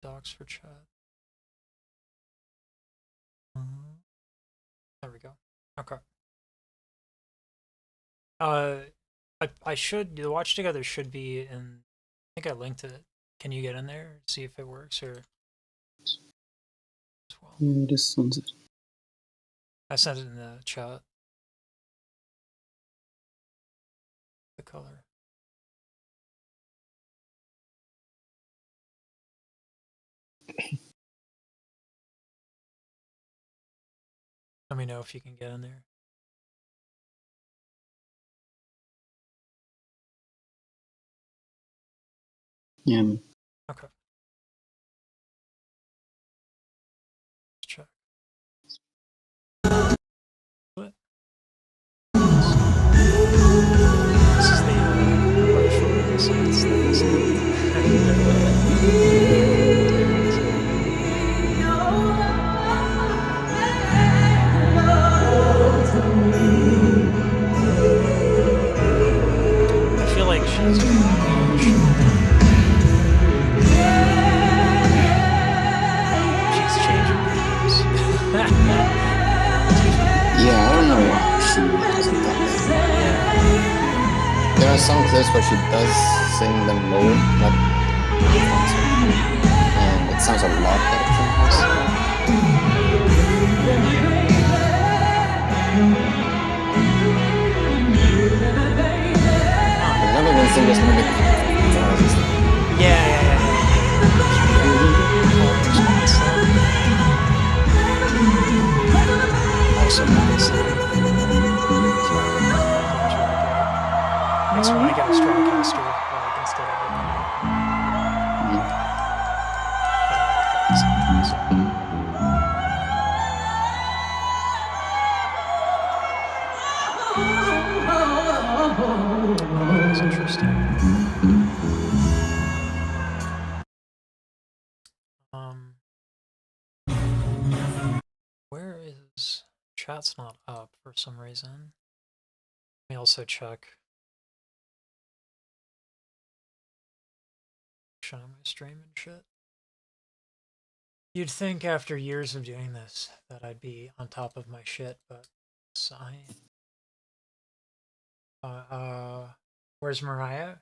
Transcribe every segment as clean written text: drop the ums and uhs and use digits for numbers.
docs for chat. There we go. Okay. I should, the watch together should be in, I think I linked it. Can you get in there, see if it works, or? Well, Yeah, just sends it. I sent it in the chat. The color. Let me know if you can get in there. Yeah. Okay. Let's check. What? This is the partial Renaissance I feel like she's changing names. Yeah, I don't know why she hasn't done that. There are some clips where she does sing them lower, not and it sounds a lot better than this. Remember when singers mimic guitars? Yeah. Also nice. Makes me want to get a Stratocaster like instead of That's interesting. Where is chat's not up for some reason? Let me also check on my stream and shit. You'd think after years of doing this that I'd be on top of my shit, but where's Mariah?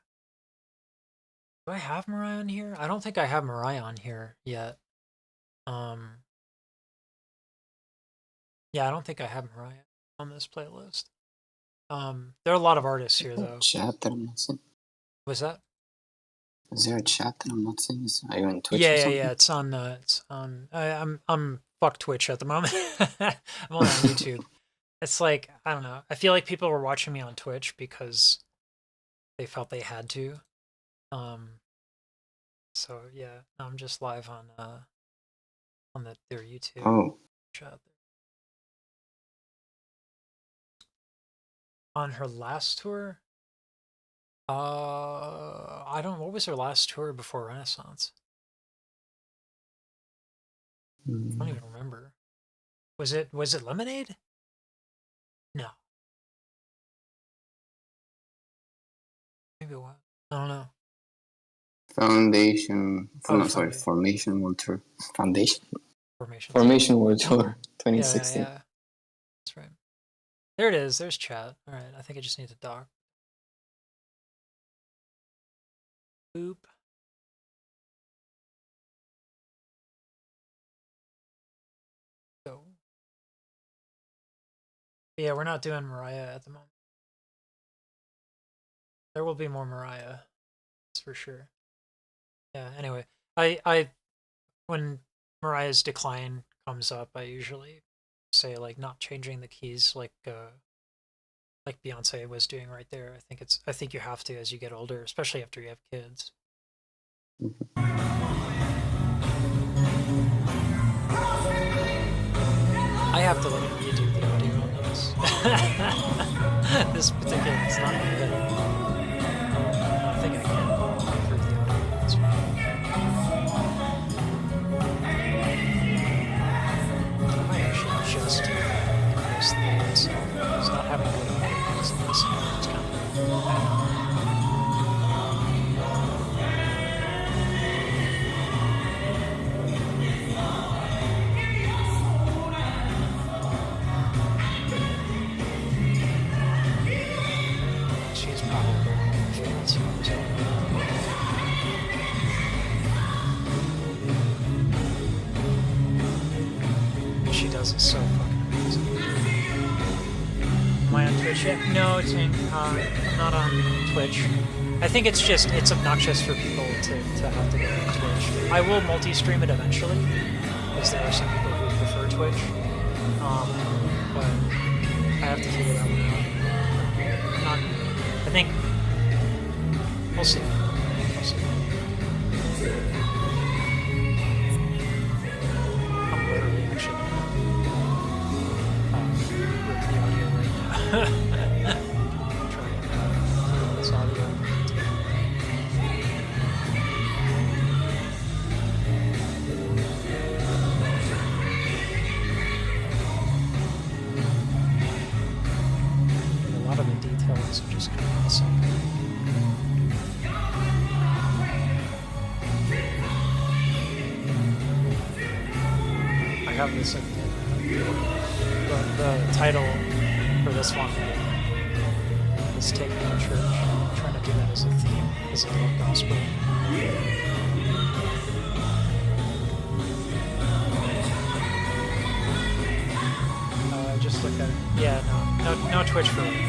Do I have Mariah on here? I don't think I have Mariah on here yet. Yeah, I don't think I have Mariah on this playlist. There are a lot of artists here though. Chat that I'm not seeing. Was that? Is there a chat that I'm not seeing? Are you on Twitch? Yeah. It's on. I'm fuck Twitch at the moment. I'm only on YouTube. It's like, I don't know. I feel like people were watching me on Twitch because they felt they had to. So yeah, I'm just live on their YouTube chat. On her last tour, I don't. What was her last tour before Renaissance? I don't even remember. Was it Lemonade? No. Maybe it was. I don't know. Foundation. Formation World Tour. Foundation. Formation World Tour 2016. Yeah. That's right. There it is. There's chat. All right. I think I just need to dock. Boop. Go. Yeah, we're not doing Mariah at the moment. There will be more Mariah. That's for sure. Yeah, anyway. I when Mariah's decline comes up, I usually say like not changing the keys like Beyonce was doing right there. I think you have to as you get older, especially after you have kids. I have to let you do the audio on this. This particular, it's not even good. I think I can improve the audio. That's right. I might actually just post the video itself. It's not having good audio. It's kind of This is so fucking amazing. Am I on Twitch yet? No, Ting. I'm not on Twitch. I think it's obnoxious for people to have to go on Twitch. I will multi-stream it eventually, because there are some people who prefer Twitch. But I have to figure that one out. I think we'll see. We'll see. I'm literally actually with the audio right now. Try and this audio. A lot of the details are just kind of awesome. I have this in the title for this one is Take Me to Church. I'm trying to do that as a theme, as a love gospel. I just looked at it. Yeah, no Twitch for right now.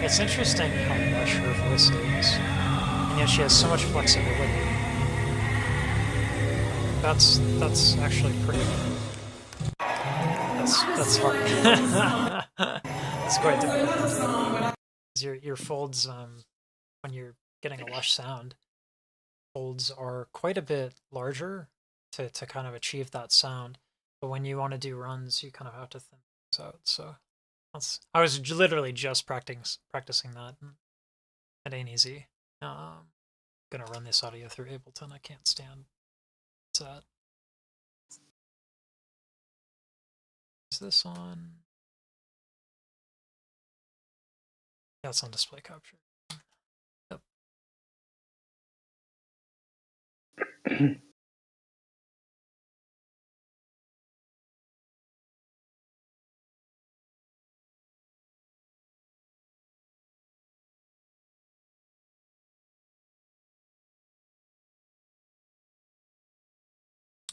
It's interesting how lush her voice is, and yet she has so much flexibility. That's actually pretty. That's hard. It's quite difficult. Your folds, when you're getting a lush sound, folds are quite a bit larger to kind of achieve that sound. But when you want to do runs, you kind of have to thin things out. So I was literally just practicing that. It ain't easy. Gonna run this audio through Ableton. I can't stand that. Is this on? Yeah, it's on display capture. Yep.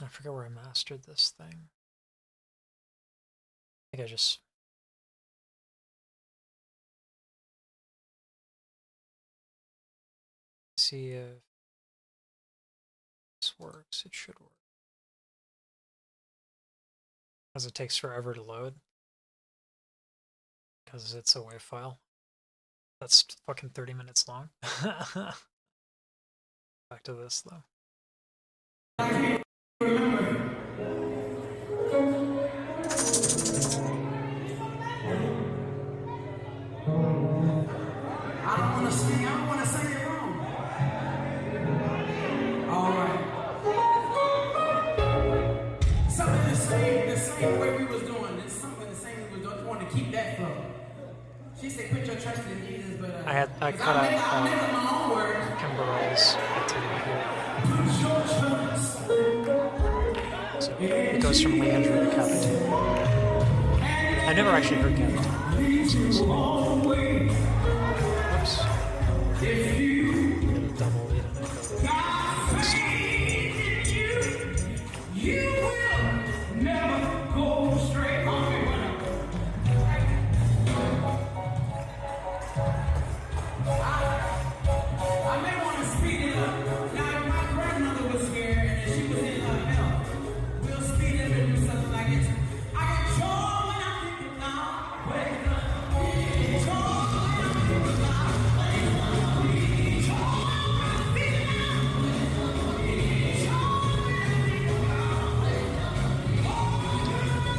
I forget where I mastered this thing. I think I just... see if this works. It should work. Because it takes forever to load. Because it's a WAV file. That's fucking 30 minutes long. Back to this though. I don't want to sing it wrong. All right. Something the same way we was doing. It's something the same we was doing. I want to keep that flow. She said, "Put your trust in Jesus," but I cut out Kimberly's activity here. So it goes from Leandro to Capitan. I never actually heard Capitan. Oops. Double lead and you will never go straight on me. I may want to speed it up. Now, if my grandmother was here and she was in health, we'll speed it up and do something like this. I get joy when I think of now.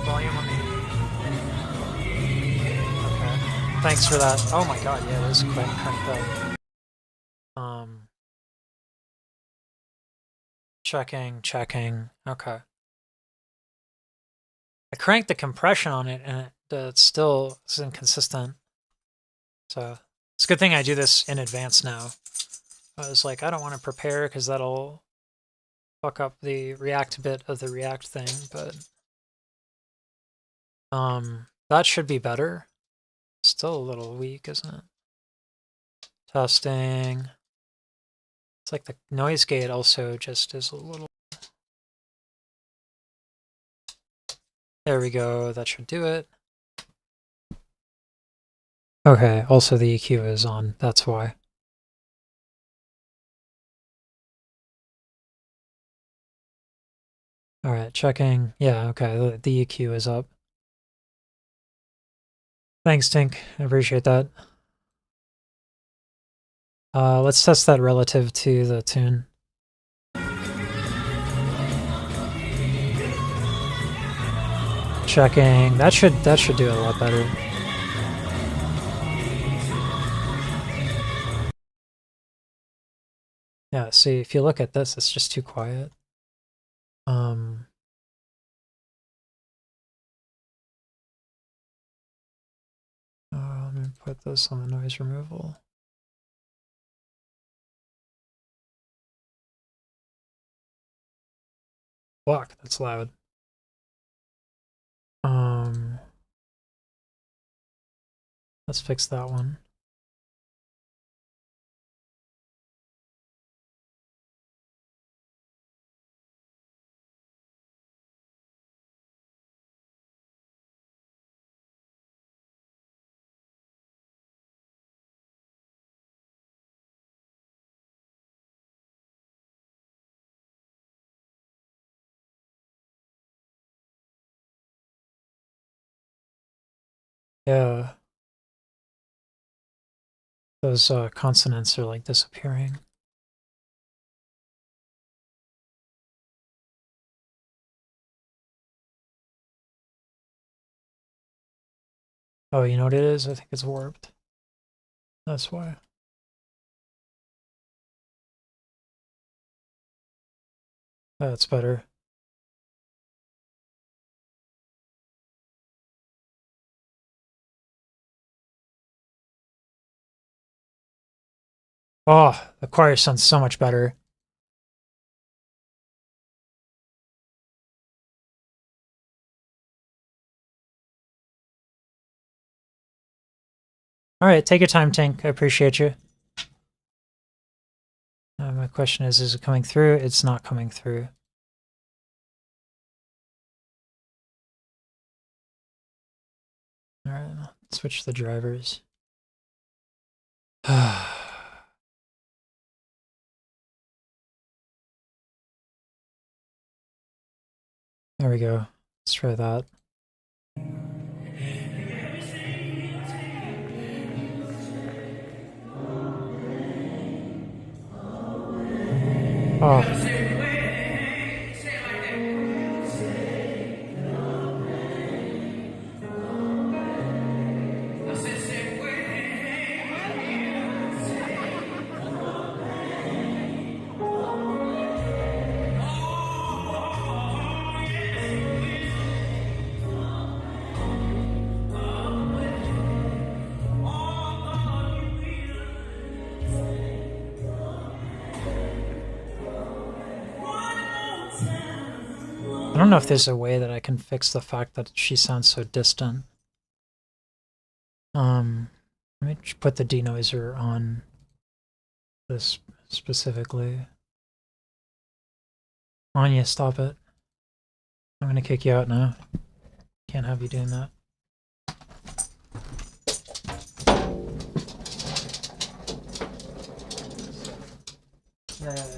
Volume on the... Okay. Thanks for that. Oh my god, yeah, it is quite cranked up. Checking, checking. Okay. I cranked the compression on it and it still is inconsistent. So it's a good thing I do this in advance now. I was like, I don't want to prepare because that'll fuck up the react bit of the react thing, but that should be better. Still a little weak, isn't it? Testing. It's like the noise gate also just is a little. There we go. That should do it. Okay, also the EQ is on. That's why. All right, checking. Yeah, okay. The EQ is up. Thanks, Tink. I appreciate that. Let's test that relative to the tune. Checking. That should do it a lot better. Yeah, see, if you look at this, it's just too quiet. Let me put this on the noise removal. Fuck, that's loud. Let's fix that one. Yeah. Those consonants are like disappearing. Oh, you know what it is? I think it's warped. That's why. That's better. Oh, the choir sounds so much better. All right, take your time, Tink. I appreciate you. My question is it coming through? It's not coming through. All right, switch the drivers. There we go. Let's try that. Oh. I don't know if there's a way that I can fix the fact that she sounds so distant. Let me put the denoiser on this specifically. Anya, stop it. I'm gonna kick you out now. Can't have you doing that. Yeah.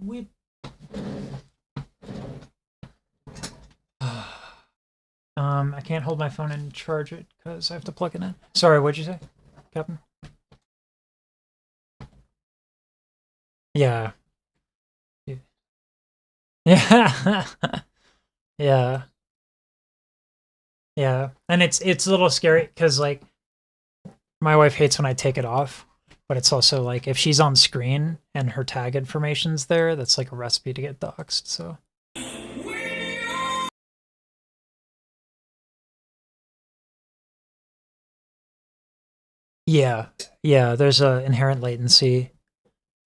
We. I can't hold my phone and charge it because I have to plug it in. Sorry, what'd you say, Captain? Yeah. Yeah. Yeah. Yeah. And it's a little scary because like my wife hates when I take it off, but it's also like if she's on screen and her tag information's there, that's like a recipe to get doxxed. So yeah, yeah, there's a inherent latency.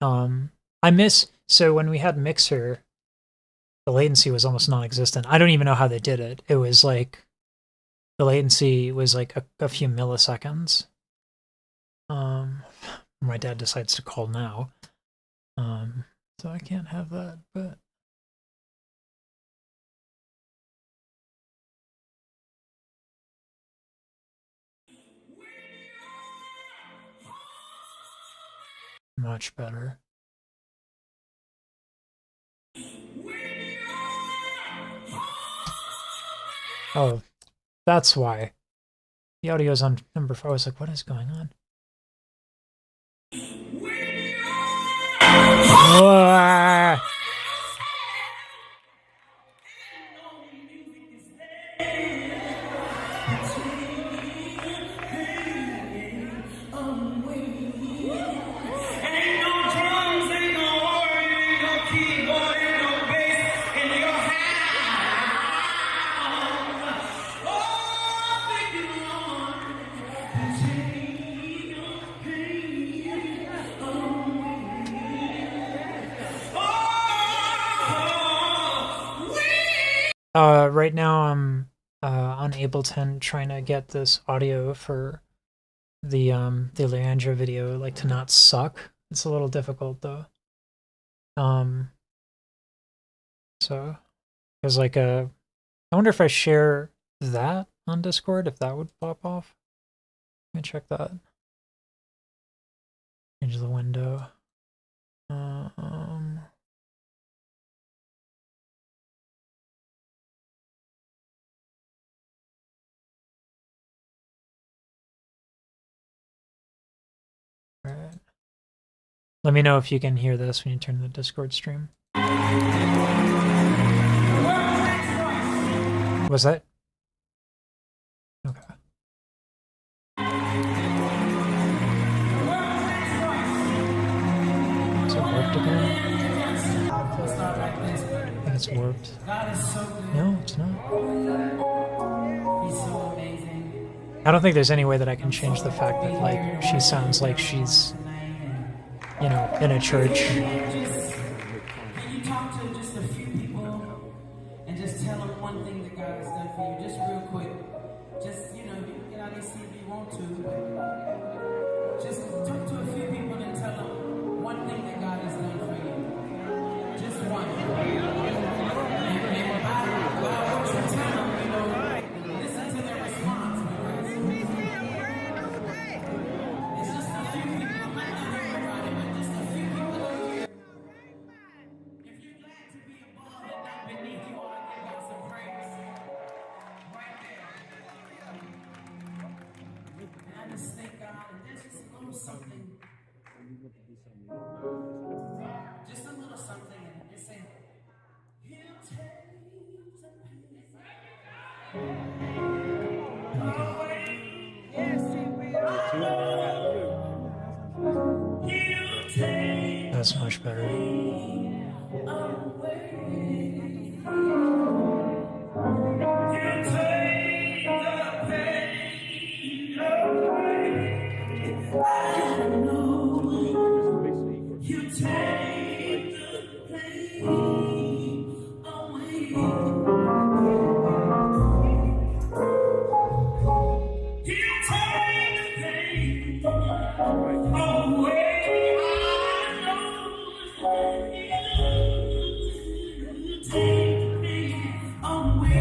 I miss so when we had Mixer, the latency was almost non-existent. I don't even know how they did it. It was like the latency was like a few milliseconds. My dad decides to call now. So I can't have that, but much better. Oh, that's why. The audio's on number 4. I was like, what is going on? Ah! Right now I'm on Ableton trying to get this audio for the Leandra video like to not suck. It's a little difficult though. So because like I wonder if I share that on Discord if that would pop off. Let me check that. Change the window. All right. Let me know if you can hear this when you turn the Discord stream. Was that? Okay. Is it warped again? I think it's warped. No, it's not. I don't think there's any way that I can change the fact that like she sounds like she's, you know, in a church. Can you talk to just a few people and just tell them one thing that God has done for you, just real quick? Just, you know, you can get out and see if you want to, but just talk to a few people and tell them one thing that God has done for you. Just one. And by what you tell them, you know, listen to their response. It's just a few people. I might not hear everybody, but just a few people. If you're glad to be above and not beneath, you ought to give God some praise. Right there. And I just thank God, and there's just a little something. Just a little something in it. Just say, He'll take the pain away. Yes, He will. He'll take That's much better. away. He'll take the pain away. I know you take the pain away. He'll take the pain away. I know you take the pain away.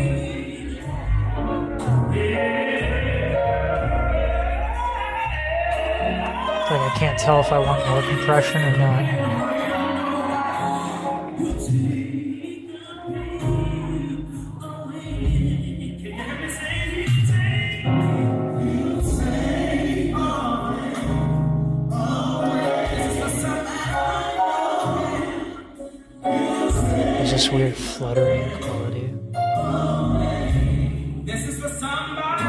It's like I can't tell if I want more compression or not. It's this weird fluttering quality. This is for somebody.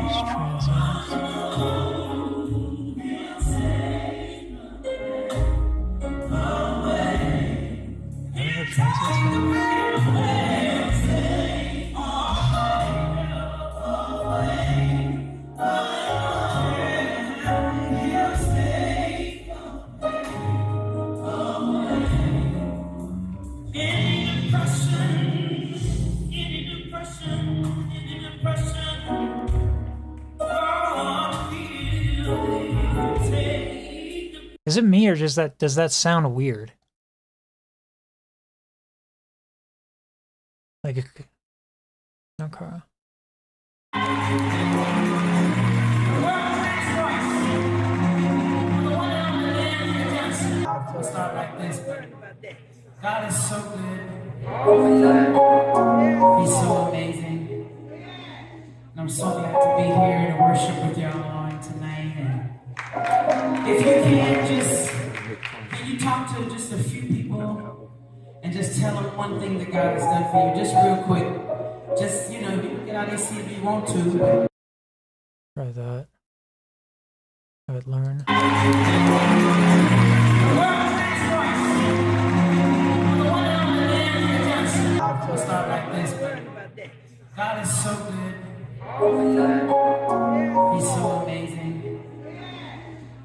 These transients. Are there transients? Is it me or does that sound weird? Like a okay. We'll start like this. God is so good. He's so amazing. And I'm so glad to be here to worship with y'all on tonight. And if you can you talk to just a few people and just tell them one thing that God has done for you, just real quick. Just, you can get out and see if you want to. Try that. Have it learn. We'll start like this. God is so good. He's so amazing.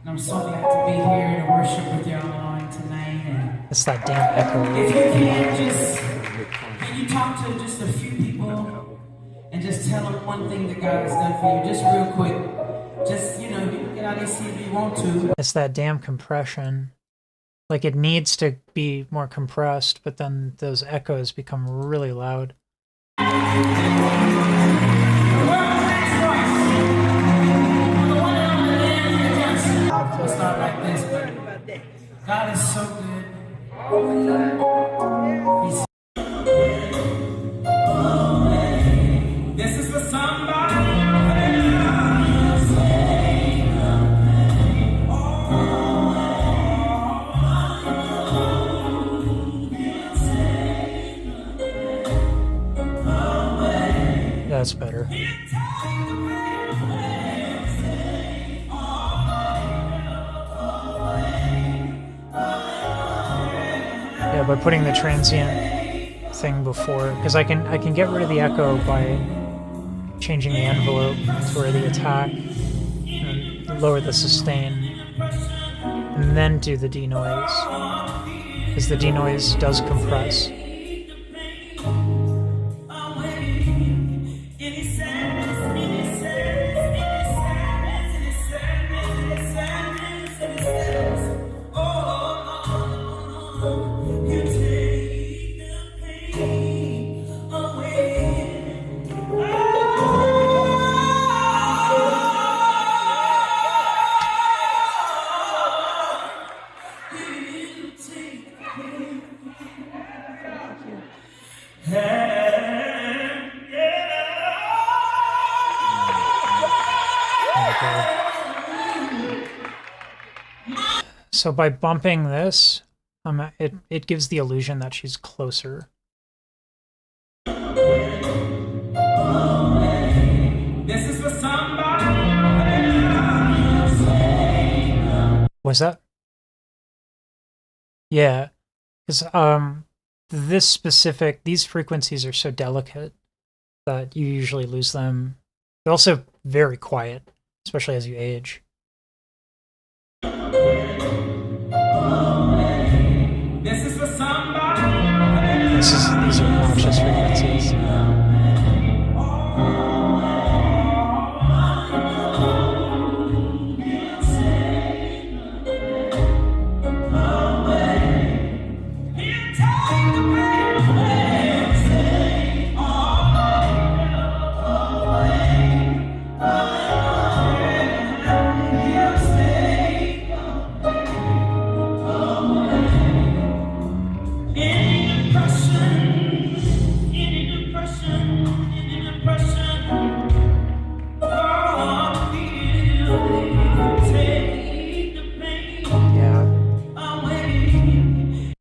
And I'm so glad to be here to worship with y'all on tonight. And it's that damn echo. If you can you talk to just a few people and just tell them one thing that God has done for you, just real quick. Just, you can get out and see if you want to. It's that damn compression. Like, it needs to be more compressed, but then those echoes become really loud. We'll start like this. God is so good. He's this is for somebody. That's better. Yeah, by putting the transient thing before, because I can get rid of the echo by changing the envelope to where the attack and lower the sustain, and then do the denoise, because the denoise does compress. So by bumping this, it gives the illusion that she's closer. This is for somebody. What's that? Yeah, because these frequencies are so delicate that you usually lose them. They're also very quiet, especially as you age. This is for somebody. These are obnoxious frequencies.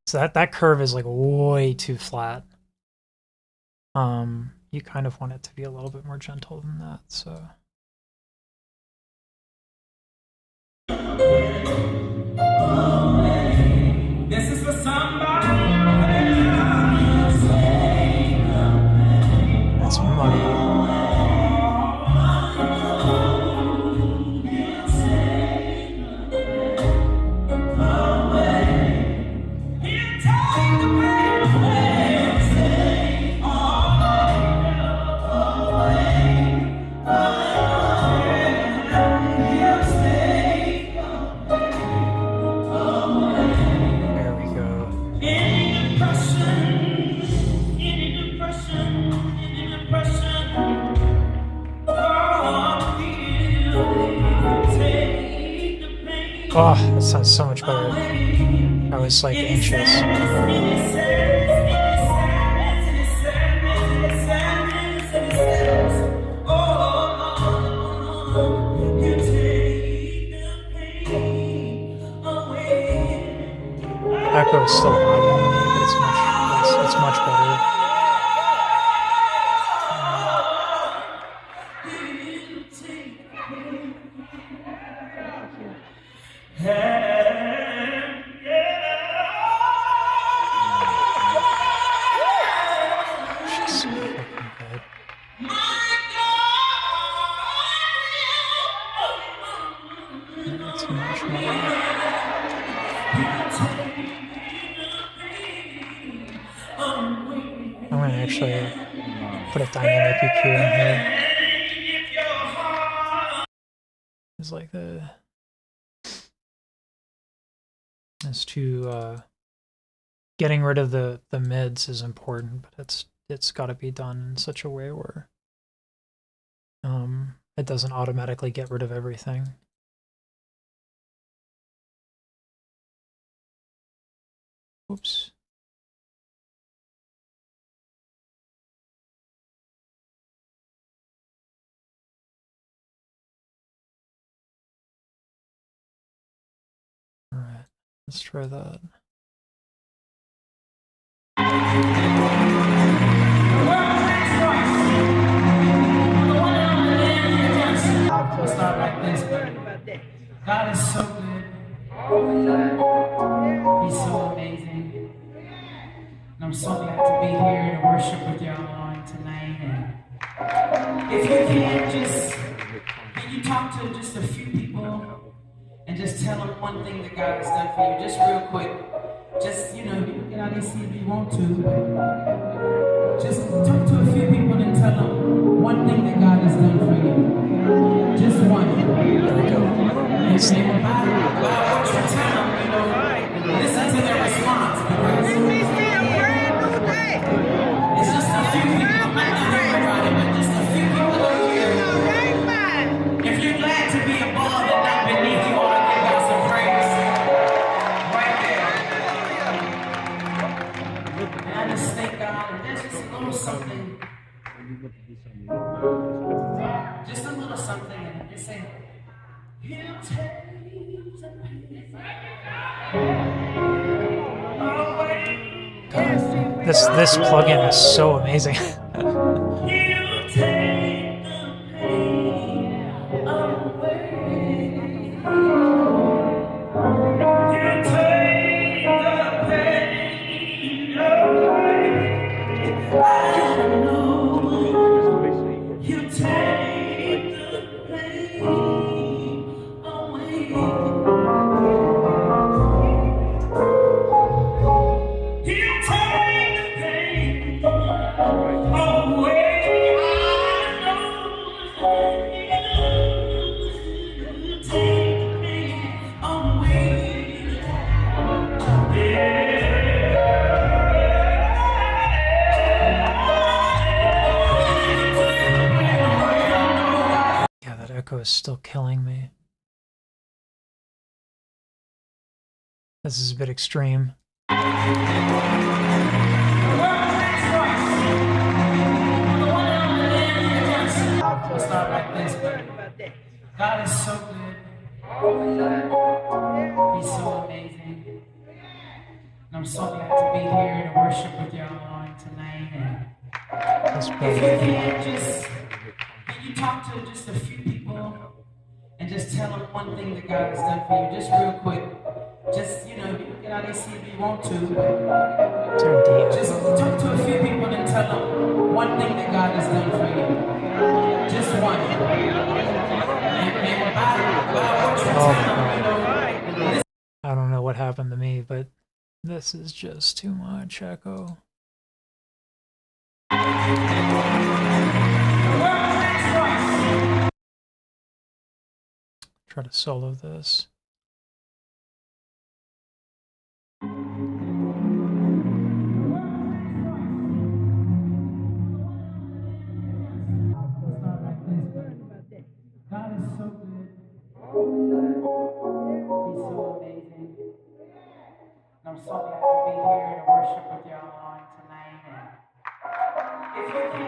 So that curve is like way too flat. You kind of want it to be a little bit more gentle than that, so. This is for somebody. That's muddy. Oh, that sounds so much better. I was like anxious. Echo is still bothering me, but it's much better. She's so fucking good. That's much better. I'm gonna actually put a dynamic EQ in here. It's like as to getting rid of the mids is important, but it's got to be done in such a way where it doesn't automatically get rid of everything. Oops. All right, let's try that. I'll start like this, but God is so good. He's so amazing. And I'm so glad to be here to worship with y'all on tonight. And if you can you talk to just a few people and just tell them one thing that God has done for you, just real quick. Just, you can get out and see if you want to. Just talk to a few people and tell them one thing that God has done for you. Just one. And say, well, God, what you tell them, listen to their response. Because it's just a few people. I'm not everybody, but just a few people over here. If you're glad to be above and not beneath, you ought to give God some praise. Right there. And I just thank God. And there's just a little something. Just a little something. And just say, He'll take the pain away. God, this plugin is so amazing. He'll take the pain away. He'll take the pain away. I know He'll take the pain away. He'll take the pain away. I know He'll take the pain away. Yeah, that echo is still killing me. This is a bit extreme. I'll start like this, but God is so good. He's so amazing. And I'm so glad to be here to worship with y'all on tonight. And This if you building. can, can you talk to just a few people and just tell them one thing that God has done for you, just real quick. Just, you can get out of your seat if you want to. Is there a D Just echo? talk to a few people and tell them one thing that God has done for you. Just one. And by what you Oh tell my them, god. I don't know what happened to me, but this is just too much echo. Try to solo this. God is so good. He's so amazing. And I'm so glad to be here to worship with y'all on tonight. And if you can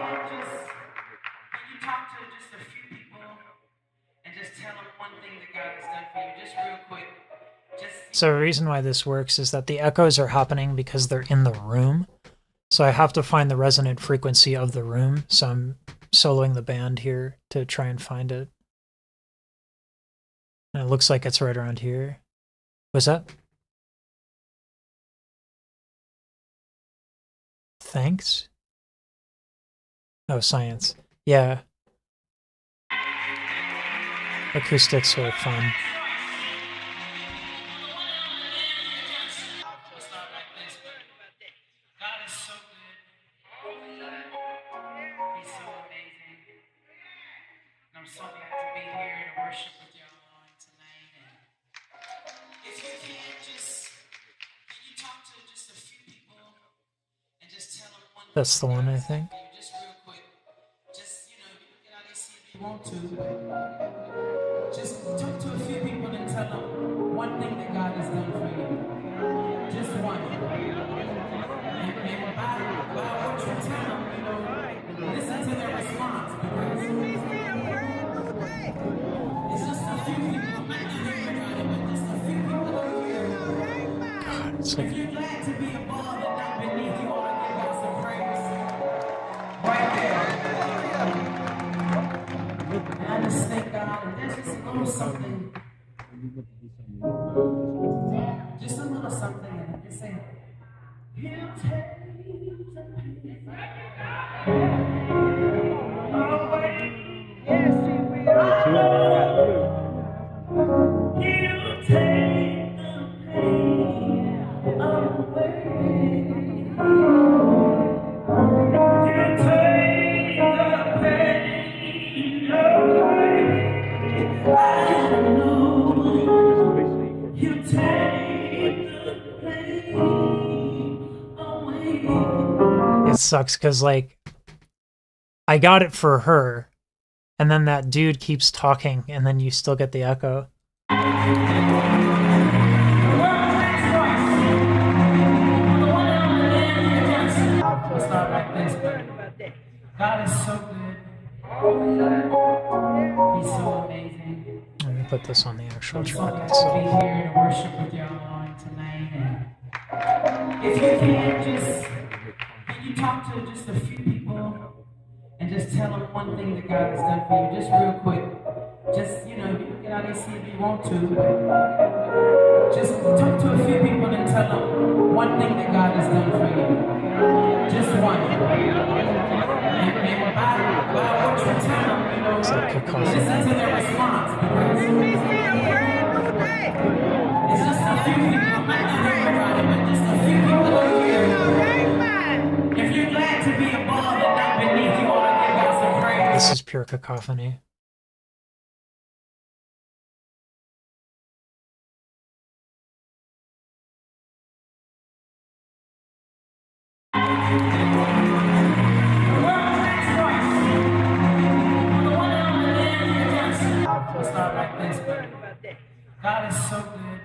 you talk to just a few people and just tell them one thing that God has done for you, just real quick. So the reason why this works is that the echoes are happening because they're in the room. So I have to find the resonant frequency of the room. So I'm soloing the band here to try and find it. And it looks like it's right around here. What's that? Thanks? Oh, science. Yeah. Acoustics are fun. God is so good. He's so amazing. And I'm so glad to be here to worship with y'all on tonight. And if you can you talk to just a few people and just tell them one thing That's the that one, God I has done think. for you, just real quick. Just, you can get out of your seat if you want to. Just talk to a few people and tell them one thing that God has done for you. Just one. And by what you tell them, listen to their response, because it's just a few people. I might not hear about it, but just a few people over here. God, it's like If you're glad to be above and not beneath, you ought to give God some praise. Right there. And I just thank God. And there's just a little something. Just a little something in it. Just say, He'll take the pain away. Yes, He will. He'll take the pain away. He'll take the pain away. I know He'll take the pain away. it sucks because like I got it for her, and then that dude keeps talking, and then you still get the echo. It's not like this, but God is so good. He's so amazing. Let me put this on the actual I'm so track glad to itself. be here to worship with y'all on tonight. And if you can you talk to just a few people and just tell them one thing that God has done for you, just real quick. Just, you can get out of your seat if you want to. Just talk to a few people and tell them one thing that God has done for you. Just one. And by what you tell them, It's like cacophony. listen to their response. Because it's just a few people. I might not hear about it, but just a few people over here. If you're glad to be above and not beneath, you ought to give God some praise. This is pure cacophony. It's not like this, but God is so good.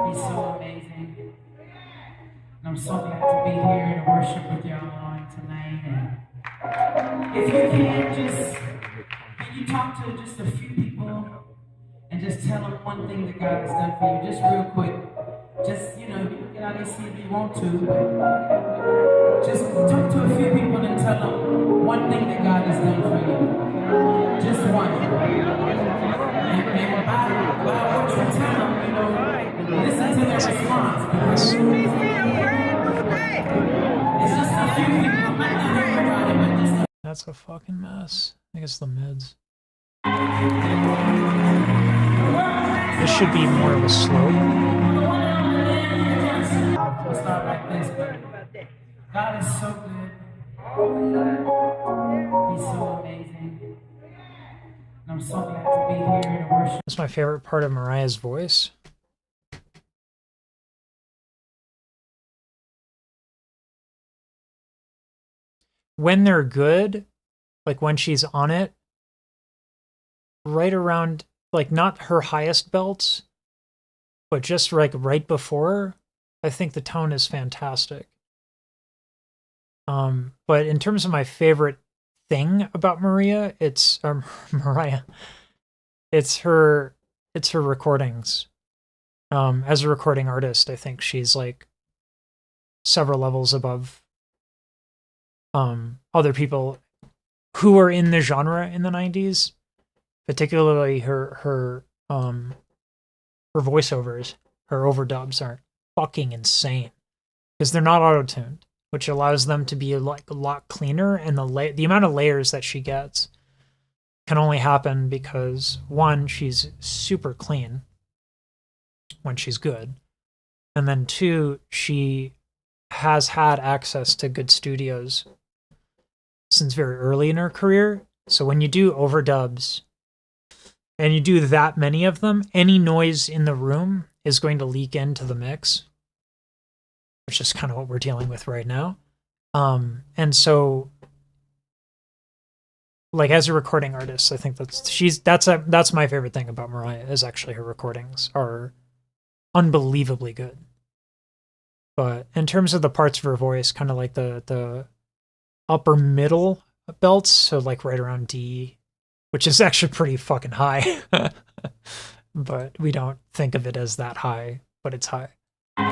He's so amazing. And I'm so glad to be here to worship with y'all on tonight. And if you can you talk to just a few people and just tell them one thing that God has done for you, just real quick. Just, you can get out and see if you want to. But just talk to a few people and tell them one thing that God has done for you. Just one. And by what you tell them, listen to their response. It's just a few people might not everybody, but just That's a fucking mess. I guess the mids. This should be more of a slope. I'll start like this, but God is so good. He's so amazing. And I'm so glad to be here to worship. That's my favorite part of Mariah's voice. When they're good, like when she's on it, right around, like not her highest belts, but just like right before, I think the tone is fantastic. But in terms of my favorite thing about Mariah, it's Mariah. It's her recordings. As a recording artist, I think she's like several levels above other people who were in the genre in the 90s, particularly her voiceovers, her overdubs are fucking insane because they're not auto-tuned, which allows them to be like a lot cleaner, and the amount of layers that she gets can only happen because one, she's super clean when she's good, and then two, she has had access to good studios since very early in her career. So when you do overdubs and you do that many of them, any noise in the room is going to leak into the mix, which is kind of what we're dealing with right now. And so, like, as a recording artist, I think that's my favorite thing about Mariah, is actually her recordings are unbelievably good. But in terms of the parts of her voice, kind of like the upper middle belts, so like right around D, which is actually pretty fucking high. But we don't think of it as that high, but it's high. I'll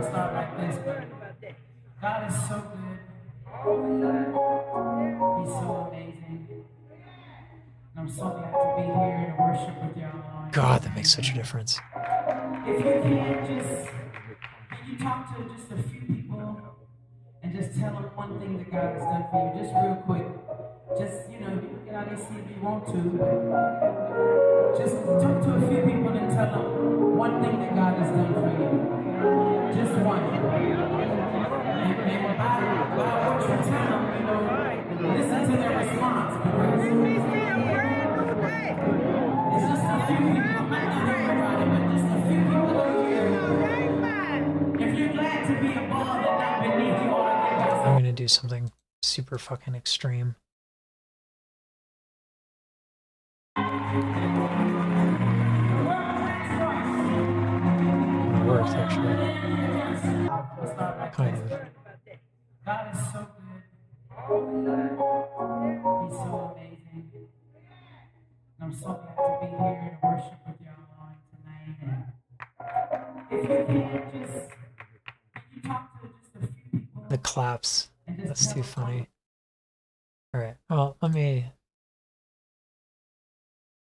start like this, but God is so good. He's so amazing. And I'm so glad to be here to worship with y'all. God, that makes such a difference. If you can you talk to just a few people and just tell them one thing that God has done for you, just real quick. Just, you can get out and see if you want to. Just talk to a few people and tell them one thing that God has done for you. Just one. And by what you tell them, listen to their response. It's just a few people, might not everybody, but just a few people over here. If you're glad to be above and not beneath, you ought to give yourself. I'm gonna do something super fucking extreme. It worked, actually. Kind of. God is so good. He's so amazing. And I'm so glad to be here to worship with y'all tonight. And if you can you talk to just a few people. The claps. That's too funny. Alright, well, let me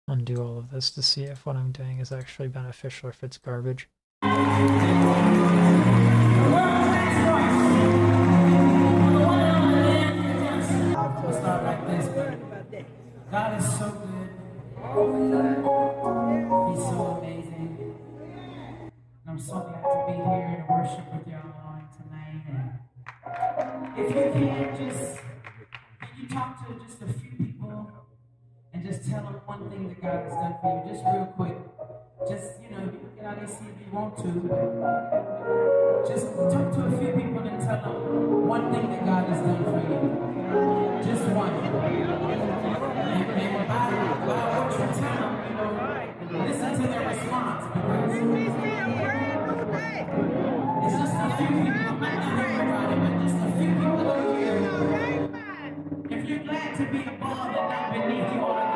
undo all of this to see if what I'm doing is actually beneficial or if it's garbage. I'll start like this, but God is so good. He's so amazing. And I'm so glad to be here to worship with y'all tonight. And if you can you talk to just a few people and just tell them one thing that God has done for you, just real quick. Just, you can get out and see if you want to. Just talk to a few people and tell them one thing that God has done for you. Just one. And by what you tell them, listen to their response. It's just a few people, might not everybody, but just a few people over here. If you're glad to be above and not beneath, you ought to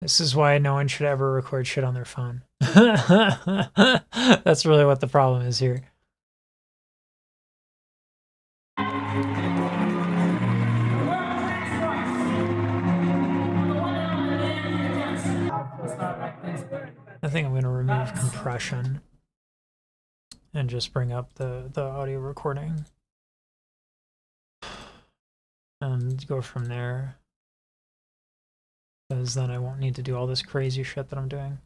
This is why no one should ever record shit on their phone. That's really what the problem is here. I think I'm going to remove compression and just bring up the audio recording and go from there, because then I won't need to do all this crazy shit that I'm doing.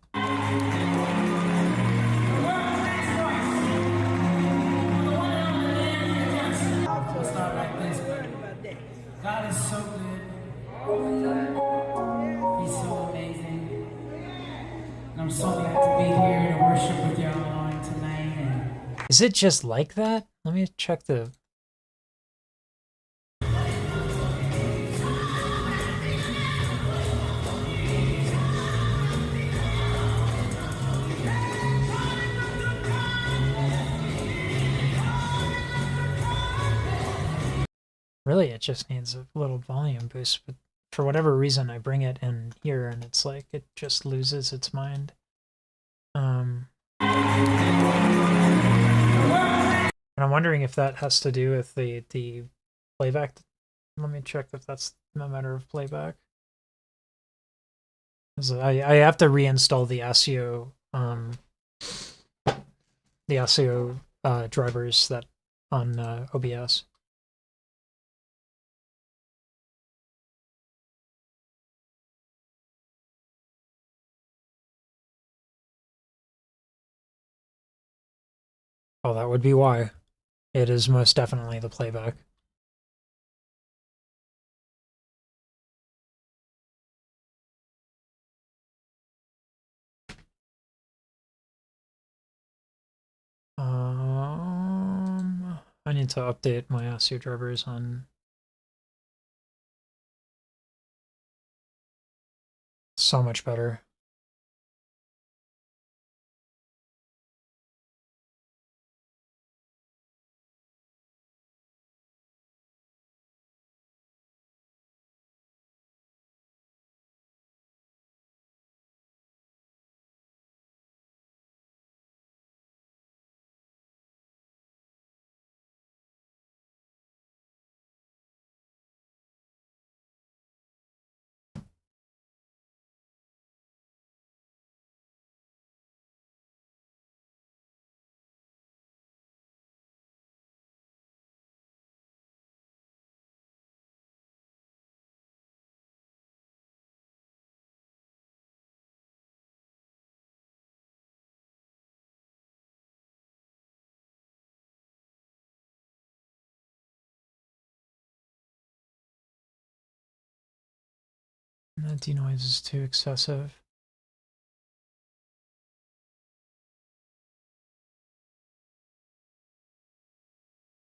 God is so good. He's so amazing. And I'm so glad to be here to worship with y'all on tonight. And is it just like that? Let me check the... Really, it just needs a little volume boost, but for whatever reason, I bring it in here and it's like it just loses its mind. And I'm wondering if that has to do with the playback. Let me check if that's a matter of playback. I have to reinstall the ASIO drivers that on OBS. Oh, that would be why. It is most definitely the playback. I need to update my ASIO drivers on so much better. That denoise is too excessive.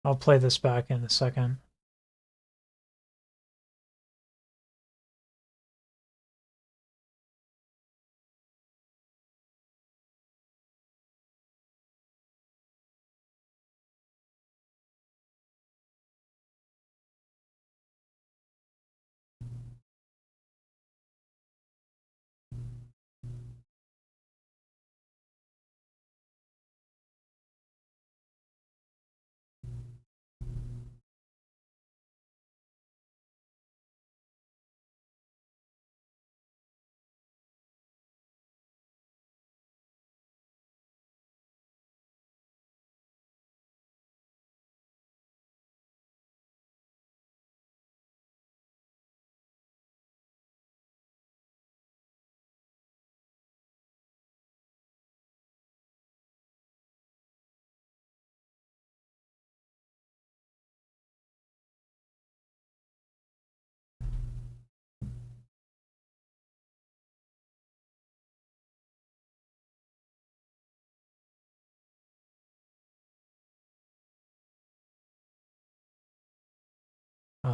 I'll play this back in a second.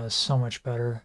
So much better.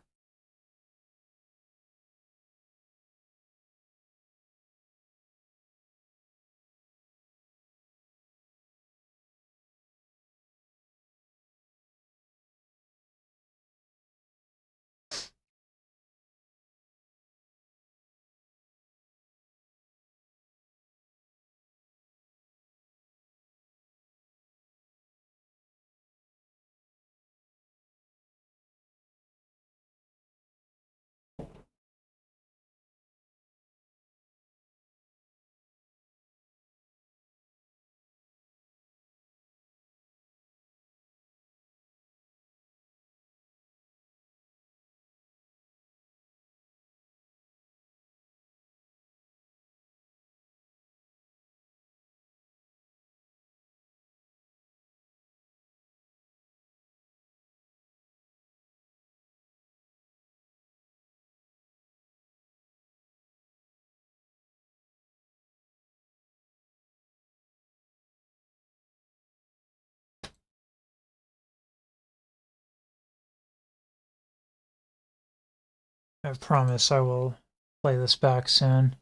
I promise I will play this back soon.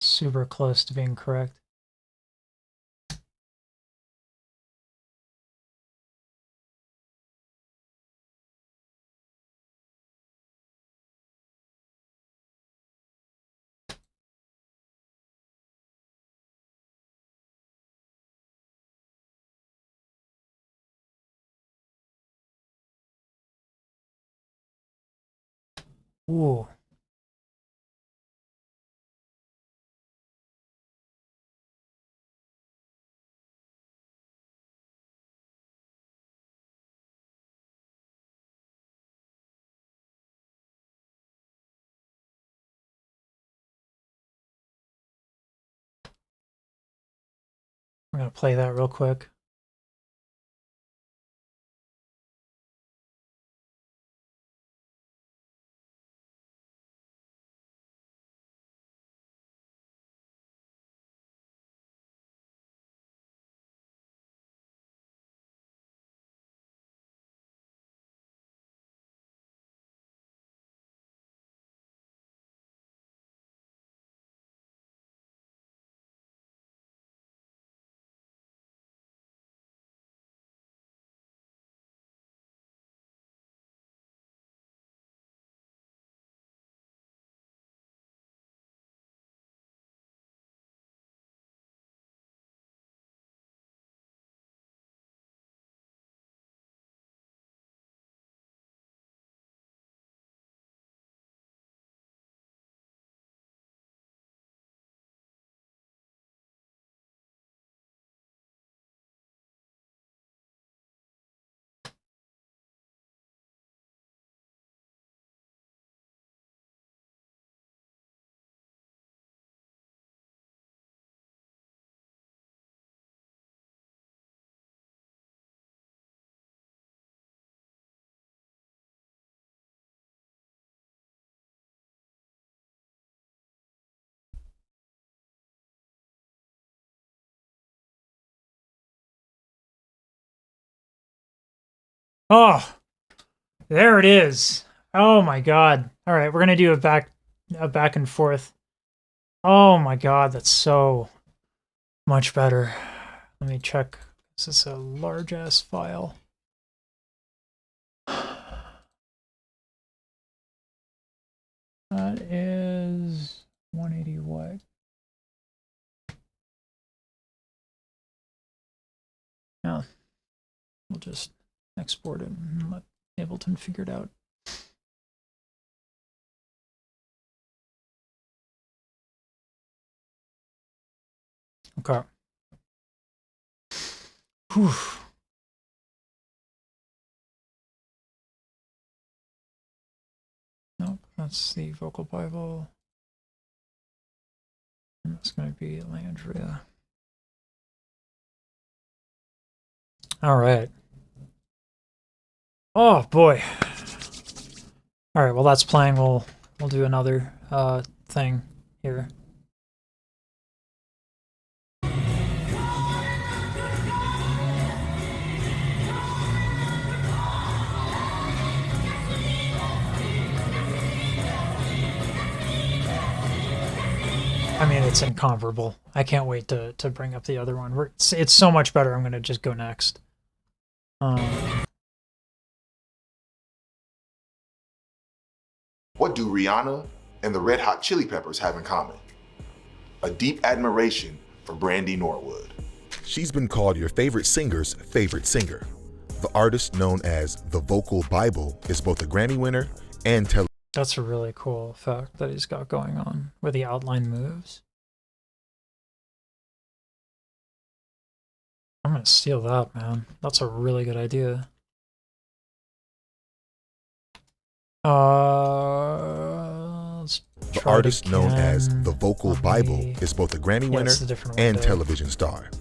Super close to being correct. Ooh. I'm gonna play that real quick. Oh, there it is. Oh my god. All right, we're gonna do a back and forth. Oh my god, that's so much better. Let me check. This is a large ass file. That is 180 what? Yeah, we'll just export it and let Ableton figure it out. Okay. Whew. Nope, that's the vocal Bible. And that's going to be Landria. All right. Oh boy. All right. Well, that's playing. We'll do another thing here. I mean, it's incomparable. I can't wait to bring up the other one. It's so much better. I'm gonna just go next. What do Rihanna and the Red Hot Chili Peppers have in common? A deep admiration for Brandy Norwood. She's been called your favorite singer's favorite singer. The artist known as the Vocal Bible is both a Grammy winner and That's a really cool effect that he's got going on, where the outline moves. I'm gonna steal that, man. That's a really good idea. The artist known as the Vocal Bible is both a Grammy winner and television star.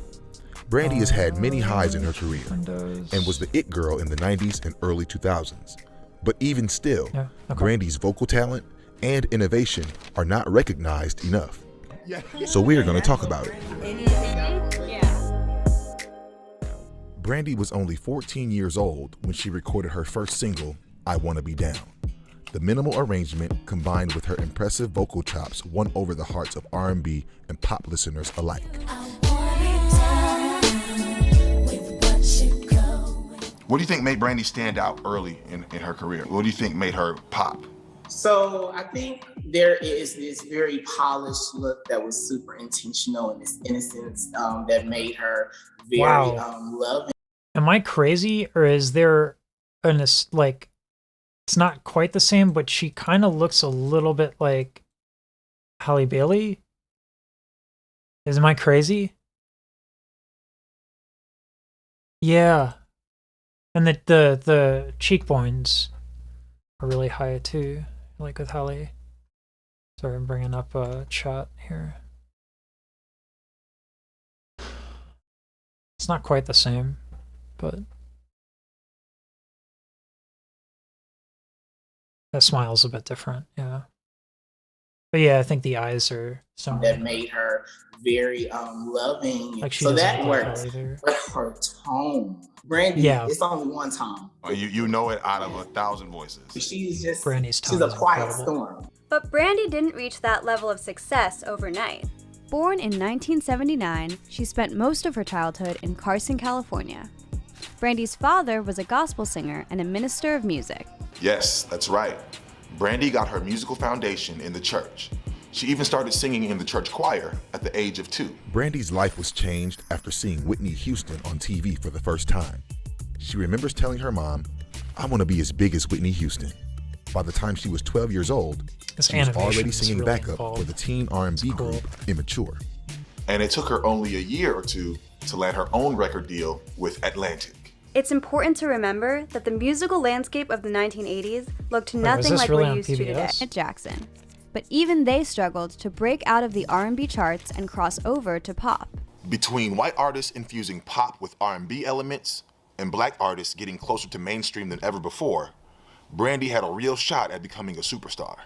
Brandy has had many highs in her career Windows. and was the it girl in the 90s and early 2000s. But even still, Yeah, okay. Brandy's vocal talent and innovation are not recognized enough. So we are going to talk about it. Brandy was only 14 years old when she recorded her first single, I Wanna Be Down. The minimal arrangement combined with her impressive vocal chops won over the hearts of R&B and pop listeners alike. What do you think made Brandy stand out early in her career? What do you think made her pop? So I think there is this very polished look that was super intentional and this innocence that made her very loving. Am I crazy, or is there like, it's not quite the same, but she kind of looks a little bit like Halle Bailey? Am I crazy? Yeah. And the cheekbones are really high too, like with Halle. Sorry, I'm bringing up a shot here. It's not quite the same, but that smile's a bit different, yeah. But yeah, I think the eyes are similar. That made her very loving. Like she so doesn't that look like worked. Halle there. But her tone, Brandy, Yeah. it's only one tone. You know it out of 1,000 voices. Brandy's tone she's a is quiet incredible. storm. But Brandy didn't reach that level of success overnight. Born in 1979, she spent most of her childhood in Carson, California. Brandy's father was a gospel singer and a minister of music. Yes, that's right. Brandy got her musical foundation in the church. She even started singing in the church choir at the age of 2. Brandy's life was changed after seeing Whitney Houston on TV for the first time. She remembers telling her mom, I want to be as big as Whitney Houston. By the time she was 12 years old, This she was animation already is singing really backup involved. for the teen R&B It's cool. group Immature. And it took her only a year or two to land her own record deal with Atlantic. It's important to remember that the musical landscape of the 1980s looked was nothing this like really we're on used to today. PBS? At Jackson. But even they struggled to break out of the R&B charts and cross over to pop. Between white artists infusing pop with R&B elements and black artists getting closer to mainstream than ever before, Brandy had a real shot at becoming a superstar.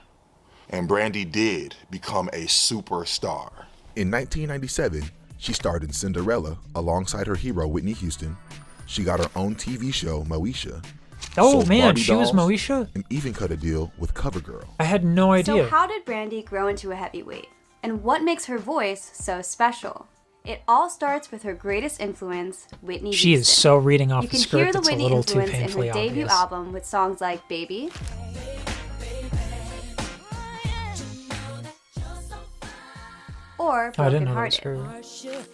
And Brandy did become a superstar. In 1997, she starred in Cinderella alongside her hero Whitney Houston. She got her own TV show, Moesha. Oh sold man, Barbie she was dolls, Moesha? and even cut a deal with CoverGirl. I had no idea. So how did Brandy grow into a heavyweight? And what makes her voice so special? It all starts with her greatest influence, Whitney She Houston. is so reading off You the can script, hear the it's a Whitney little too influence in her painfully debut obvious. album with songs like Baby, or Oh, I didn't Broken know that was Hearted. her.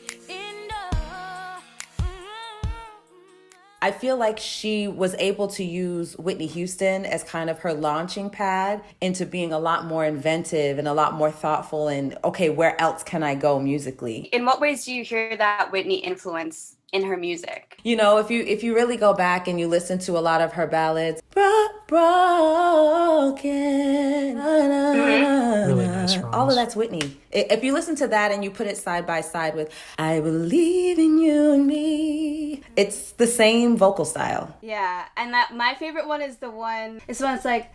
I feel like she was able to use Whitney Houston as kind of her launching pad into being a lot more inventive and a lot more thoughtful and, okay, where else can I go musically? In what ways do you hear that Whitney influence in her music? You know, if you really go back and you listen to a lot of her ballads, broken, Really nice runs. all of that's Whitney. If you listen to that and you put it side by side with I Believe in You and Me, it's the same vocal style. Yeah, and that my favorite one is the one. It's the one that's like,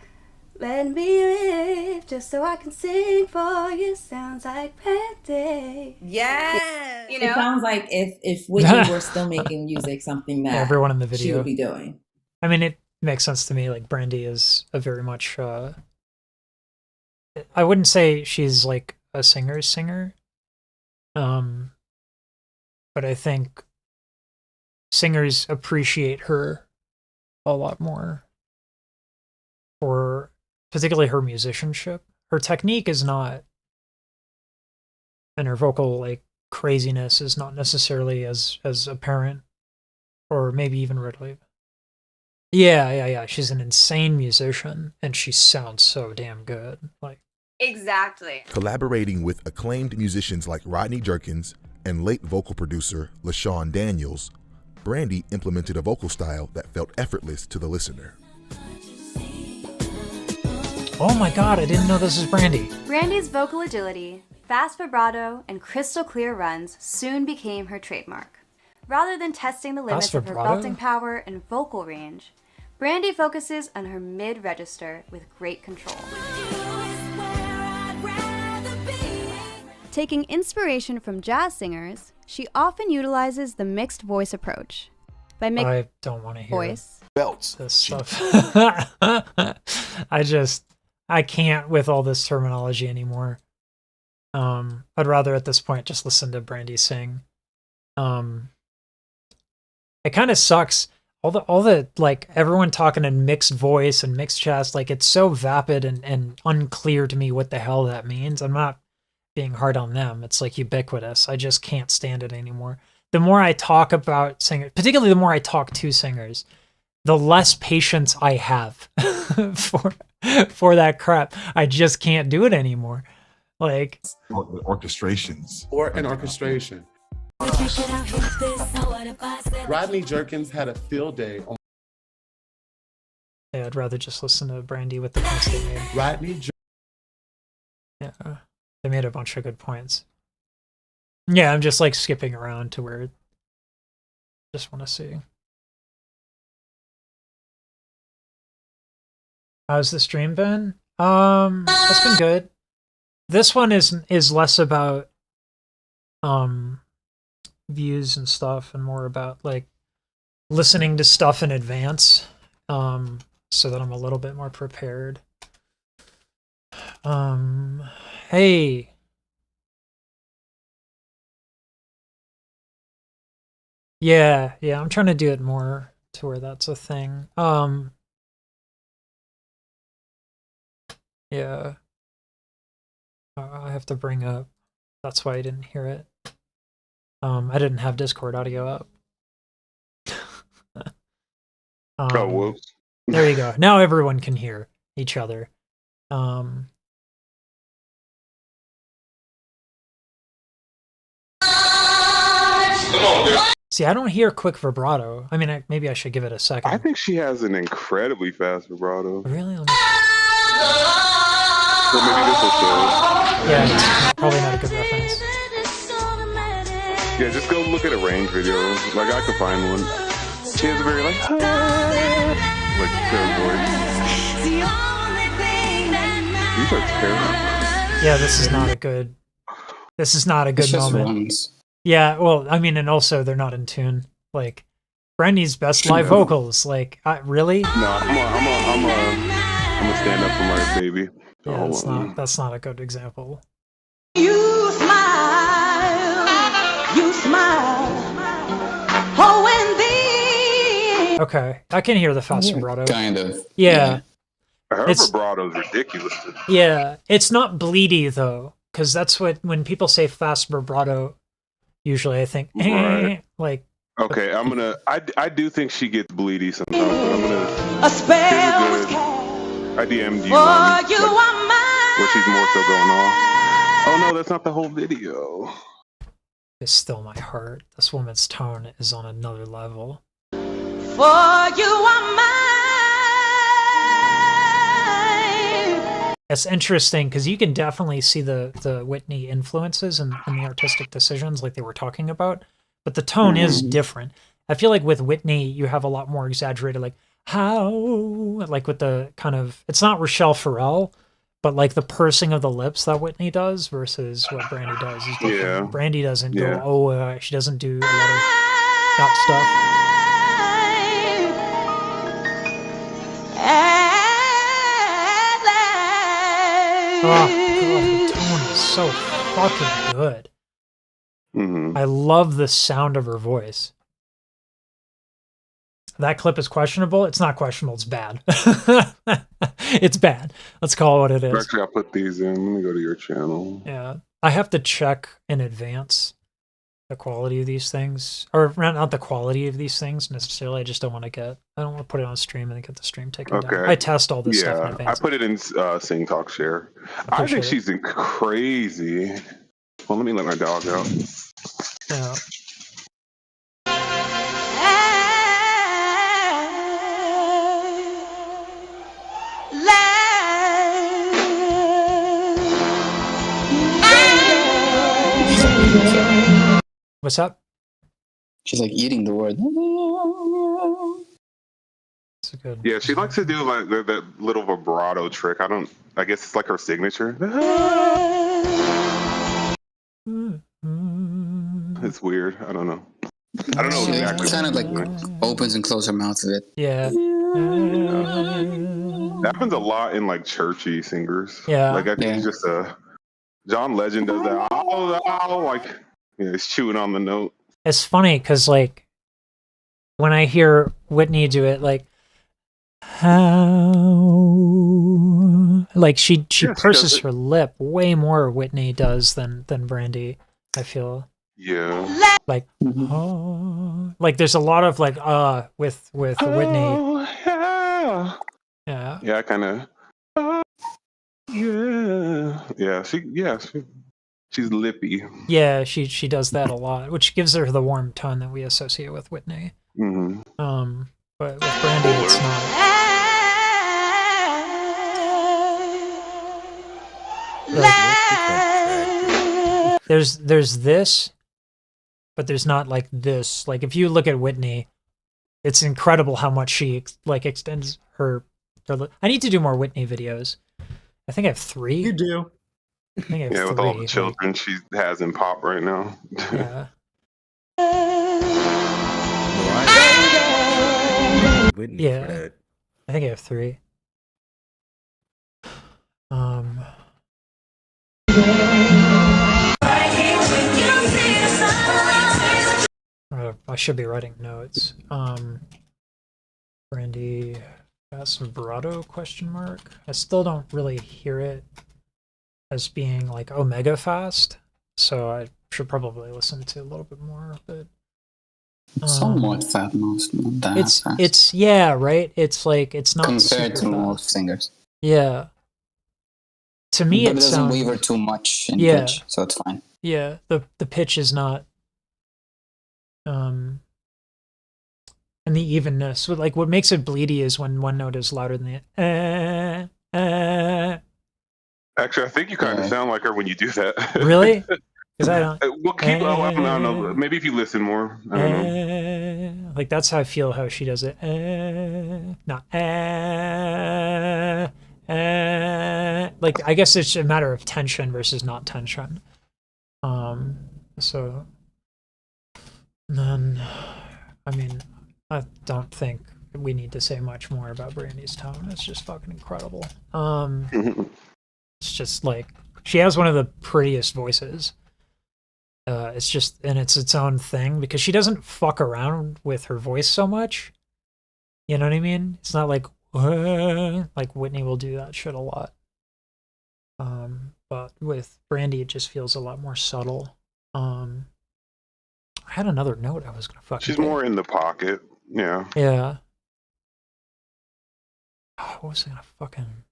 "Let me live just so I can sing for you." Sounds like Patty. Yes. You It know? sounds like if Whitney were still making music, something that Everyone in the she video. would be doing. I mean, it makes sense to me. Like, Brandy is a very much, I wouldn't say she's like a singer's singer. But I think singers appreciate her a lot more for particularly her musicianship. Her technique is not, and her vocal like craziness is not necessarily as apparent, or maybe even readily. Yeah. She's an insane musician, and she sounds so damn good. Like, Exactly. Collaborating with acclaimed musicians like Rodney Jerkins and late vocal producer LaShawn Daniels, Brandy implemented a vocal style that felt effortless to the listener. oh my god, I didn't know this was Brandy. Brandy's vocal agility, fast vibrato, and crystal clear runs soon became her trademark. Rather than testing the limits of her vibrato? belting power and vocal range, Brandy focuses on her mid-register with great control. Taking inspiration from jazz singers, she often utilizes the mixed voice approach. By I don't want to hear voice, Belts. this stuff. I can't with all this terminology anymore. I'd rather at this point just listen to Brandy sing. It kind of sucks. All the like everyone talking in mixed voice and mixed chest, like it's so vapid and unclear to me what the hell that means. I'm not being hard on them. It's like ubiquitous. I just can't stand it anymore. The more I talk about singers, particularly the more I talk to singers, the less patience I have for that crap. I just can't do it anymore. Like orchestrations. Or an orchestration. Rodney Jerkins had a field day on yeah, I'd rather just listen to Brandy with the points they made. Rodney Yeah, they made a bunch of good points. Yeah, I'm just like skipping around to where I just want to see. How's the stream been? That's been good. This one is less about views and stuff and more about like listening to stuff in advance, so that I'm a little bit more prepared. Hey. Yeah, I'm trying to do it more to where that's a thing. Yeah. I have to bring up. That's why I didn't hear it. I didn't have Discord audio up. Oh, whoops. There you go. Now everyone can hear each other. See, I don't hear quick vibrato. I mean, maybe I should give it a second. I think she has an incredibly fast vibrato. Really? Let me... So maybe this will show it. Yeah, it's probably not a good reference. Yeah, just go look at a range video. Like, I could find one. She has a very, like pure voice. These are terrible. Yeah, this is not a good It's just moment. runs. Yeah, well, I mean, and also they're not in tune. Like, Brandy's best live vocals. Like, really? No, I'm a stand up for my baby. So Yeah, that's not a good example. You smile. Oh, and then Okay, I can hear the fast vibrato. Kind of. Yeah, her It's- vibrato is ridiculous. yeah. It's not bleedy though, because that's what when people say fast vibrato. Usually, I think Right. like Okay, I do think she gets bleedy sometimes, but I'm gonna. a spell Here's was a good. cast I DM'd you for one, you like, are mine. where she's more so going off. Oh no, that's not the whole video. it's still my heart. This woman's tone is on another level. For you are mine. It's interesting because you can definitely see the Whitney influences and the artistic decisions like they were talking about, but the tone is different. I feel like with Whitney, you have a lot more exaggerated, like how, like with the kind of, it's not Rochelle Farrell, but like the pursing of the lips that Whitney does versus what Brandy does is different. Yeah. Brandy doesn't Yeah. go, she doesn't do a lot of that stuff. Oh, God, the tone is so fucking good. Mm-hmm. I love the sound of her voice. That clip is questionable. It's not questionable. It's bad. It's bad. Let's call it what it is. Actually, I'll put these in. Let me go to your channel. Yeah. I have to check in advance the quality of these things. Or not the quality of these things necessarily. I just don't want to put it on stream and then get the stream taken down. Okay. I test all this stuff in Yeah, I advance. put it in Sing Talk Share. I think Appreciate she's crazy. Well, let me let my dog out. Yeah. What's up? She's like eating the word. It's a good. Yeah, she likes to do like that little vibrato trick. I guess it's like her signature. It's weird. I don't know. I don't know She exactly. kind of like opens and closes her mouth a bit. Yeah. That happens a lot in like churchy singers. Yeah. Like I think it's just John Legend does that. Like he's chewing on the note. It's funny because like when I hear Whitney do it, like how, like she purses her lip way more. Whitney does than Brandy. I feel. Yeah. Like oh, like there's a lot of like with Whitney. Yeah. Yeah. Yeah, kind of. Yeah. She's lippy. Yeah, she does that a lot, which gives her the warm tone that we associate with Whitney. Mm-hmm. But with Brandy, it's not. Like, there's this, but there's not like this. Like if you look at Whitney, it's incredible how much she like extends her. I need to do more Whitney videos. I think I have 3. You do. I think I have 3. With all the children she has in pop right now. Yeah. Whitney Yeah. for that. I think I have 3. I should be writing notes. Brandy fast vibrato ? I still don't really hear it as being like omega fast, so I should probably listen to a little bit more. But somewhat fast, most not that fast. It's yeah, right. It's like it's not compared to super most fast. singers. Yeah. To me, but it doesn't waver too much in pitch, so it's fine. Yeah, the pitch is not, and the evenness. Like what makes it bleedy is when one note is louder than the. Actually, I think you kind of sound like her when you do that. Really? Because I don't. Well, I don't know. Maybe if you listen more. I don't know. Like that's how I feel how she does it. Not. Like I guess it's a matter of tension versus not tension. So then, I mean, I don't think we need to say much more about Brandy's tone. It's just fucking incredible. It's just like she has one of the prettiest voices. It's just, and it's its own thing because she doesn't fuck around with her voice so much. You know what I mean? It's not like Whitney will do that shit a lot. But with Brandy, it just feels a lot more subtle. I had another note I was gonna fucking. She's more in the pocket. Yeah. Yeah. Oh, what was I gonna fucking?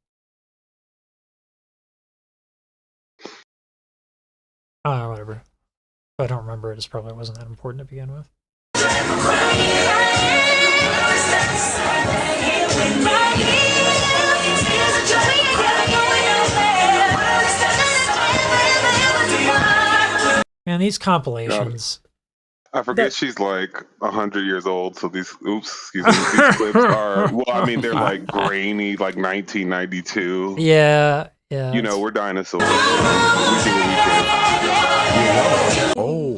Oh, whatever. If I don't remember it, it probably wasn't that important to begin with. Man, these compilations. I forget she's like 100 years old, so these these clips are, well, I mean, they're like grainy, like 1992. Yeah, yeah. You know, we're dinosaurs. We do what we can. Oh.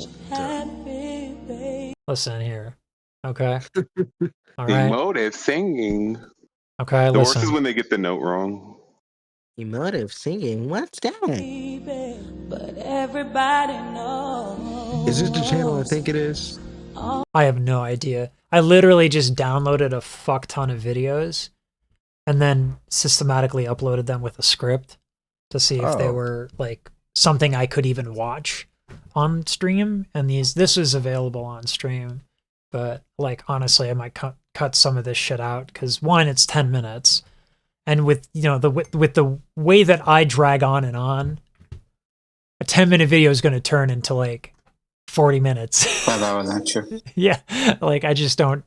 Listen here. Okay. All right. Emotive singing. Okay, the listen. worst is when they get the note wrong. Emotive singing? What's that? But everybody knows. Is this the channel I think it is? I have no idea. I literally just downloaded a fuck ton of videos and then systematically uploaded them with a script to see if they were like something I could even watch on stream. And this is available on stream, but like honestly, I might cut some of this shit out because one, it's 10 minutes, and with with the way that I drag on and on, a 10-minute video is going to turn into like 40 minutes. 5 hours, actually. Yeah, like I just don't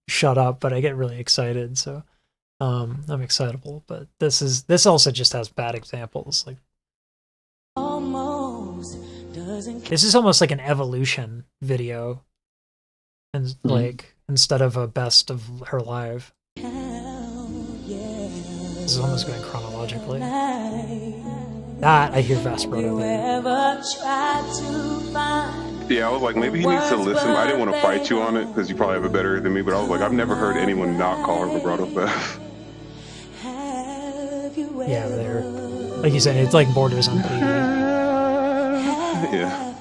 shut up, but I get really excited. So I'm excitable, but this also just has bad examples. Like this is almost like an evolution video and like instead of a best of her live. This is almost going chronologically. That I hear Vesperado there. Yeah, I was like, maybe he needs to listen. I didn't want to fight you on it because you probably have it better than me, but I was like, I've never heard anyone not call her vibrato Beth. Yeah, there. Like you said, it's like borders on PG. Yeah.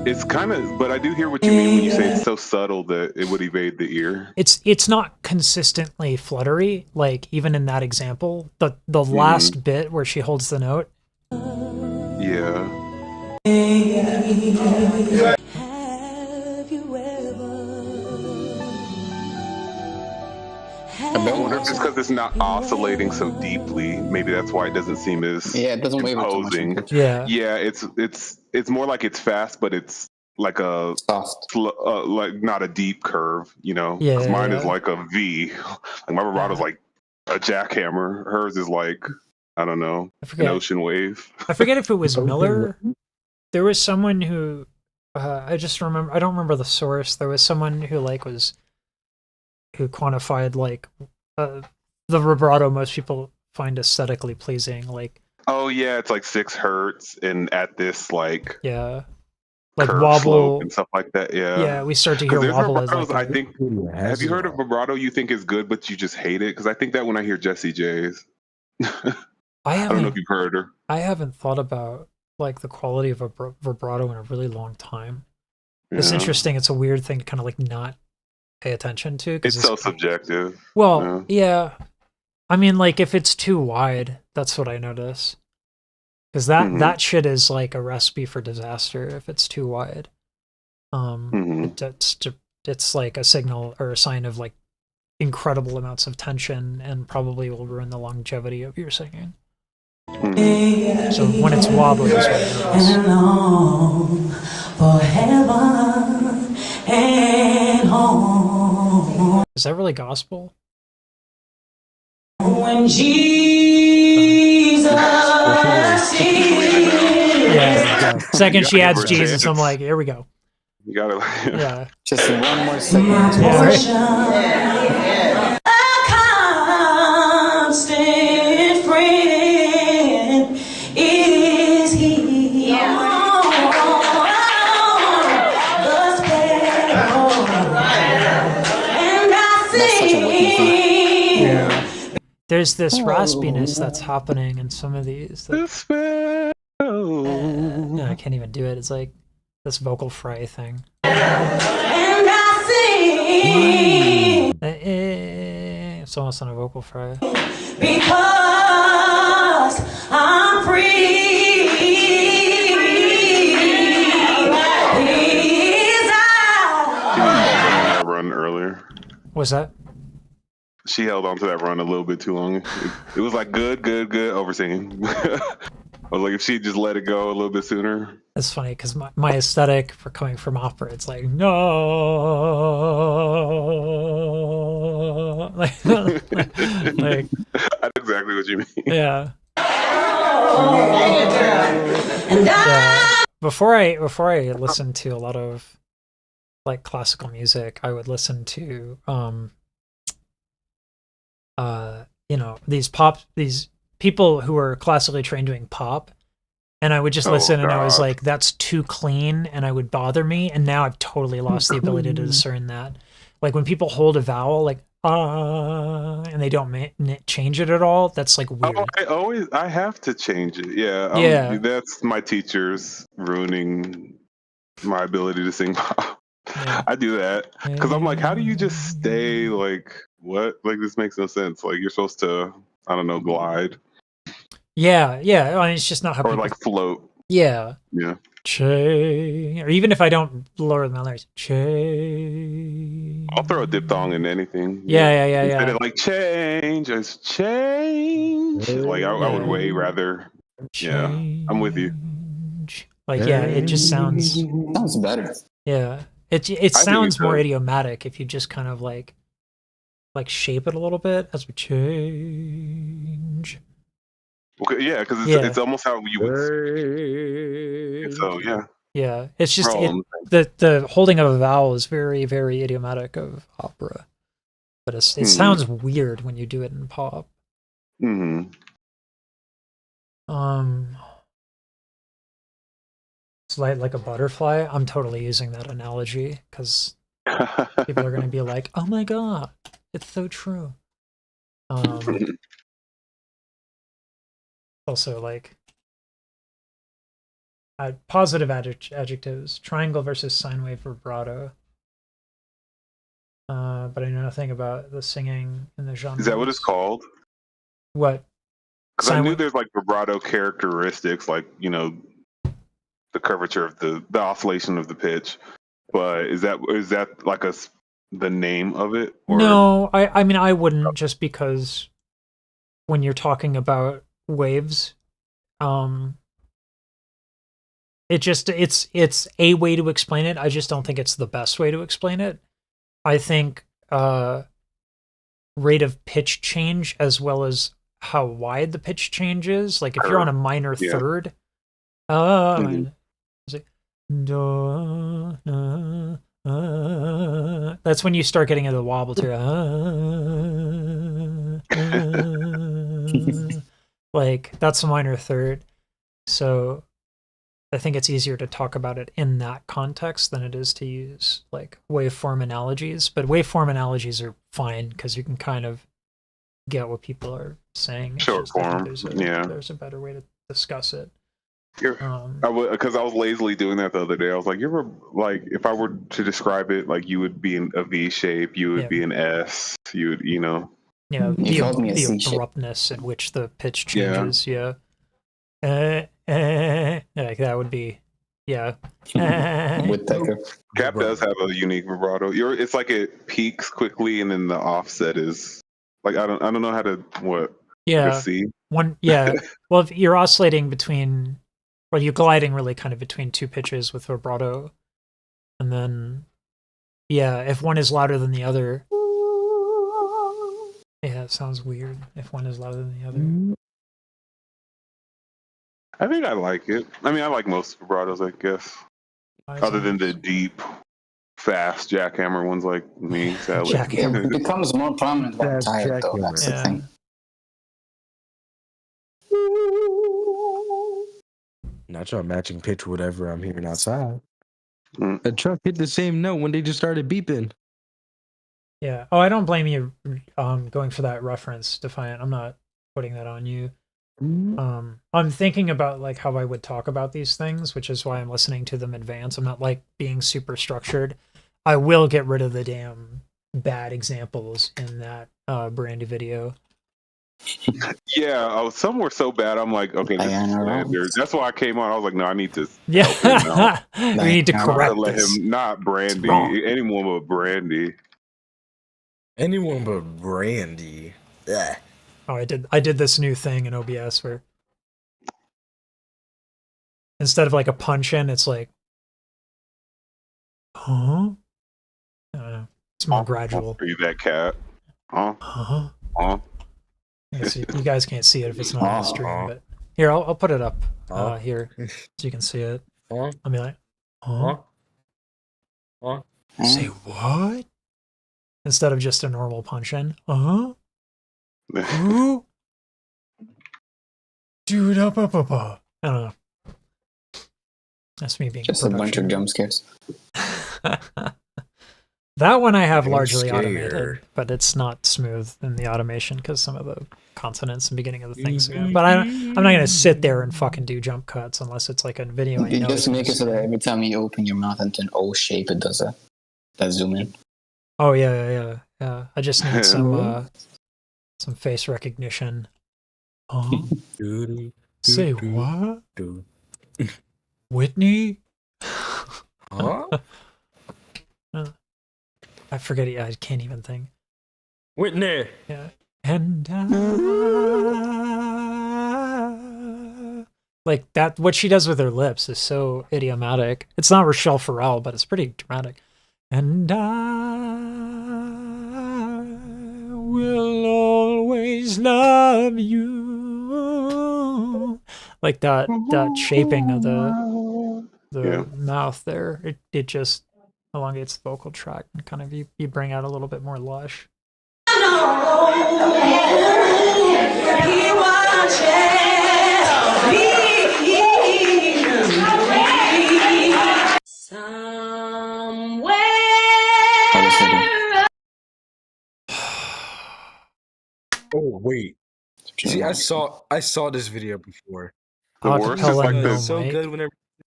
It's kind of, but I do hear what you mean when you say it's so subtle that it would evade the ear. It's not consistently fluttery. Like even in that example, the last bit where she holds the note. Yeah. I wonder if it's because it's not oscillating so deeply. Maybe that's why it doesn't seem as it doesn't waver too much. Yeah, yeah. It's more like it's fast, but it's like a soft, like not a deep curve. You know, yeah. Because mine is like a V. Like my vibrato's like a jackhammer. Hers is like I don't know, an ocean wave. I forget if it was Miller. There was someone who I just remember. I don't remember the source. There was someone who like who quantified like the vibrato most people find aesthetically pleasing. Like oh yeah, it's like 6 hertz, and at this like like curve wobble slope and stuff like that. Yeah, we start to hear wobble as like I think. Have you heard of vibrato you think is good, but you just hate it? Because I think that when I hear Jessie J's. I don't know if you've heard her. I haven't thought about like the quality of a vibrato in a really long time. Yeah. It's interesting. It's a weird thing to kind of like not pay attention to. It's so subjective. Well, yeah. I mean, like if it's too wide, that's what I notice. Because that shit is like a recipe for disaster if it's too wide. It's like a signal or a sign of like incredible amounts of tension and probably will ruin the longevity of your singing. So when it's wobbly, is what I notice. Is that really gospel? When Jesus yeah. Second she adds Jesus, I'm like, here we go. You gotta yeah. Just 1 more second. Yeah. A constant friend is he. Yeah. There's this raspiness that's happening in some of these. I can't even do it. It's like this vocal fry thing. And I sing. It's almost on a vocal fry. Because I'm free. Run earlier. What's that? She held on to that run a little bit too long. It was like good, over singing. I was like, if she just let it go a little bit sooner. It's funny because my aesthetic for coming from opera, it's like no, like I know exactly what you mean. Yeah. Yeah. Before I listened to a lot of like classical music, I would listen to these people who were classically trained doing pop, and I would just listen and I was like, that's too clean, and it would bother me, and now I've totally lost the ability to discern that. Like when people hold a vowel like and they don't change it at all, that's like weird. I have to change it. Yeah. That's my teachers ruining my ability to sing pop. Yeah. I do that because I'm like, how do you just stay like what? Like this makes no sense. Like you're supposed to, I don't know, glide. Yeah. I mean, it's just not how. Or like float. Yeah. Yeah. Or even if I don't lower the letters, I'll throw a diphthong in anything. Yeah. Instead of like change, it's change. Like I would way rather. Yeah, I'm with you. Like it just sounds better. Yeah. It sounds more idiomatic if you just kind of like shape it a little bit as we change. Okay, yeah, because it's almost how you would. So yeah. Yeah, it's just the holding of a vowel is very, very idiomatic of opera, but it sounds weird when you do it in pop. Mm-hmm. It's like a butterfly. I'm totally using that analogy because people are going to be like, "Oh my god, it's so true." Also, like positive adjectives: triangle versus sine wave vibrato. But I know nothing about the singing in the genre. Is that what it's called? What? Because I knew there's like vibrato characteristics, like the curvature of the oscillation of the pitch. But is that like the name of it? Or? No, I mean I wouldn't, just because when you're talking about waves, it's a way to explain it. I just don't think it's the best way to explain it. I think rate of pitch change as well as how wide the pitch changes. Like if you're on a minor third, it's like, that's when you start getting into the wobble too. Like that's a minor third. So I think it's easier to talk about it in that context than it is to use like waveform analogies. But waveform analogies are fine because you can kind of get what people are saying. Short form. There's a better way to discuss it. Because I was lazily doing that the other day. I was like, you ever, like, if I were to describe it, like, you would be in a V shape, you would be an S, you would, Yeah, the abruptness at which the pitch changes, like that would be, Woodpecker. Cap does have a unique vibrato. It's like it peaks quickly, and then the offset is like I don't know how to see well, if you're oscillating between, well, you're gliding really kind of between two pitches with vibrato, and then if one is louder than the other, it sounds weird if one is louder than the other. I think I like it. I mean, I like most vibratos, I guess, other than the deep, fast jackhammer ones like me. Sadly, it becomes more prominent when tired, though. That's the thing. Not y'all matching pitch whatever I'm hearing outside. The truck hit the same note when they just started beeping. Yeah. Oh, I don't blame you going for that reference, Defiant. I'm not putting that on you. I'm thinking about like how I would talk about these things, which is why I'm listening to them in advance. I'm not like being super structured. I will get rid of the damn bad examples in that Brandy video. Yeah, some were so bad. I'm like, okay, that's why I came on. I was like, no, I need to. We need to correct let this. him, not Brandy. Anyone but Brandy. Anyone but Brandy. Ugh. Oh, I did this new thing in OBS where instead of like a punch in, it's like, huh? I don't know. It's more gradual. Are you that cat? Huh? You guys can't see it if it's not on the stream, but here I'll put it up here so you can see it. I'll be like, huh? Say what? Instead of just a normal punch in. Dude, I don't know. That's me being just a bunch of jump scares. That one I have largely automated, but it's not smooth in the automation because some of the consonants and beginning of the things. But I'm not gonna sit there and fucking do jump cuts unless it's like a video. You just make it so that every time you open your mouth into an O shape, it does that zoom in. Oh yeah. I just need some face recognition. Say what? Whitney? I forget it. I can't even think. Whitney. Yeah. And like that, what she does with her lips is so idiomatic. It's not Rochelle Farrell, but it's pretty dramatic. And I will always love you. Like that shaping of the mouth there. It just elongates the vocal tract and kind of you bring out a little bit more lush. Oh wait. See, I saw this video before. The worst is like it's so good whenever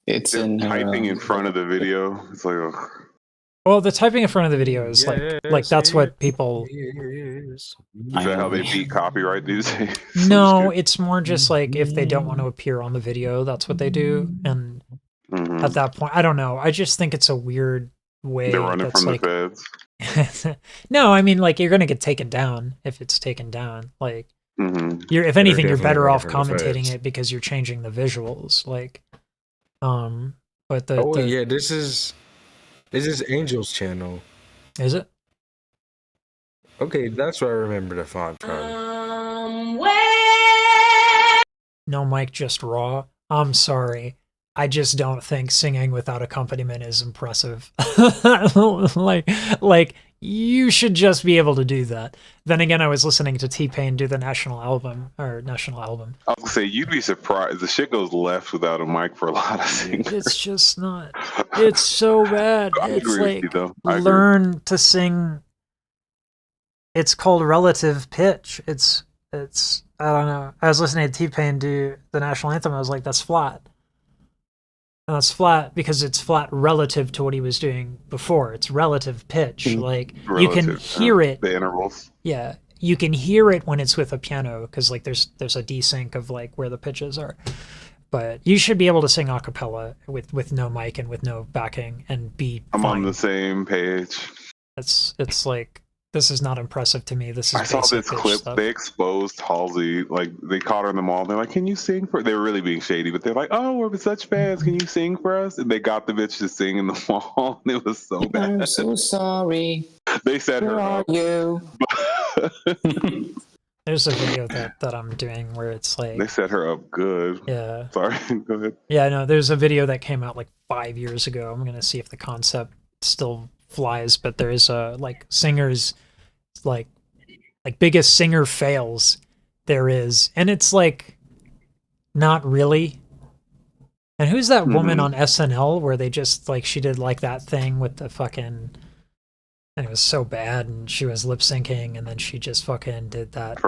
it's in typing in front of the video. It's like, well, the typing in front of the video is like that's what people. Is that how they beat copyright these days? No, it's more just like if they don't want to appear on the video, that's what they do. And at that point, I don't know. I just think it's a weird way. They're running from like, the feds. No, I mean, like, you're gonna get taken down if it's taken down. Like, if anything, you're better off commentating it because you're changing the visuals. Like, but this is Angel's channel. Is it? Okay, that's where I remember the font from. No mic, just raw. I'm sorry. I just don't think singing without accompaniment is impressive. like you should just be able to do that. Then again, I was listening to T-Pain do the national album. I was gonna say, you'd be surprised. The shit goes left without a mic for a lot of singers. It's just not. It's so bad. It's like, learn to sing. It's called relative pitch. It's. I don't know. I was listening to T-Pain do the national anthem. I was like, that's flat. And that's flat because it's flat relative to what he was doing before. It's relative pitch. Like, you can hear it. The intervals. Yeah. You can hear it when it's with a piano because, like, there's a desync of, like, where the pitches are. But you should be able to sing a cappella with no mic and with no backing and be I'm fine. on the same page. It's like, this is not impressive to me. This is I saw this clip. stuff. They exposed Halsey. Like, they caught her in the mall. They're like, "Can you sing for?" They were really being shady, but they're like, "Oh, we're such fans. Can you sing for us?" And they got the bitch to sing in the mall. And it was so bad. I'm so sorry. They set her up. You. There's a video that I'm doing where it's like they set her up good. Yeah. Sorry. Go ahead. Yeah, no. There's a video that came out like 5 years ago. I'm gonna see if the concept still flies, but there's like singers. Like biggest singer fails there is, and it's like not really. And who's that woman on SNL where they just like she did like that thing with the fucking, and it was so bad, and she was lip syncing, and then she just fucking did that.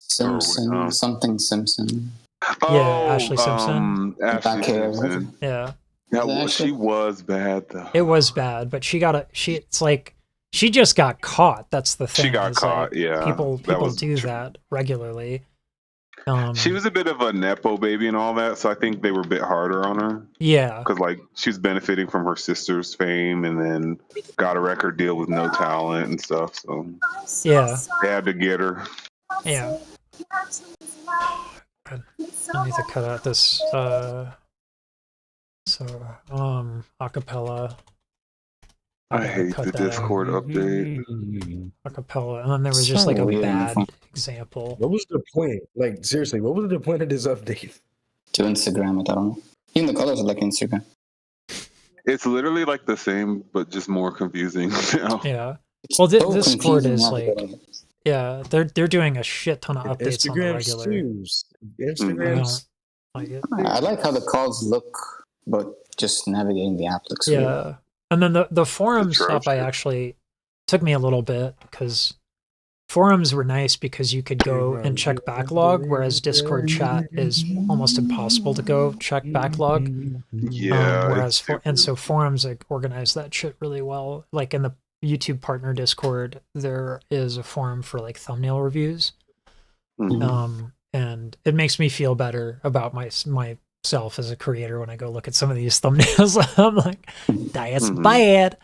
Simpson, something Simpson. Yeah, Ashley Simpson. Ashley Simpson. Yeah. She was bad though. It was bad, but it's like. She just got caught. That's the thing. She got caught. Like, yeah, people do that regularly. She was a bit of a nepo baby and all that, so I think they were a bit harder on her. Yeah, because like she's benefiting from her sister's fame, and then got a record deal with no talent and stuff. So yeah, they had to get her. Yeah. I need to cut out this. Acapella. I hate the Discord update. Acapella, and then there was just like a bad example. What was the point? Like, seriously, what was the point of this update? To Instagram it, I don't know. Even the colors are like Instagram. It's literally like the same, but just more confusing now. Yeah. Well, Discord is like, yeah, they're doing a shit ton of updates on the regular. Instagrams. I like how the calls look, but just navigating the app looks weird. Yeah. And then the forum stuff I actually took me a little bit because forums were nice because you could go and check backlog, whereas Discord chat is almost impossible to go check backlog. Yeah. So forums like organize that shit really well. Like in the YouTube partner Discord, there is a forum for like thumbnail reviews. And it makes me feel better about myself as a creator when I go look at some of these thumbnails. I'm like, that's bad.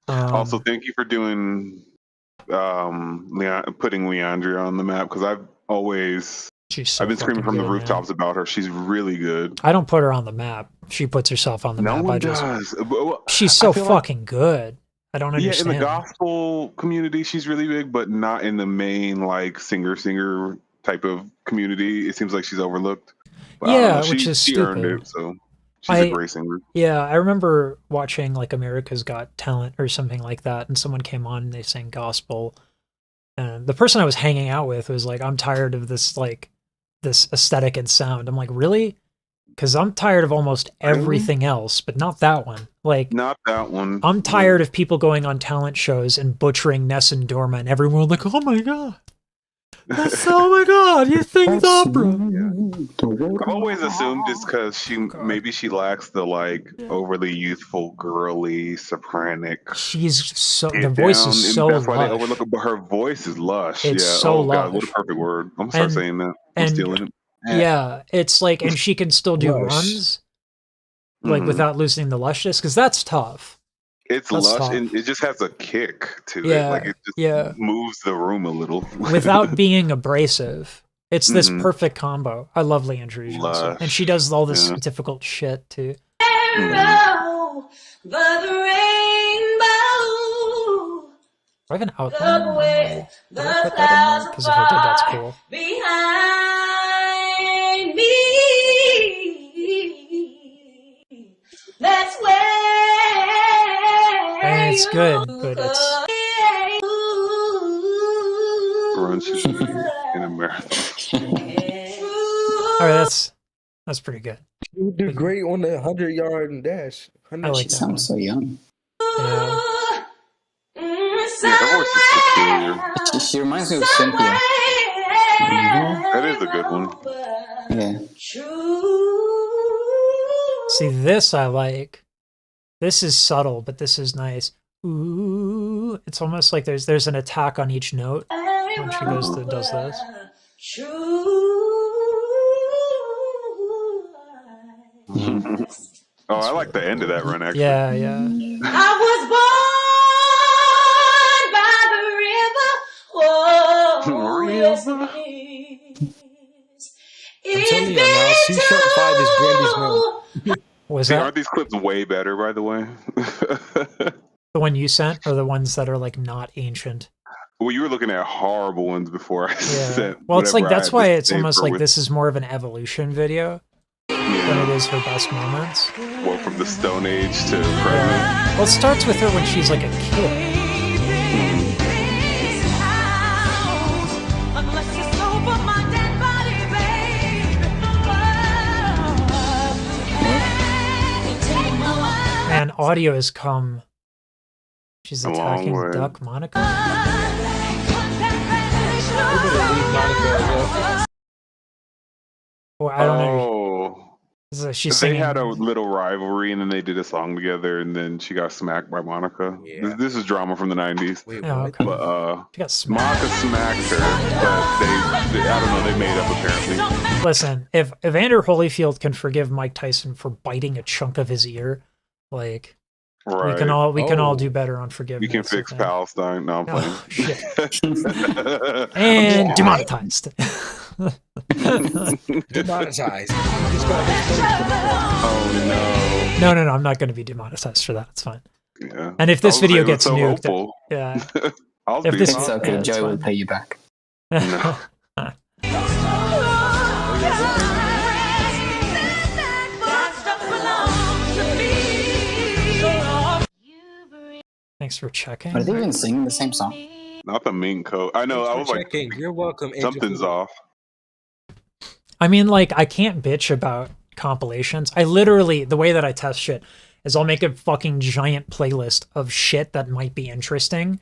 Also, thank you for doing putting Leandria on the map, because I've been screaming from the rooftops about her. She's really good. I don't put her on the map. She puts herself on the map. No one does. She's so fucking good. I don't understand. Yeah, in the gospel community, she's really big, but not in the main like singer type of community. It seems like she's overlooked. But yeah, which is she stupid. earned it. So She's a great singer. Yeah, I remember watching like America's Got Talent or something like that, and someone came on and they sang gospel. And the person I was hanging out with was like, I'm tired of this, like, this aesthetic and sound. I'm like, really? Because I'm tired of almost everything else, but not that one. Like, not that one. I'm tired of people going on talent shows and butchering Ness and Dorma, and everyone like, oh my god. Oh my god, you sing opera. I've always assumed it's because maybe she lacks the like overly youthful, girly, sopranic. She's so the voice is so that's lush. why they overlook it, but her voice is lush. It's so lush. God, what a perfect word. I'm gonna start saying that. I'm stealing it. Yeah, it's like, and she can still do runs, like without losing the lushness, because that's tough. It's lush, and it just has a kick to it. Like it just moves the room a little without being abrasive. It's this perfect combo. I love Leandria Johnson, and she does all this difficult shit too. Rainbow, the rainbow. Do I have an outline on my, did I put that in there? Because if I did, that's cool. Behind me, that's where and it's good, but it's brunch in a marathon. All right, that's pretty good. You did great on the 100-yard and dash. I like she sounds so young. Yeah. Yeah, her voice is peculiar. She reminds me of Cynthia. That is a good one. Yeah. See, this I like. This is subtle, but this is nice. Ooh, it's almost like there's an attack on each note when she does this. Oh, I like the end of that run, actually. Yeah, yeah. I was born by the river. Oh, yes, it is. I'm telling you now, C#5 is Brandy's name. Was that? Aren't these clips way better, by the way? The one you sent, or the ones that are like not ancient? Well, you were looking at horrible ones before I sent. Well, it's like that's why it's almost like this is more of an evolution video than it is her best moments. Well, from the Stone Age to present. Well, it starts with her when she's like a kid. And audio has come. She's attacking Duck Monica. Well, I don't know. She's they had a little rivalry, and then they did a song together, and then she got smacked by Monica. Yeah. This is drama from the 90s. Wait, okay. But She got smacked. Monica smacked her, but they I don't know, they made up apparently. Listen, if Evander Holyfield can forgive Mike Tyson for biting a chunk of his ear, like we can all do better on forgiveness. We can fix Palestine. No, I'm playing. Oh, shit. And demonetized. Demonetized. Oh No, I'm not going to be demonetized for that. It's fine. Yeah. And if this video gets nuked, yeah. It's okay. Joe will pay you back. No. Thanks for checking. Are they even singing the same song? Not the mink coat. I know. I was like, you're welcome. Something's off. I mean, like, I can't bitch about compilations. I literally, the way that I test shit is I'll make a fucking giant playlist of shit that might be interesting,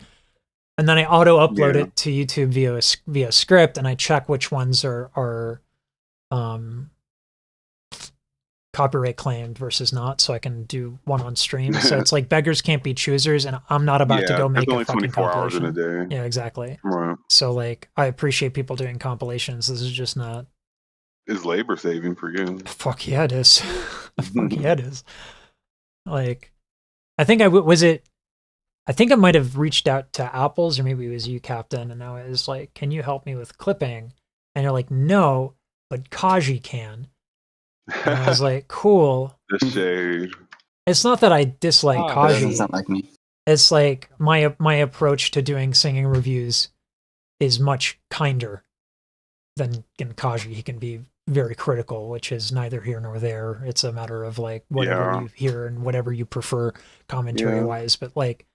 and then I auto-upload it to YouTube via script, and I check which ones are copyright claimed versus not, so I can do one on stream. So it's like beggars can't be choosers, and I'm not about to go make a fucking 24 compilation. hours in a day. Yeah, exactly. Right. So like, I appreciate people doing compilations. This is just not. Is labor saving for you? Fuck yeah, it is. Fuck yeah, it is. Like, I think I might have reached out to Apples, or maybe it was you, Captain, and I was like, "Can you help me with clipping?" And you're like, "No, but Kaji can." And I was like, "Cool." The shade. It's not that I dislike Kaji. It doesn't sound like me. It's like my approach to doing singing reviews is much kinder than Kaji. He can be very critical, which is neither here nor there. It's a matter of like whatever you hear and whatever you prefer commentary wise. But like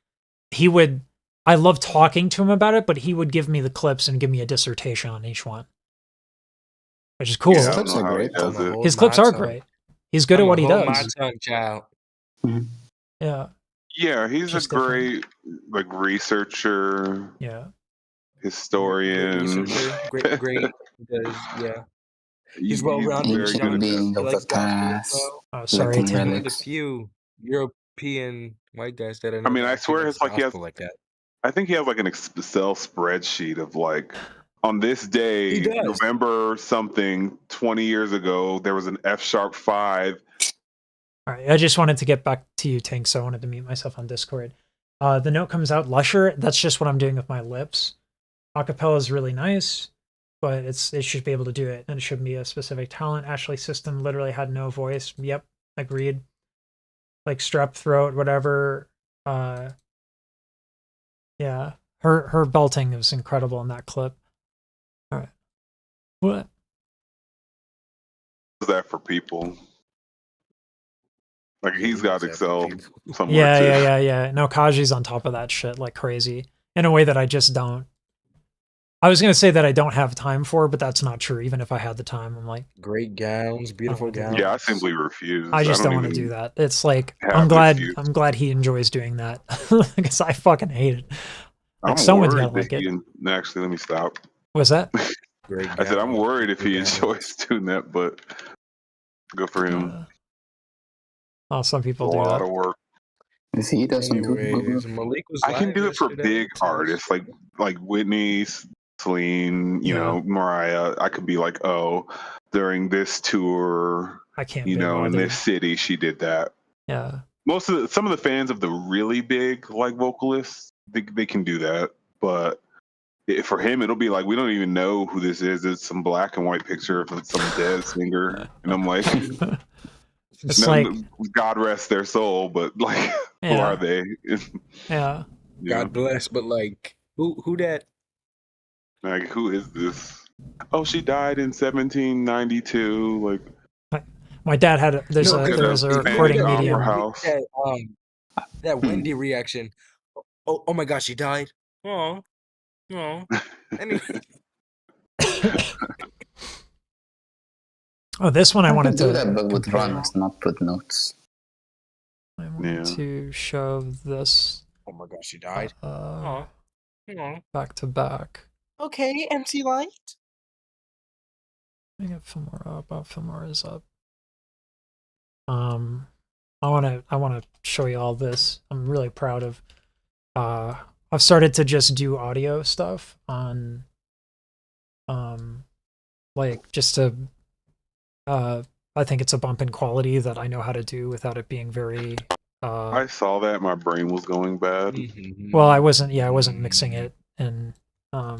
I love talking to him about it, but he would give me the clips and give me a dissertation on each one, which is cool. His clips are great. His clips are great. He's good at what he does. My tongue, child. Yeah. Yeah, he's a great like researcher. Yeah. Historian. Great. Yeah. He's well-rounded. Ancient being of the past. Oh, sorry, Tim. One of the few European white guys that I mean, I swear it's like he has like that. I think he has like an Excel spreadsheet of like on this day, November something, 20 years ago, there was an F-sharp 5. All right, I just wanted to get back to you, Tink, so I wanted to mute myself on Discord. The note comes out lusher. That's just what I'm doing with my lips. Acapella is really nice, but it should be able to do it, and it shouldn't be a specific talent. Ashley's system literally had no voice. Yep, agreed. Like strep throat, whatever. Yeah, her belting was incredible in that clip. All right, what? Is that for people? Like he's got Excel somewhere too. Yeah. No, Kaji's on top of that shit like crazy in a way that I just don't. I was gonna say that I don't have time for, but that's not true. Even if I had the time, I'm like great gowns, beautiful gowns. Yeah, I simply refuse. I just don't want to do that. It's like I'm glad he enjoys doing that because I fucking hate it. Like someone's gotta like it. Actually, let me stop. What's that? I said I'm worried if he enjoys doing that, but good for him. Oh, some people do that. A lot of work. He does some good. I can do it for big artists like Whitney, Celine, you know, Mariah. I could be like, oh, during this tour, I can't. You know, in this city, she did that. Yeah. Some of the fans of the really big like vocalists, they can do that, but for him, it'll be like we don't even know who this is. It's some black and white picture of some dead singer, and I'm like. It's like God rest their soul, but like, who are they? Yeah. God bless, but like, who that? Like, who is this? Oh, she died in 1792. Like, my dad had there's a recording medium. That Wendy reaction. Oh my gosh, she died. Oh. Anyway. Oh, this one I wanted to do that, but with runs, not put notes. I wanted to show this. Oh my gosh, she died. Back to back. Okay, MC Light. Let me get Fillmore up. Oh, Fillmore is up. I wanna show you all this. I'm really proud of. I've started to just do audio stuff on. Like just to. I think it's a bump in quality that I know how to do without it being very. I saw that my brain was going bad. Well, I wasn't mixing it, and I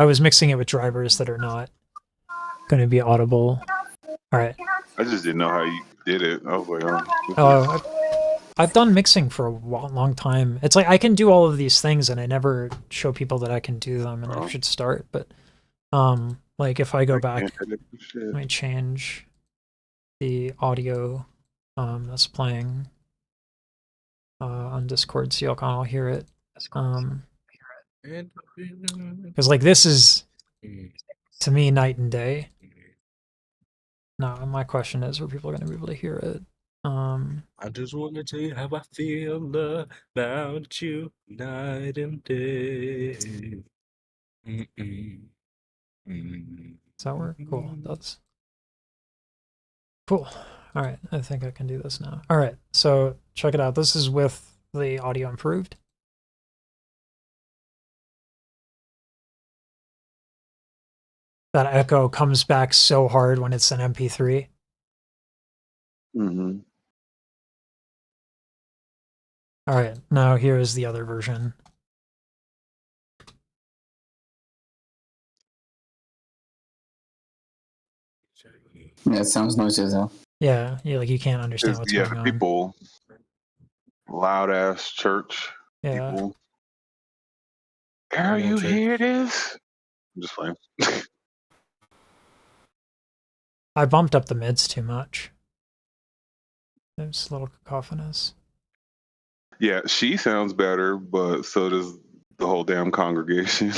was mixing it with drivers that are not going to be audible. All right. I just didn't know how you did it. I was like, I've done mixing for a long time. It's like I can do all of these things, and I never show people that I can do them, and I should start. But like if I go back, let me change the audio that's playing on Discord so y'all can all hear it. Because like this is to me night and day. No, my question is, are people going to be able to hear it? I just want to tell you how I feel about you night and day. Does that work? Cool. It does. Cool. All right. I think I can do this now. All right. So check it out. This is with the audio improved. That echo comes back so hard when it's an MP3. Mm-hmm. All right, now here is the other version. Yeah, it sounds noisy as hell. Yeah, like you can't understand what's going on. People, loud ass church. Yeah. People. Girl, you hear this? I'm just playing. I bumped up the mids too much. It's a little cacophonous. Yeah, she sounds better, but so does the whole damn congregation.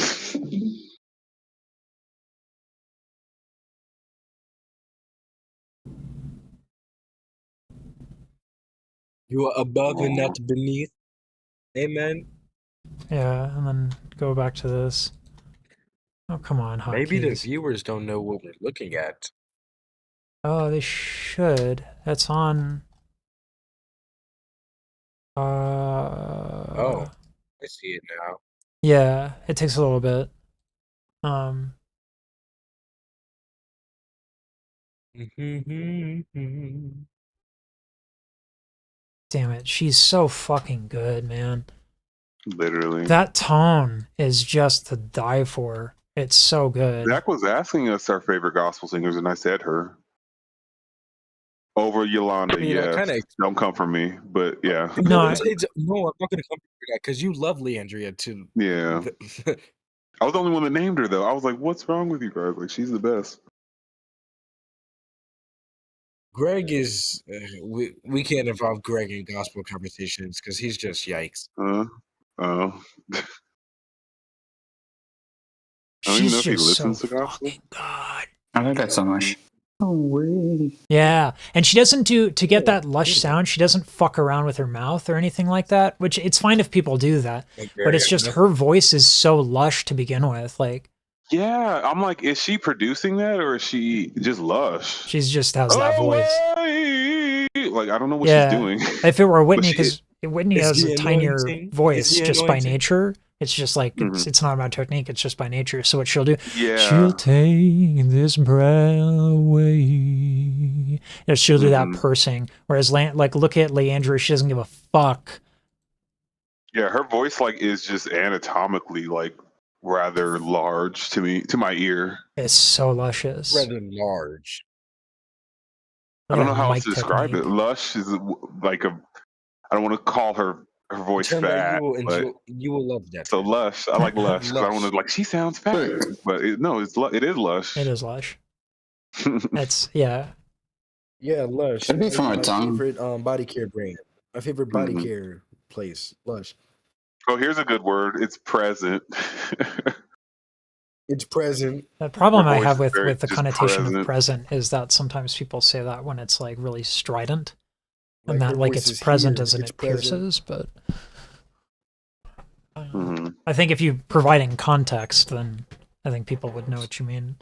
You are above and not beneath. Amen. Yeah, and then go back to this. Oh, come on, hotkeys. Maybe the viewers don't know what we're looking at. Oh, they should. That's on... Oh, I see it now. Yeah, it takes a little bit. Damn it, she's so fucking good, man. Literally. That tone is just to die for. It's so good. Zach was asking us our favorite gospel singers, and I said her. Over Yolanda, yeah. Don't come for me, but yeah. No, I'm not going to come for that because you love Leandria too. Yeah. I was the only one that named her, though. I was like, what's wrong with you guys? Like, she's the best. Greg is... we can't involve Greg in gospel conversations because he's just yikes. Oh. I don't She's even know if he just listens so to gospel. fucking good. I like that so much. Oh, wait. Yeah, and she doesn't do, to get that lush sound, she doesn't fuck around with her mouth or anything like that, which it's fine if people do that, but it's just her voice is so lush to begin with, like. Yeah, I'm like, is she producing that or is she just lush? She's just has that voice. Like, I don't know what she's doing. If it were Whitney, because Whitney has a tinier anointing. voice It's the just by anointing. nature. It's just like, it's not about technique, it's just by nature. So what she'll do, Yeah. she'll take this breath away. You know, she'll do that pursing. Whereas, like, look at Leandra, she doesn't give a fuck. Yeah, her voice, like, is just anatomically, like, rather large to me, to my ear. It's so luscious. Rather large. I don't know how else to describe it. Lush is like a, I don't want to call her voice fat, but you will love that. So lush, I like lush because I don't want to, like, she sounds fat, but it is lush. It is lush. That's, yeah. Yeah, Lush. Should be from my our tongue. favorite body care brand. My favorite body care place. Lush. Oh, here's a good word. It's present. It's present. The problem Her I voice have is with the just connotation present. of present is that sometimes people say that when it's like really strident, Like, and her that like voice it's is present here. as in It's it pierces. present. But I think if you providing context, then I think people would know what you mean.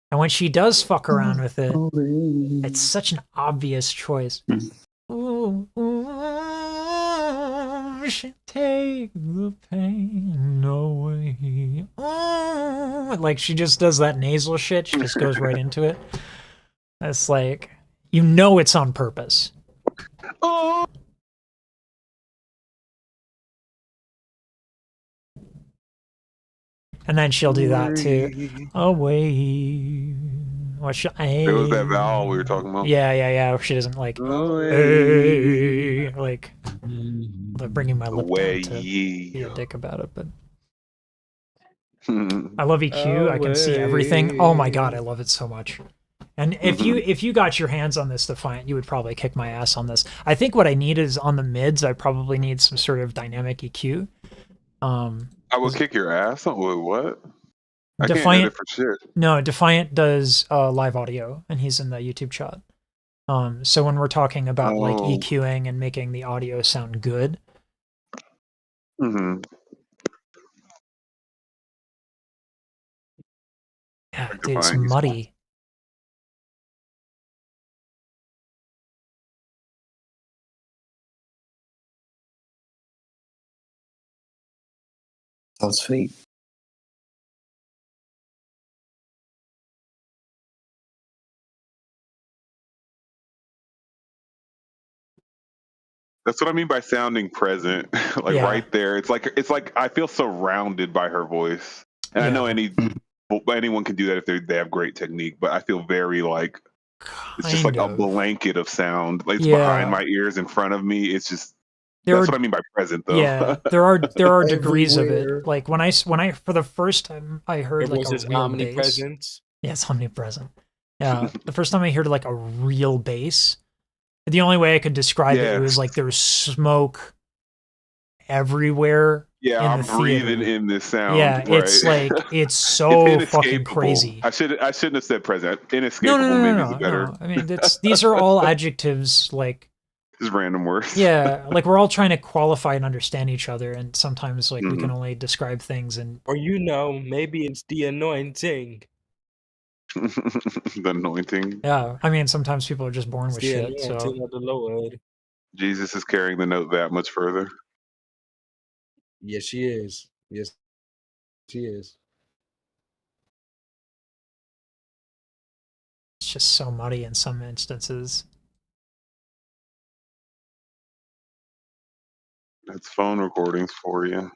And when she does fuck around with it, it's such an obvious choice. Ooh, ooh, she take the pain away. Ooh. Like, she just does that nasal shit. She just goes right into it. It's like, you know it's on purpose. And then she'll do that too. Away. What should I? It was that vowel we were talking about. Yeah. She doesn't like, like bringing my lip down to be a dick about it. But I love EQ. I can see everything. Oh my god, I love it so much. And if you got your hands on this Defiant, you would probably kick my ass on this. I think what I need is on the mids. I probably need some sort of dynamic EQ. I will kick your ass. Oh, what? I Defiant, can't edit for shit. No, Defiant does live audio, and he's in the YouTube chat. So when we're talking about like EQing and making the audio sound good, yeah, dude, it's muddy. So sweet. That's what I mean by sounding present. Like right there. It's like I feel surrounded by her voice. And I know anyone can do that if they have great technique, but I feel very like It's just like a blanket of sound. Like, it's Yeah. behind my ears, in front of me. It's just There that's are- what I mean by present, though. Yeah, there are degrees of Everywhere. it. Like when I for the first time I heard It like was a his real bass. omnipresence. Yeah, it's omnipresent. Yeah, the first time I heard like a real bass, the only way I could describe it was like there was smoke everywhere. Yeah, in I'm the theater. breathing in this sound. Yeah, right. it's like it's so It's fucking inescapable. crazy. I shouldn't have said present. Inescapable maybe is better. No. I mean, these are all adjectives like just random words. Yeah, like we're all trying to qualify and understand each other, and sometimes like we can only describe things and or maybe it's the anointing. The anointing. Yeah, I mean sometimes people are just born It's with the shit. So anointing of the Lord. Jesus is carrying the note that much further. Yes, she is. Yes, she is. it's just so muddy in some instances. That's phone recordings for you.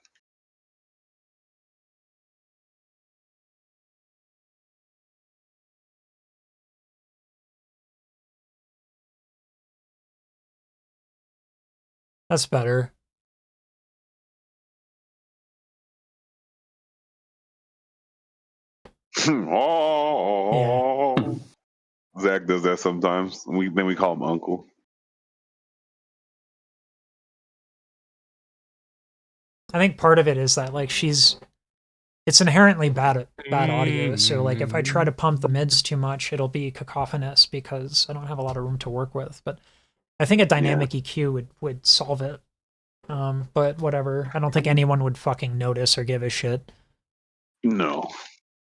That's better. Oh, Zach does that sometimes. Then we call him Uncle. I think part of it is that like it's inherently bad audio. So like if I try to pump the mids too much, it'll be cacophonous because I don't have a lot of room to work with. But I think a dynamic EQ would solve it. But whatever. I don't think anyone would fucking notice or give a shit. No,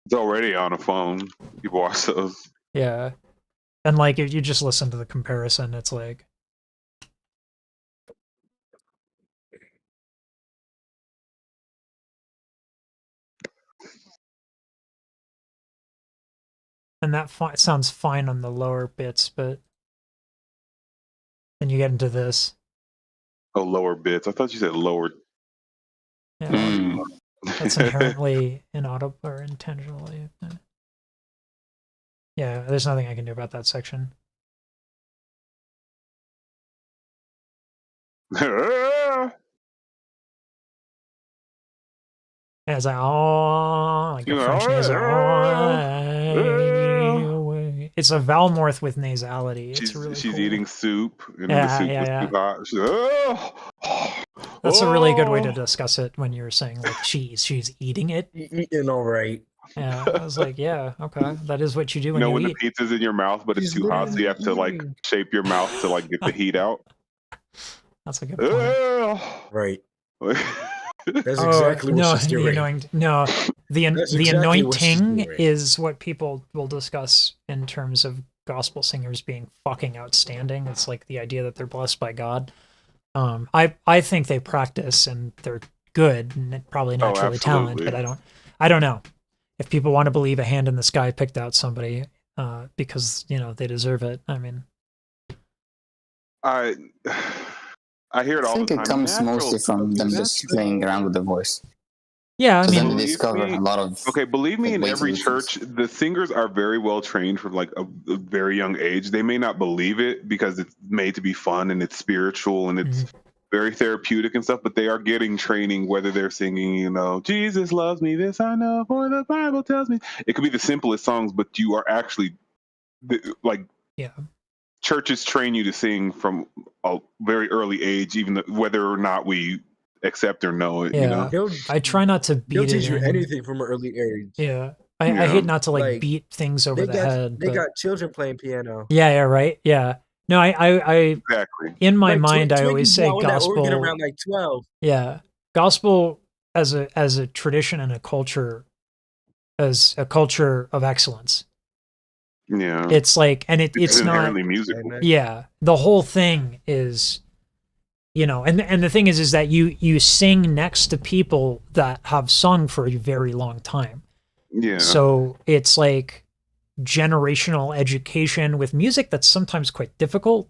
it's already on a phone. You watch those. Yeah, and like if you just listen to the comparison, it's like. And that sounds fine on the lower bits, but then you get into this. Oh, lower bits. I thought you said lower. Yeah, that's inherently inaudible or intentionally. Yeah, there's nothing I can do about that section. As I like a French nasal. It's a Valmorth with nasality. It's really she's cool. eating soup, and the soup was too hot. She's That's a really good way to discuss it when you're saying like she's eating it. Eating all right. Yeah, I was like, yeah, okay, that is what you do when when you eat. the pizza's in your mouth, but it's too hot, so you have to like shape your mouth to like get the heat out. That's a good point. Right. That's exactly what she's doing. The exactly anointing is what people will discuss in terms of gospel singers being fucking outstanding. It's like the idea that they're blessed by God. I think they practice and they're good and probably naturally talented, but I don't know. If people want to believe a hand in the sky picked out somebody because they deserve it. I mean, I hear it all the time. I think it comes mostly from them just playing around with the voice. Yeah, I mean, then they discover a lot of. Okay, believe me, in every church, the singers are very well trained from like a very young age. They may not believe it because it's made to be fun and it's spiritual and it's very therapeutic and stuff, but they are getting training, whether they're singing, Jesus loves me, this I know, for the Bible tells me. It could be the simplest songs, but you are actually like, churches train you to sing from a very early age, even whether or not we accept or know it. Yeah, I try not to beat it. He'll teach you anything from an early age. Yeah, I hate not to like beat things over the head. They got children playing piano. Yeah, right. Yeah. No, I exactly. In my mind, I always say gospel. Around like 12. Yeah, gospel as a tradition and a culture, as a culture of excellence. Yeah, it's like, and it's not musical. Yeah, the whole thing is, and the thing is that you sing next to people that have sung for a very long time. Yeah. So it's like generational education with music that's sometimes quite difficult.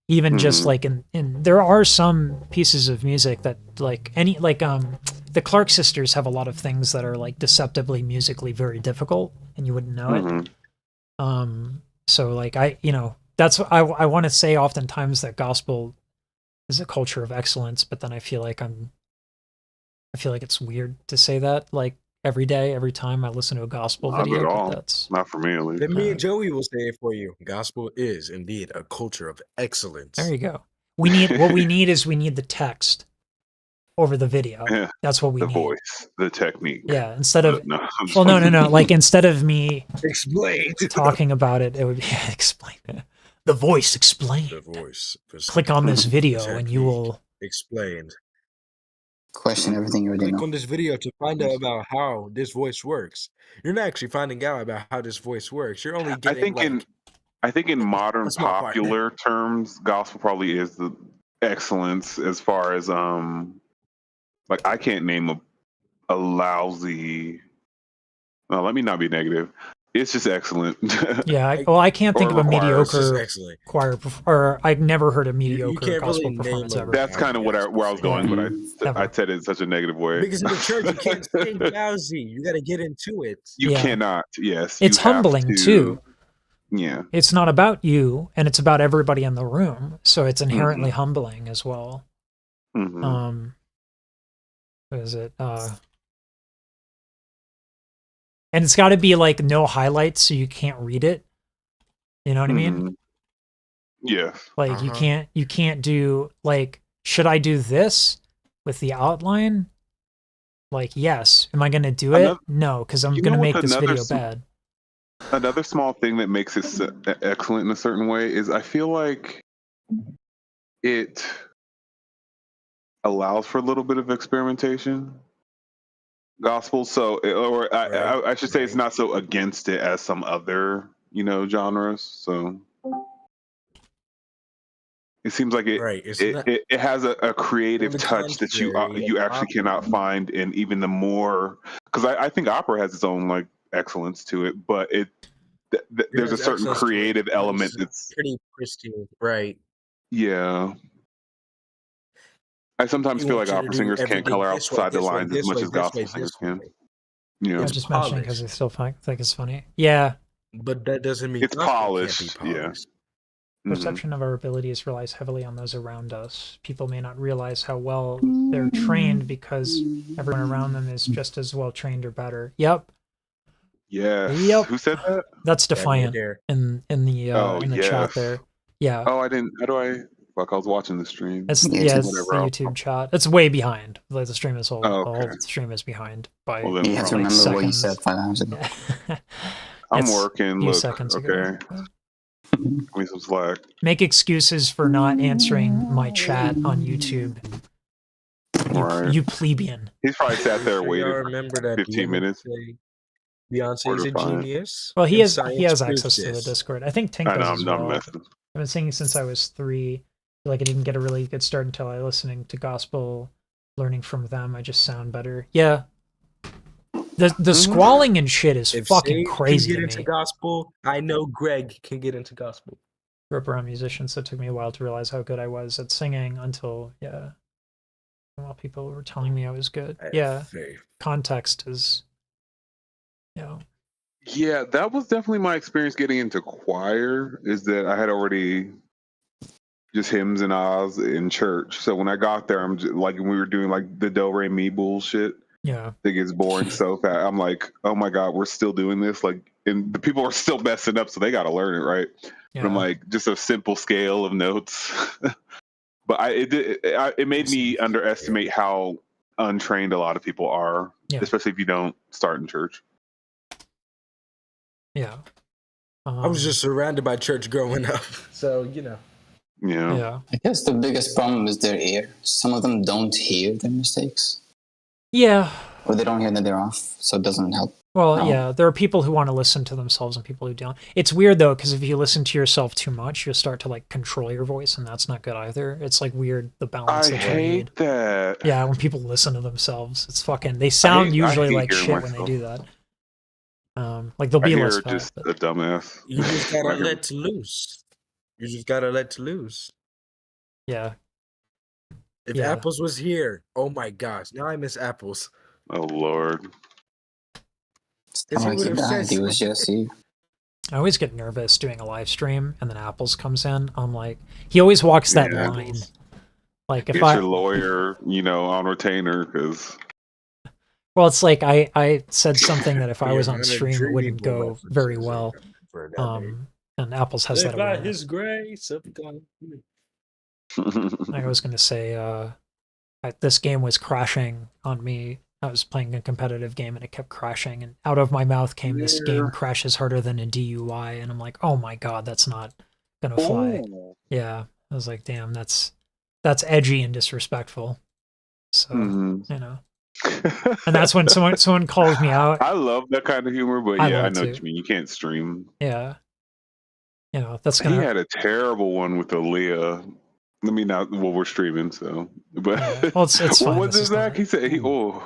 Even just like in there are some pieces of music that the Clark sisters have a lot of things that are like deceptively musically very difficult, and you wouldn't know it. So like that's I want to say oftentimes that gospel is a culture of excellence, but then I feel like it's weird to say that like every day, every time I listen to a gospel Not video. at all. But that's not for me at least. Then me and Joey will say it for you. Gospel is indeed a culture of excellence. There you go. We need the text over the video. Yeah, that's what we the need. Voice, the technique. Yeah, instead of no, no. Like instead of me explain talking about it, it would be explain it. The voice explained. The voice. Click on this video and you will explained. Question everything you already know. Click on this video to find out about how this voice works. You're not actually finding out about how this voice works. You're only getting I think in modern popular terms, gospel probably is the excellence as far as like I can't name a lousy. No, let me not be negative. It's just excellent. Yeah, I can't think of a mediocre choir, or I've never heard a mediocre gospel performance ever. That's kind of where I was going, but I said it in such a negative way. Because in the church you can't sing lousy. You got to get into it. You cannot. Yes, it's humbling too. Yeah, it's not about you, and it's about everybody in the room, so it's inherently humbling as well. What is it? And it's got to be like no highlights, so you can't read it. You know what I mean? Yeah. Like you can't do like, should I do this with the outline? Like, yes. Am I going to do it? No, because I'm going to make this video bad. Another small thing that makes it excellent in a certain way is I feel like it allows for a little bit of experimentation. Gospel, so I should say it's not so against it as some other genres. So it seems like it has a creative touch that you actually cannot find in even the more, because I think opera has its own like excellence to it, but there's a certain creative element that's pretty pristine, right? Yeah. I sometimes feel like opera singers can't color outside the lines as much as gospel singers can. Yeah, I'm just mentioning because they still think it's funny. Yeah, but that doesn't mean it's polished. Yeah. Perception of our abilities relies heavily on those around us. People may not realize how well they're trained because everyone around them is just as well trained or better. Yep. Yeah. Yep. Who said that? That's Defiant in the chat there. Yeah. Oh, I didn't. How do I? Fuck, I was watching the stream. It's the YouTube chat. It's way behind. Like the stream is the whole stream is behind by. You have to remember seconds. what you said 5 hours ago. I'm working. Look, seconds ago. Give me some slack. Make excuses for not answering my chat on YouTube. You plebeian. He's probably sat there waiting remember that 15 minutes. Beyonce is a genius. Well, he has access to the Discord. I think Tink does as well. Messing. I've been singing since I was 3. Like I didn't get a really good start until I listening to gospel, learning from them. I just sound better. Yeah. The squalling and shit is fucking crazy can to get me. into gospel. I know Greg can get into gospel. Grew up around musicians, so it took me a while to realize how good I was at singing until while people were telling me I was good. Context is Yeah, that was definitely my experience getting into choir, is that I had already just hymns and ahs in church. So when I got there, I'm just, like, when we were doing like the do re mi bullshit, it gets boring so fast. I'm like, oh my god, we're still doing this, like, and the people are still messing up, so they got to learn it, right? But I'm like, just a simple scale of notes. But it made me underestimate how untrained a lot of people are, especially if you don't start in church. Yeah. I was just surrounded by church growing up, so Yeah. I guess the biggest problem is their ear. Some of them don't hear their mistakes. Yeah. Or they don't hear that they're off, so it doesn't help. Well, there are people who want to listen to themselves and people who don't. It's weird though, because if you listen to yourself too much, you'll start to like control your voice, and that's not good either. It's like weird, the balance that you need. I hate that. Yeah, when people listen to themselves, it's fucking. They sound usually like shit when they do that. Like they'll be less just a dumbass. You just gotta let loose. You just gotta let loose. Yeah. If Apples was here, oh my gosh, now I miss Apples. Oh Lord. He was just you. I always get nervous doing a live stream and then Apples comes in. I'm like, he always walks that line. Like if Get your lawyer, on retainer, because. Well, it's like I said something that if I was on stream, it wouldn't go very well. And Apples has that awareness. By His grace of God. I was going to say, this game was crashing on me. I was playing a competitive game and it kept crashing, and out of my mouth came, "This game crashes harder than a DUI," and I'm like, oh my god, that's not gonna fly. Yeah, I was like, damn, that's edgy and disrespectful. So and that's when someone calls me out. I love that kind of humor, but I know what you mean. You can't stream. Yeah, that's gonna. He had a terrible one with Aaliyah. Let me not. Well, we're streaming, so. But well, it's what fine. was his Zach? He said, "All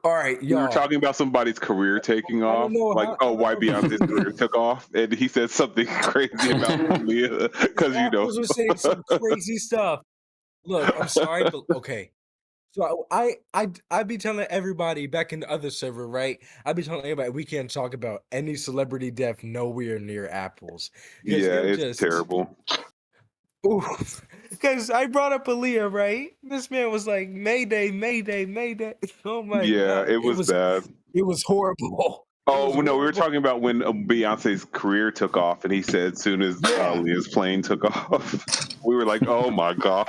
right, y'all." We were talking about somebody's career taking off, like, why Beyonce's career took off, and he said something crazy about Aaliyah because Apples was saying some crazy stuff. Look, I'm sorry, but okay. So I'd be telling everybody back in the other server, right? I'd be telling everybody we can't talk about any celebrity death nowhere near Apples. Yeah, it's terrible. Because I brought up Aaliyah, right? This man was like, "Mayday, Mayday, Mayday." Oh my god. Yeah, it was bad. It was horrible. Oh, no, we were talking about when Beyonce's career took off, and he said as soon as Aaliyah's plane took off, we were like, oh my god.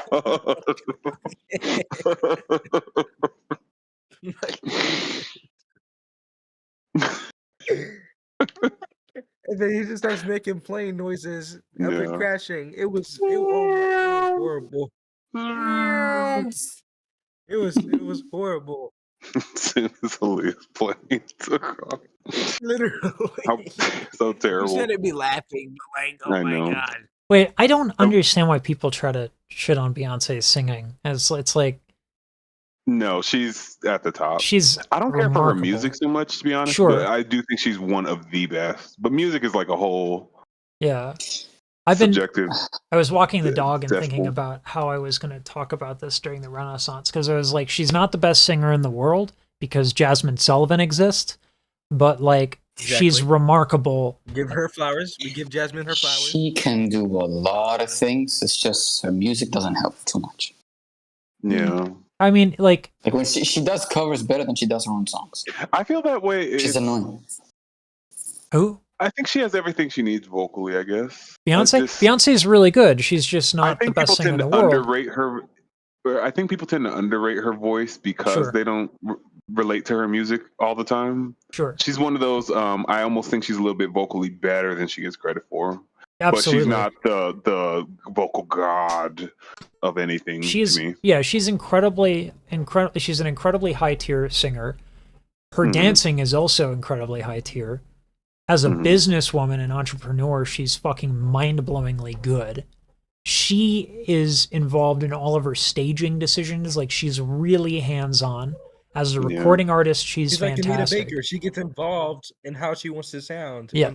And then he just starts making plane noises after crashing. It was horrible. It was horrible. As soon as Aaliyah's plane took off. Literally. So terrible. You shouldn't be laughing. Like, oh my god. Wait, I don't understand why people try to shit on Beyonce's singing. It's like. No, she's at the top. I don't care for her music so much, to be honest. Sure. But I do think she's one of the best. But music is like a whole. Yeah. Subjective. I was walking the dog and thinking about how I was going to talk about this during the Renaissance, because I was like, she's not the best singer in the world because Jasmine Sullivan exists, but like she's remarkable. Give her flowers. We give Jasmine her flowers. She can do a lot of things. It's just her music doesn't help too much. Yeah. I mean, like when she does covers better than she does her own songs. I feel that way. She's annoying. Who? I think she has everything she needs vocally, I guess. Beyonce's really good. She's just not the best singer in the world. I think people tend to underrate her voice because they don't relate to her music all the time. Sure. She's one of those, I almost think she's a little bit vocally better than she gets credit for. Absolutely. But she's not the vocal god of anything to me. Yeah, she's incredibly she's an incredibly high tier singer. Her dancing is also incredibly high tier. As a businesswoman and entrepreneur, she's fucking mind-blowingly good. She is involved in all of her staging decisions. Like, she's really hands-on. As a recording artist, she's fantastic. Like Anita Baker. She gets involved in how she wants to sound. Yeah.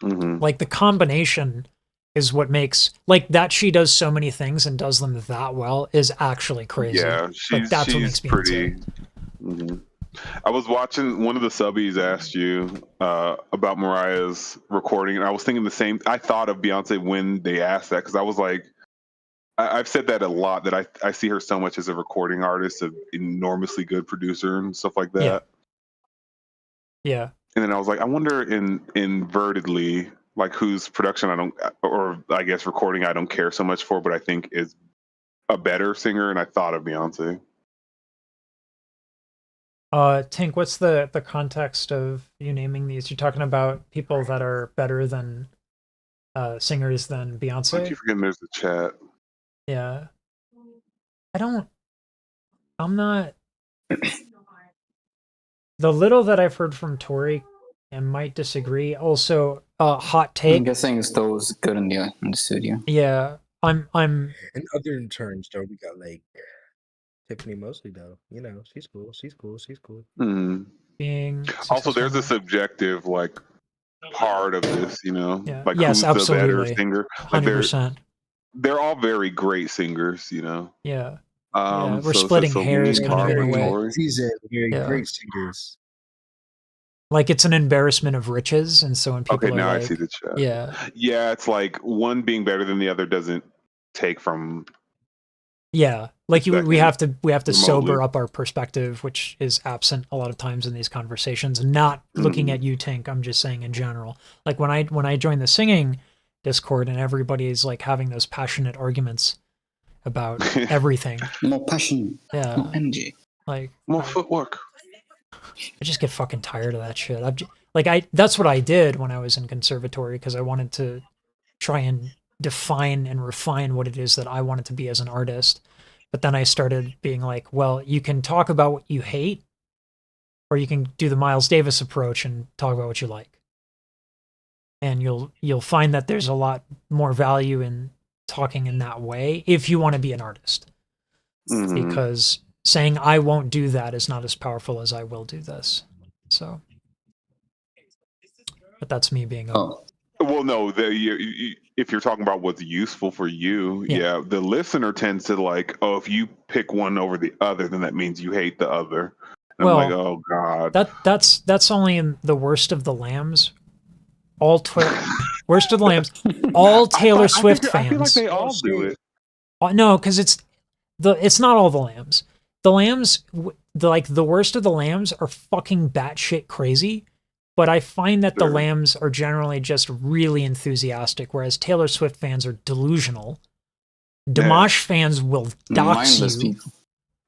Like, the combination is what makes... Like, that she does so many things and does them that well is actually crazy. Yeah, that's what makes pretty... I was watching, one of the subbies asked you about Mariah's recording, and I was thinking the same. I thought of Beyonce when they asked that, because I was like, I've said that a lot, that I see her so much as a recording artist, an enormously good producer and stuff like that. Yeah. And then I was like, I wonder invertedly, like, whose production I guess recording I don't care so much for, but I think is a better singer, and I thought of Beyonce. Tink, what's the context of you naming these? You're talking about people that are better than singers than Beyonce? I keep forgetting there's the chat. Yeah. I'm not... The little that I've heard from Tori, I might disagree. Also, hot take. I'm guessing Stowe's good in the studio. Yeah. I'm in other terms, though, we got like Tiffany Mosley, though. You know, she's cool. Also, there's a subjective like part of this, you know, like yes, who's absolutely. the better singer. Like 100%. They're all very great singers, you know. Yeah. We're splitting hairs kind of in a way. These are very great singers. Like it's an embarrassment of riches, and so when people Okay, are now I like, see the chat. yeah, Yeah, it's like one being better than the other doesn't take from yeah, like the we second have to remotely. sober up our perspective, which is absent a lot of times in these conversations. Not looking at you, Tink. I'm just saying in general. Like when I join the singing Discord and everybody is like having those passionate arguments about everything. More passion. Yeah. More energy. Like more footwork. I just get fucking tired of that shit. That's what I did when I was in conservatory because I wanted to try and define and refine what it is that I wanted to be as an artist. But then I started being like, well, you can talk about what you hate, or you can do the Miles Davis approach and talk about what you like. And you'll find that there's a lot more value in talking in that way if you want to be an artist. Because saying I won't do that is not as powerful as I will do this. So, but that's me being Well, no, if you're talking about what's useful for you, yeah, the listener tends to like, oh, if you pick one over the other, then that means you hate the other. And I'm like, oh god. That's only in the worst of the lambs. Worst of the lambs. All Taylor Swift fans. I feel like they all do it. No, because it's not all the lambs. The lambs, the worst of the lambs are fucking batshit crazy. But I find that the lambs are generally just really enthusiastic, whereas Taylor Swift fans are delusional. Dimash fans will dox you.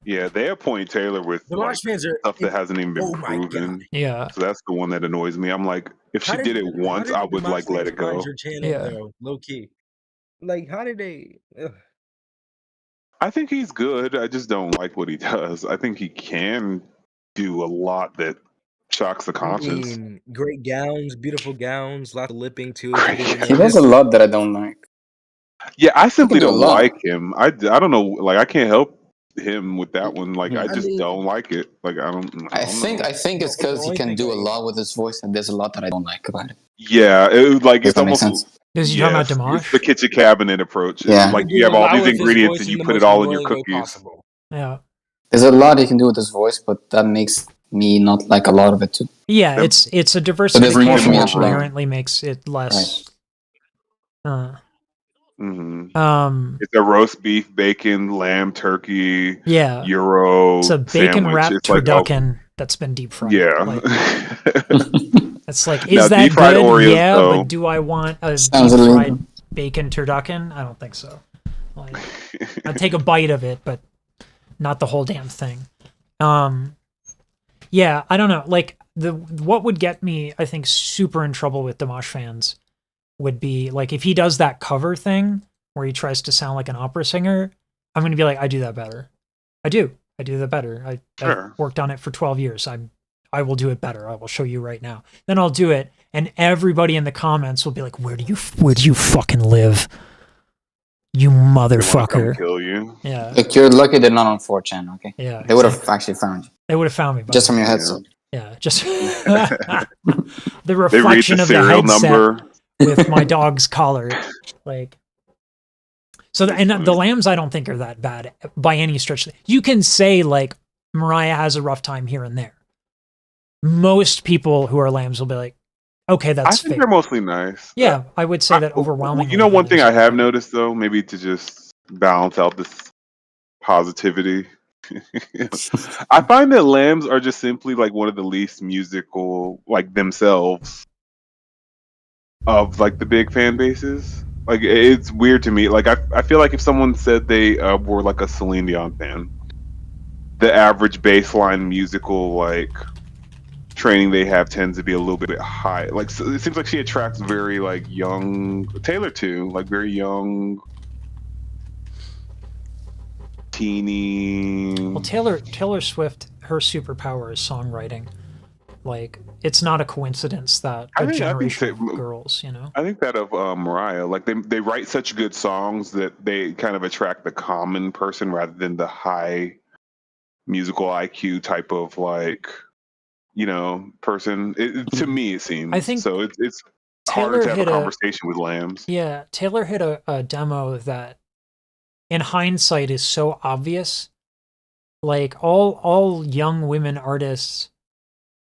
Yeah, they appoint Taylor with Dimash fans are stuff that hasn't even been proven. Yeah, so that's the one that annoys me. I'm like, if she did it once, I would like let it go. Your channel, though, low key. Like, how did they? I think he's good. I just don't like what he does. I think he can do a lot that shocks the conscience. I mean, great gowns, beautiful gowns, lots of lipping too. He does a lot that I don't like. Yeah, I simply don't like him. I don't know. Like, I can't help him with that one. Like, I just don't like it. Like, I don't know. I think it's because he can do a lot with his voice, and there's a lot that I don't like about it. Yeah, it's almost. Is you talking about Dimash? It's the kitchen cabinet approach. Yeah, like you have all these ingredients and you put it all in your cookies. Yeah, there's a lot he can do with his voice, but that makes me not like a lot of it too. Yeah, it's a diversification which inherently makes it less. Right. It's a roast beef, bacon, lamb, turkey. Yeah, Euro. It's a bacon wrapped turducken that's been deep fried. Yeah. Like, it's like, is that good? Oreos, yeah, though. But do I want a deep fried bacon turducken? I don't think so. Like, I'd take a bite of it, but not the whole damn thing. Yeah, I don't know. Like what would get me, I think, super in trouble with Dimash fans would be like if he does that cover thing where he tries to sound like an opera singer. I'm going to be like, I do that better. I do that better. I worked on it for 12 years. I will do it better. I will show you right now. Then I'll do it, and everybody in the comments will be like, where do you fucking live? You motherfucker. Kill you. Yeah. Like, you're lucky they're not on 4chan, okay? Yeah. They would have actually found you. They would have found me. Just from your headset. Yeah, just the reflection of the headset number with my dog's collar. Like, so, the lambs I don't think are that bad by any stretch. You can say, like, Mariah has a rough time here and there. Most people who are lambs will be like, okay, that's I think they're mostly nice. Yeah, I would say that overwhelmingly. You know, one thing I have noticed, though, maybe to just balance out this positivity, I find that lambs are just simply like one of the least musical, like themselves, of like the big fan bases. Like, it's weird to me. Like, I feel like if someone said they were like a Celine Dion fan, the average baseline musical like training they have tends to be a little bit high. Like, so it seems like she attracts very like young Taylor too, like very young, teeny. Well, Taylor Swift, her superpower is songwriting. Like, it's not a coincidence that a generation of girls, you know. I think that of Mariah, like they write such good songs that they kind of attract the common person rather than the high musical IQ type of like, you know, person. To me, it seems. I think so. It's harder to have a conversation with lambs. Yeah, Taylor hit a demo that, in hindsight, is so obvious. Like all young women artists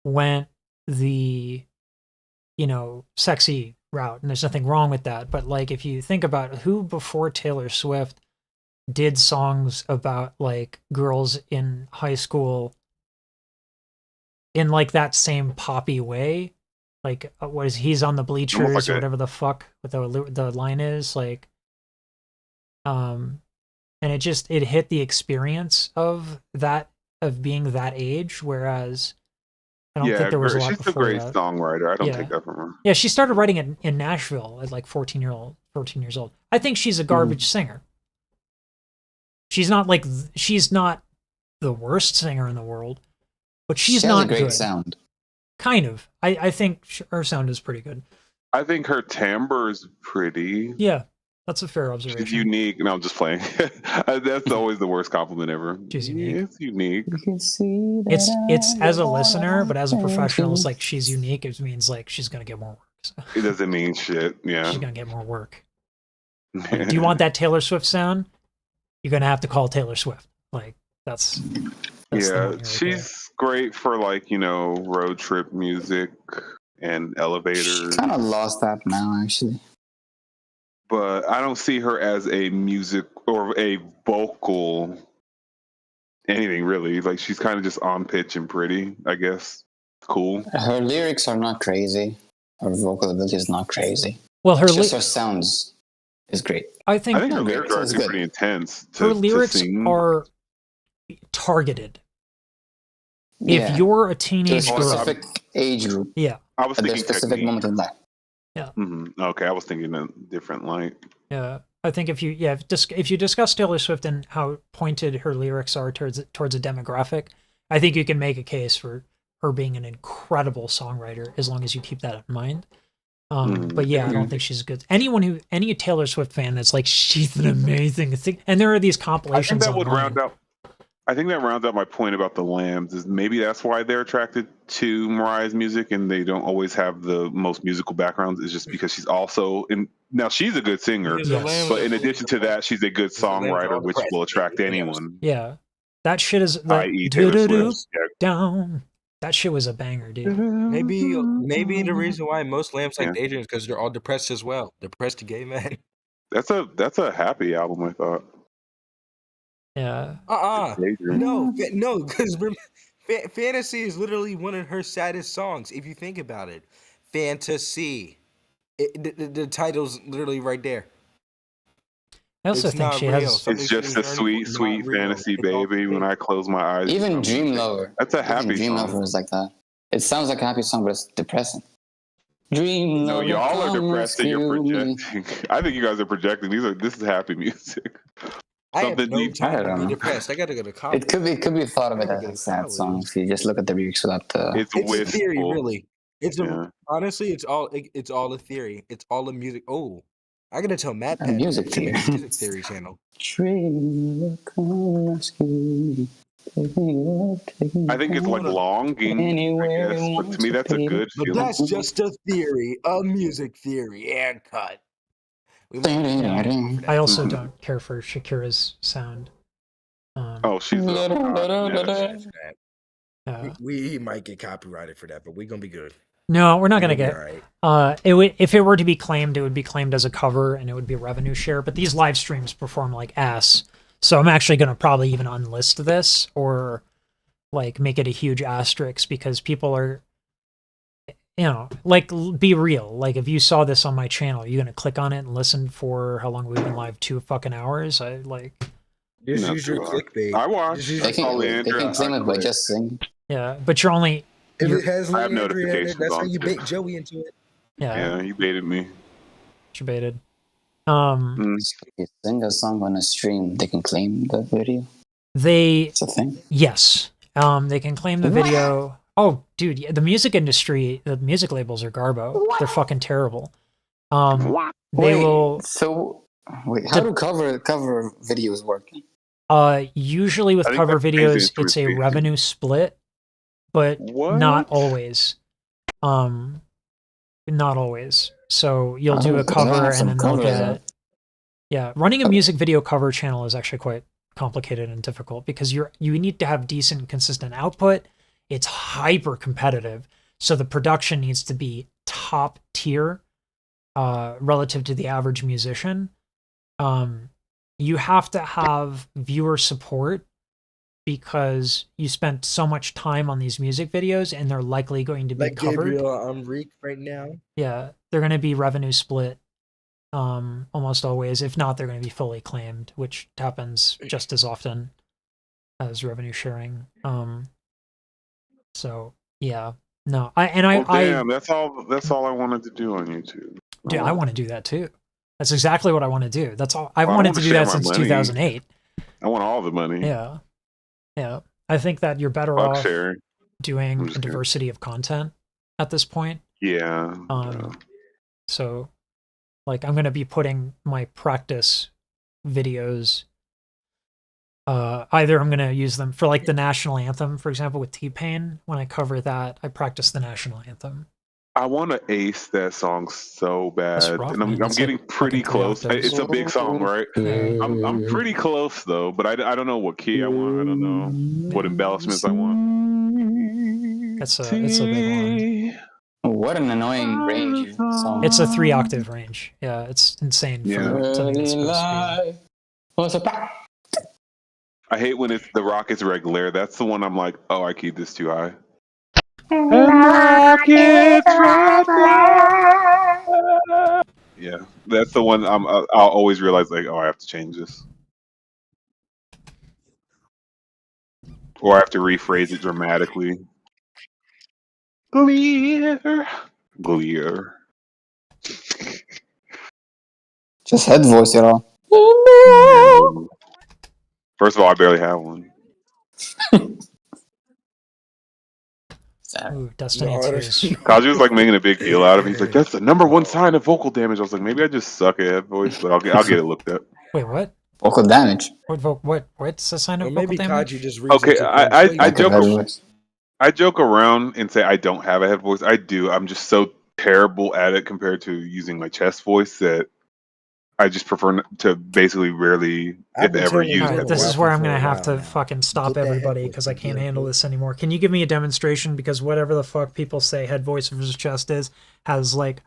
went the, sexy route, and there's nothing wrong with that. But like, if you think about who before Taylor Swift did songs about like girls in high school in like that same poppy way, like what is he's on the bleachers like or whatever the fuck what the line is like, and it hit the experience of being that age, whereas I don't think there was a lot she's before a great that. songwriter. I don't take that from her. Yeah, she started writing in Nashville at like 14 years old. I think she's a garbage singer. She's not the worst singer in the world, but she's she not has a great good. sound. Kind of. I think her sound is pretty good. I think her timbre is pretty. Yeah, that's a fair observation. She's unique. No, I'm just playing. That's always the worst compliment ever. She's unique. It's unique. It's as a listener, but as a professional, it's like she's unique. It means like she's gonna get more work. So. It doesn't mean shit. Yeah, she's gonna get more work. Like, do you want that Taylor Swift sound? You're gonna have to call Taylor Swift. Like that's she's great for like road trip music and elevators. Kind of lost that now, actually. But I don't see her as a music or a vocal anything really. Like she's kind of just on pitch and pretty, I guess. Cool. Her lyrics are not crazy. Her vocal ability is not crazy. Well, her sounds is great. I think her lyrics are actually pretty intense. Her lyrics are targeted. Yeah. If you're a teenage girl, specific age group. Yeah. I was thinking specific moment in life. Yeah. Mm-hmm. Okay, I was thinking a different light. Yeah, I think if you discuss Taylor Swift and how pointed her lyrics are towards a demographic, I think you can make a case for her being an incredible songwriter as long as you keep that in mind. But yeah, I don't think she's good. Any Taylor Swift fan that's like she's an amazing thing, and there are these compilations. I think that rounds out my point about the Lambs. Is maybe that's why they're attracted to Mariah's music, and they don't always have the most musical backgrounds. Is just because she's also now she's a good singer, but in addition to that, she's a good songwriter, which will attract anyone. Yeah, that shit is like down. That shit was a banger, dude. Maybe the reason why most Lambs like Adrian is because they're all depressed as well. Depressed gay men. That's a happy album, I thought. Yeah. No, because Fantasy is literally one of her saddest songs. If you think about it, Fantasy. The title's literally right there. I also think she has. It's just a sweet, sweet fantasy, baby. When I close my eyes. Even Dream Lover. That's a happy Dream song. Lover is like that. It sounds like a happy song, but it's depressing. Dream Lover. No, y'all are depressed and you're projecting. I think you guys are projecting. This is happy music. I have no time to be depressed. I gotta go to college. It could be thought of it as a sad song if you just look at the lyrics without the. It's a theory, really. Honestly, it's all a theory. It's all a music. Oh, I gotta tell Matt Pat. Music theory. Music theory channel. I think it's like longing, I guess, but to me that's a good feeling. But that's just a theory, a music theory, and cut. I also don't care for Shakira's sound. She's we might get copyrighted for that, but we're gonna be good. No, we're not gonna get. Right. If it were to be claimed, it would be claimed as a cover, and it would be a revenue share. But these live streams perform like ass, so I'm actually gonna probably even unlist this or like make it a huge asterisk because people are. Like, be real. Like, if you saw this on my channel, are you gonna click on it and listen for how long we've been live? 2 fucking hours? I like. Just use your clickbait. I watch. They can claim it by just singing. Yeah, but you're only. If it has I have notifications that's how on you too. bait Joey into it. Yeah, you baited me. You baited. If you sing a song on a stream, they can claim the video. It's a thing. Yes. They can claim the video. Oh, dude, the music industry, the music labels are garbo. They're fucking terrible. They will. So, how do cover videos work? Usually with cover videos, it's a revenue split, but not always. Not always. So you'll do a cover and then they'll get. Yeah, running a music video cover channel is actually quite complicated and difficult because you need to have decent, consistent output. It's hyper competitive. So the production needs to be top tier relative to the average musician. You have to have viewer support because you spent so much time on these music videos and they're likely going to be covered. Gabriel, I'm Reek right now. Yeah, they're going to be revenue split almost always. If not, they're going to be fully claimed, which happens just as often as revenue sharing. So yeah, no, damn, that's all I wanted to do on YouTube. Dude, I want to do that too. That's exactly what I want to do. That's all I've wanted to do that since 2008. I want all the money. Yeah. Yeah. I think that you're better off doing a diversity of content at this point. Yeah. So like I'm going to be putting my practice videos either I'm going to use them for like the national anthem, for example, with T-Pain. When I cover that, I practice the national anthem. I want to ace that song so bad, rough, and I'm getting pretty close. It's a big song, right? I'm pretty close though, but I don't know what key I want. I don't know what embellishments I want. It's a big one. What an annoying range song. It's a 3-octave range. Yeah, it's insane for something that's supposed to be. I hate when the rocket's regular. That's the one I'm like, oh, I keyed this too high. Yeah, that's the one I'll always realize like, oh, I have to change this. Or I have to rephrase it dramatically. Glear. Just head voice it all. First of all, I barely have one. Ooh, Destiny 2. Kaji was like making a big deal out of it. He's like, that's the #1 sign of vocal damage. I was like, maybe I just suck at head voice, but I'll get it looked up. Wait, what? Vocal damage. What's the sign of vocal damage? Kaji just okay, I joke around and say I don't have a head voice. I do. I'm just so terrible at it compared to using my chest voice that I just prefer to basically rarely, if ever, use it. This is where I'm going to have to fucking stop everybody because I can't handle this anymore. Can you give me a demonstration? Because whatever the fuck people say head voice versus chest has like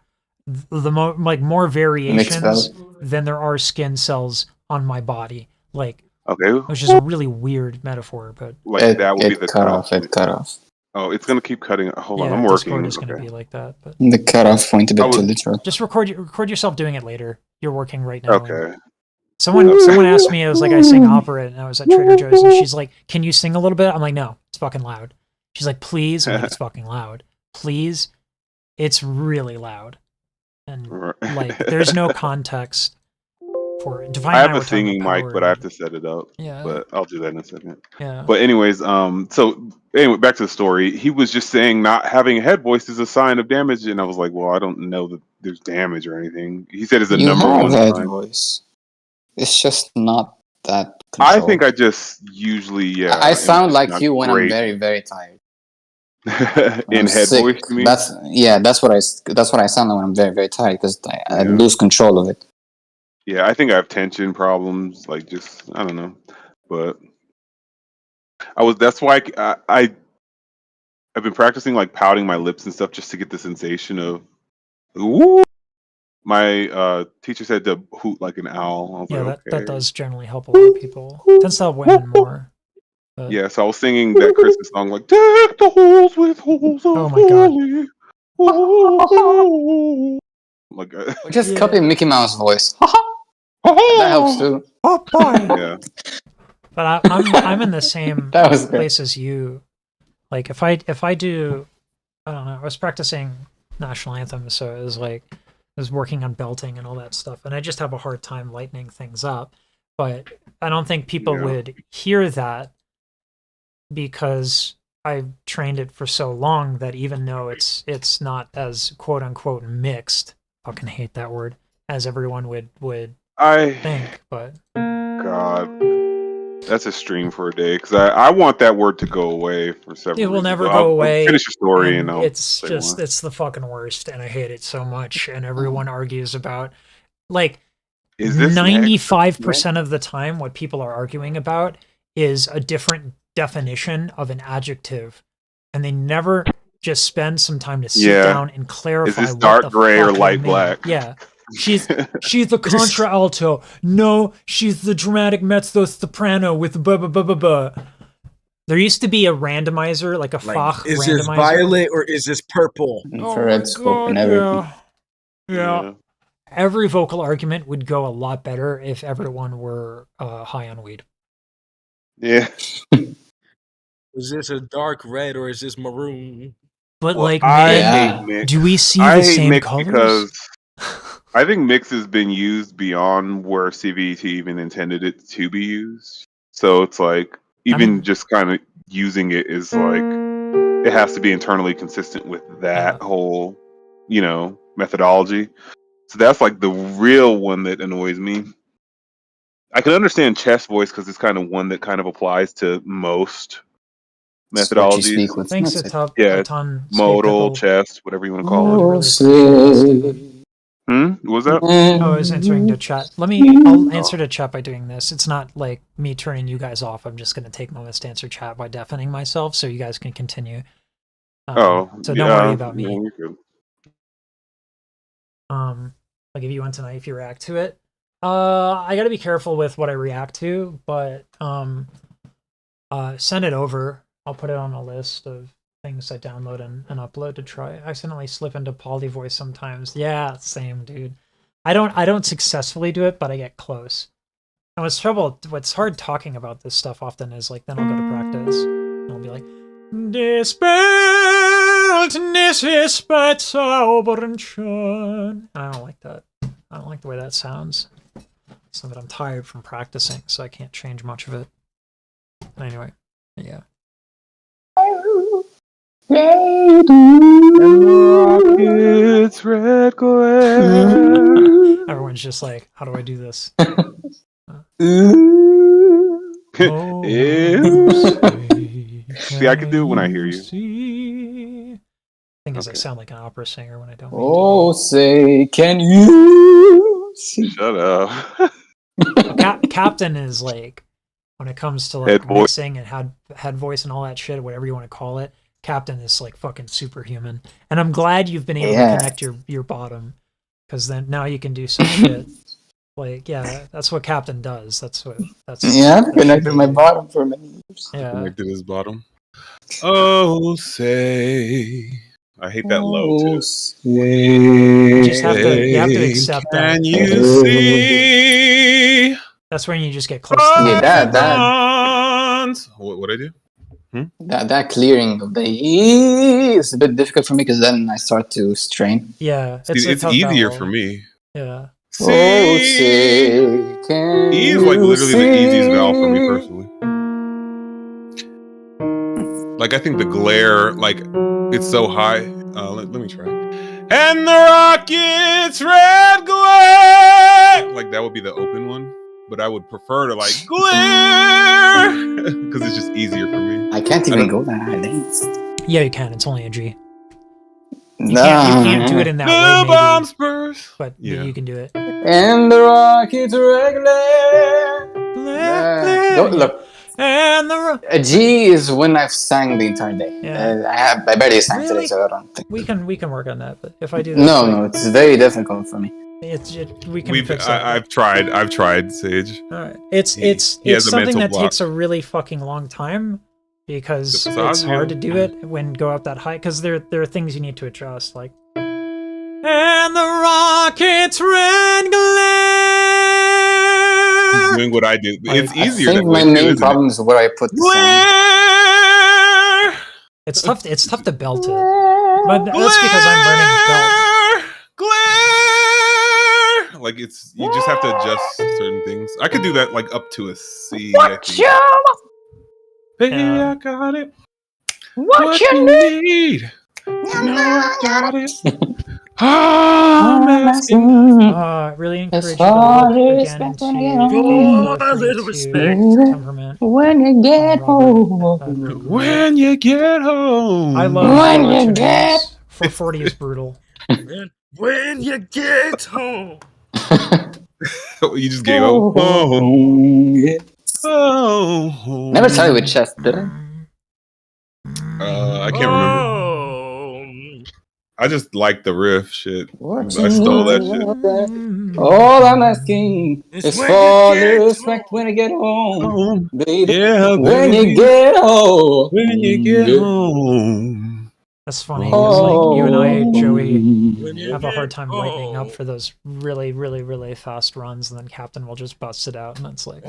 more variations than there are skin cells on my body. Like, okay, which is a really weird metaphor, but like that would be the cutoff. It cut off. Oh, it's gonna keep cutting. Hold on, I'm working. Discord is gonna be like that. But the cutoff point a bit too literal. Just record yourself doing it later. You're working right now. Okay. Someone asked me, it was like I sing opera, and I was at Trader Joe's, and she's like, "Can you sing a little bit?" I'm like, "No, it's fucking loud." She's like, "Please," I'm like, "It's fucking loud. Please, it's really loud." And like, there's no context for it. I have a singing mic, but I have to set it up. Yeah. But I'll do that in a second. Yeah. But anyways, so anyway, back to the story. He was just saying not having a head voice is a sign of damage, and I was like, well, I don't know that there's damage or anything. He said it's a #1 head sign. voice. It's just not that controlled. I think I just usually I sound like you when I'm very, very tired. In head sick. voice, you mean? That's what I sound like when I'm very, very tired because I lose control of it. Yeah, I think I have tension problems, like just I don't know, but that's why I've been practicing like pouting my lips and stuff just to get the sensation of ooh. My teacher said to hoot like an owl. I was like, okay. that does generally help a lot of people. Tends to help women more. But... Yeah, so I was singing that Christmas song like deck the halls with holes of oh my god. Like just copy Mickey Mouse voice. That helps too. Yeah. But I'm in the same place as you. Like if I do, I don't know. I was practicing national anthem, so it was like I was working on belting and all that stuff, and I just have a hard time lightening things up. But I don't think people would hear that because I've trained it for so long that even though it's not as quote unquote mixed, fucking hate that word, as everyone would think, but God, that's a stream for a day because I want that word to go away for several. It will reasons. never go away. Finish your story, and it's the fucking worst, and I hate it so much. And everyone argues about like 95% of the time, what people are arguing about is a different definition of an adjective, and they never just spend some time to sit down and clarify is this what dark the gray fuck or I light mean. black? Yeah. She's the contralto. No, she's the dramatic mezzo soprano with blah blah blah blah blah. There used to be a randomizer, like a Fach Is randomizer. this violet or is this purple? Infrared scope and everything. Yeah. Every vocal argument would go a lot better if everyone were high on weed. Yeah. Is this a dark red or is this maroon? But well, like, I man, hate mix. do we see I the hate same mix colors? because I think mix has been used beyond where CVT even intended it to be used. So it's like even just kind of using it is like it has to be internally consistent with that whole, methodology. So that's like the real one that annoys me. I can understand chest voice because it's kind of one that kind of applies to most methodologies. Thanks a ton. Modal, chest, whatever you want to call it. What was that? I was answering to chat. I'll answer to chat by doing this. It's not like me turning you guys off. I'm just going to take moments to answer chat by deafening myself so you guys can continue. So don't worry about me. Yeah, you're good. I'll give you one tonight if you react to it. I got to be careful with what I react to, but send it over. I'll put it on a list of things I download and upload to try. I accidentally slip into poly voice sometimes. Yeah, same, dude. I don't successfully do it, but I get close. And what's hard talking about this stuff often is like then I'll go to practice and I'll be like Dispelled but zauberen schon. I don't like that. I don't like the way that sounds. So that I'm tired from practicing, so I can't change much of it. Anyway, yeah. It's red glare. Everyone's just like, how do I do this? See, I can do it when I hear you. Thing is, I sound like an opera singer when I don't. Oh, say, can you see? Shut up. Captain is like, when it comes to like mixing and head voice and all that shit, whatever you want to call it, Captain is like fucking superhuman. And I'm glad you've been able to connect your bottom, because then now you can do some shit. Like, yeah, that's what Captain does. That's I've connected my bottom for many years. Yeah. Connected his bottom. Oh, say. I hate that low too. You just have to accept that. Can you see? That's when you just get close to that. What I do? That clearing of the E is a bit difficult for me because then I start to strain. Yeah, it's easier for me. Yeah. See, E is like literally the easiest vowel for me personally. Like I think the glare, like it's so high. Let me try. And the rocket's red glare. Like that would be the open one, but I would prefer to like glare because it's just easier for me. I can't even go that high. Yeah, you can. It's only a G. You No. can't do it in that way, bomb spurs. But you can do it. And the rocket's red glare. Look. And a G is when I've sang the entire day. Yeah. I barely sang today, so I don't think we can work on that. But if I do that, no, it's very difficult for me. We can fix that. I've tried Sage. All right, it's something that takes a really fucking long time because it's hard to do it when go up that high because there are things you need to adjust like. And the rocket's red glare. He's doing what I do. It's easier. I think my main problem is where I put the sound. It's tough. It's tough to belt it, but that's because I'm learning belt. Glare. Like it's you just have to adjust certain things. I could do that like up to a C. Baby, I got it. What you need? You know I got it. I'm asking. Really encourage you to look again into a little respect. Temperament. When you get home. When you get home. I love when you get 440 is brutal. When you get home. You just gave up. Never tell you with chest, did I? I can't remember. I just like the riff shit. Watching I stole that you shit. love that. All I'm asking is for the respect when I get home, baby. Yeah, when baby. you get home. When you get home. That's funny because like you and I, Joey, Home. have a hard time lightening up for those really, really, really fast runs, and then Captain will just bust it out, and it's like,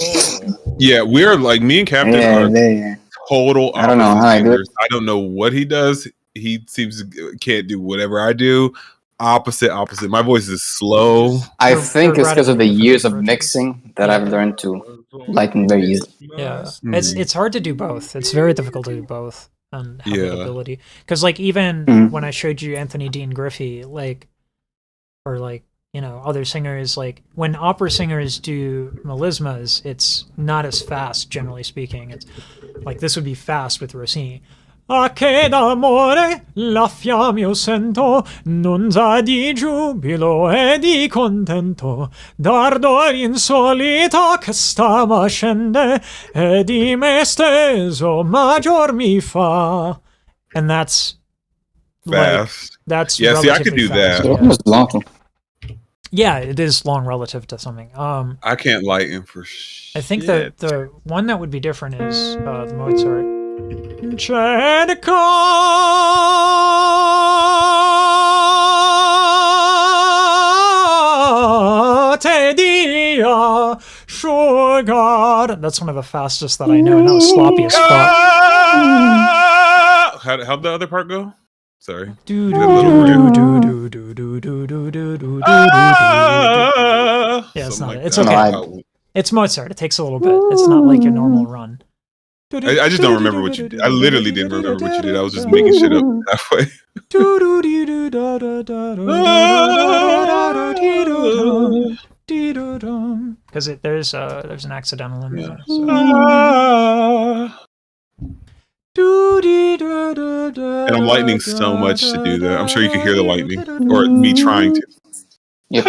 Yeah, we're like me and Captain are total I don't know opposite how I do it. singers. I don't know what he does. He seems can't do whatever I do. Opposite. My voice is slow. I think it's because of the years of mixing that I've learned to lighten very easily. Yeah, it's hard to do both. It's very difficult to do both and have that ability. Because like even when I showed you Anthony Dean Griffey, like, or like other singers, like when opera singers do melismas, it's not as fast generally speaking. It's like this would be fast with Rossini. A che d'amore la fiamma io sento, non sa di giubilo e di contento, d'ardor insolito che sta m'ascende, e di me steso maggior mi fa. And that's fast. Like, that's yeah. See, I could do fast, that. Yeah, it is long relative to something. I can't lighten for shit. I think the one that would be different is Mozart. Cerco te dia sugar. That's one of the fastest that I know, and that was sloppy as fuck. How'd the other part go? Sorry. Yeah, it's not. It's okay. It's Mozart. It takes a little bit. It's not like your normal run. I just don't remember what you did. I literally didn't remember what you did. I was just making shit up halfway. Because there's an accidental in there. So. And I'm lightning so much to do that. I'm sure you can hear the lightning, or me trying to. Yep.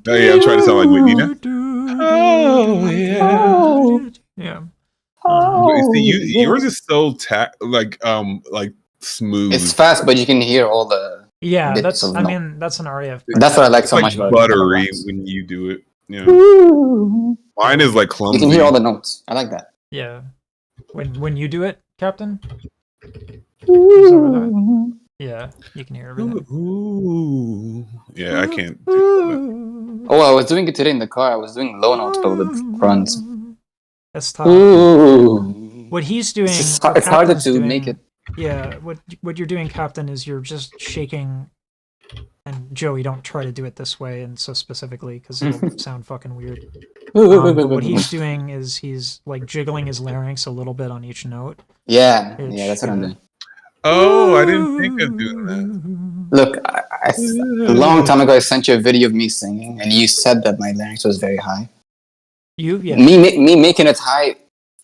Oh yeah, I'm trying to sound like Whitney now. Oh yeah. Yeah. See, yours is so like smooth. It's fast, but you can hear all the that's an aria. That's what I like so much about it. Buttery when you do it. Yeah. Mine is like clumsy. You can hear all the notes. I like that. Yeah. When you do it, Captain. Yeah, you can hear everything. Ooh. Yeah, I can't. Oh, I was doing it today in the car. I was doing low notes for the runs. That's tough. What he's doing. It's harder to make it. Yeah, what you're doing, Captain, is you're just shaking. And Joey, don't try to do it this way and so specifically because it'll sound fucking weird. But what he's doing is he's like jiggling his larynx a little bit on each note. Yeah, that's what I'm doing. Oh, I didn't think of doing that. Look, a long time ago, I sent you a video of me singing, and you said that my larynx was very high. Yeah. Me making it high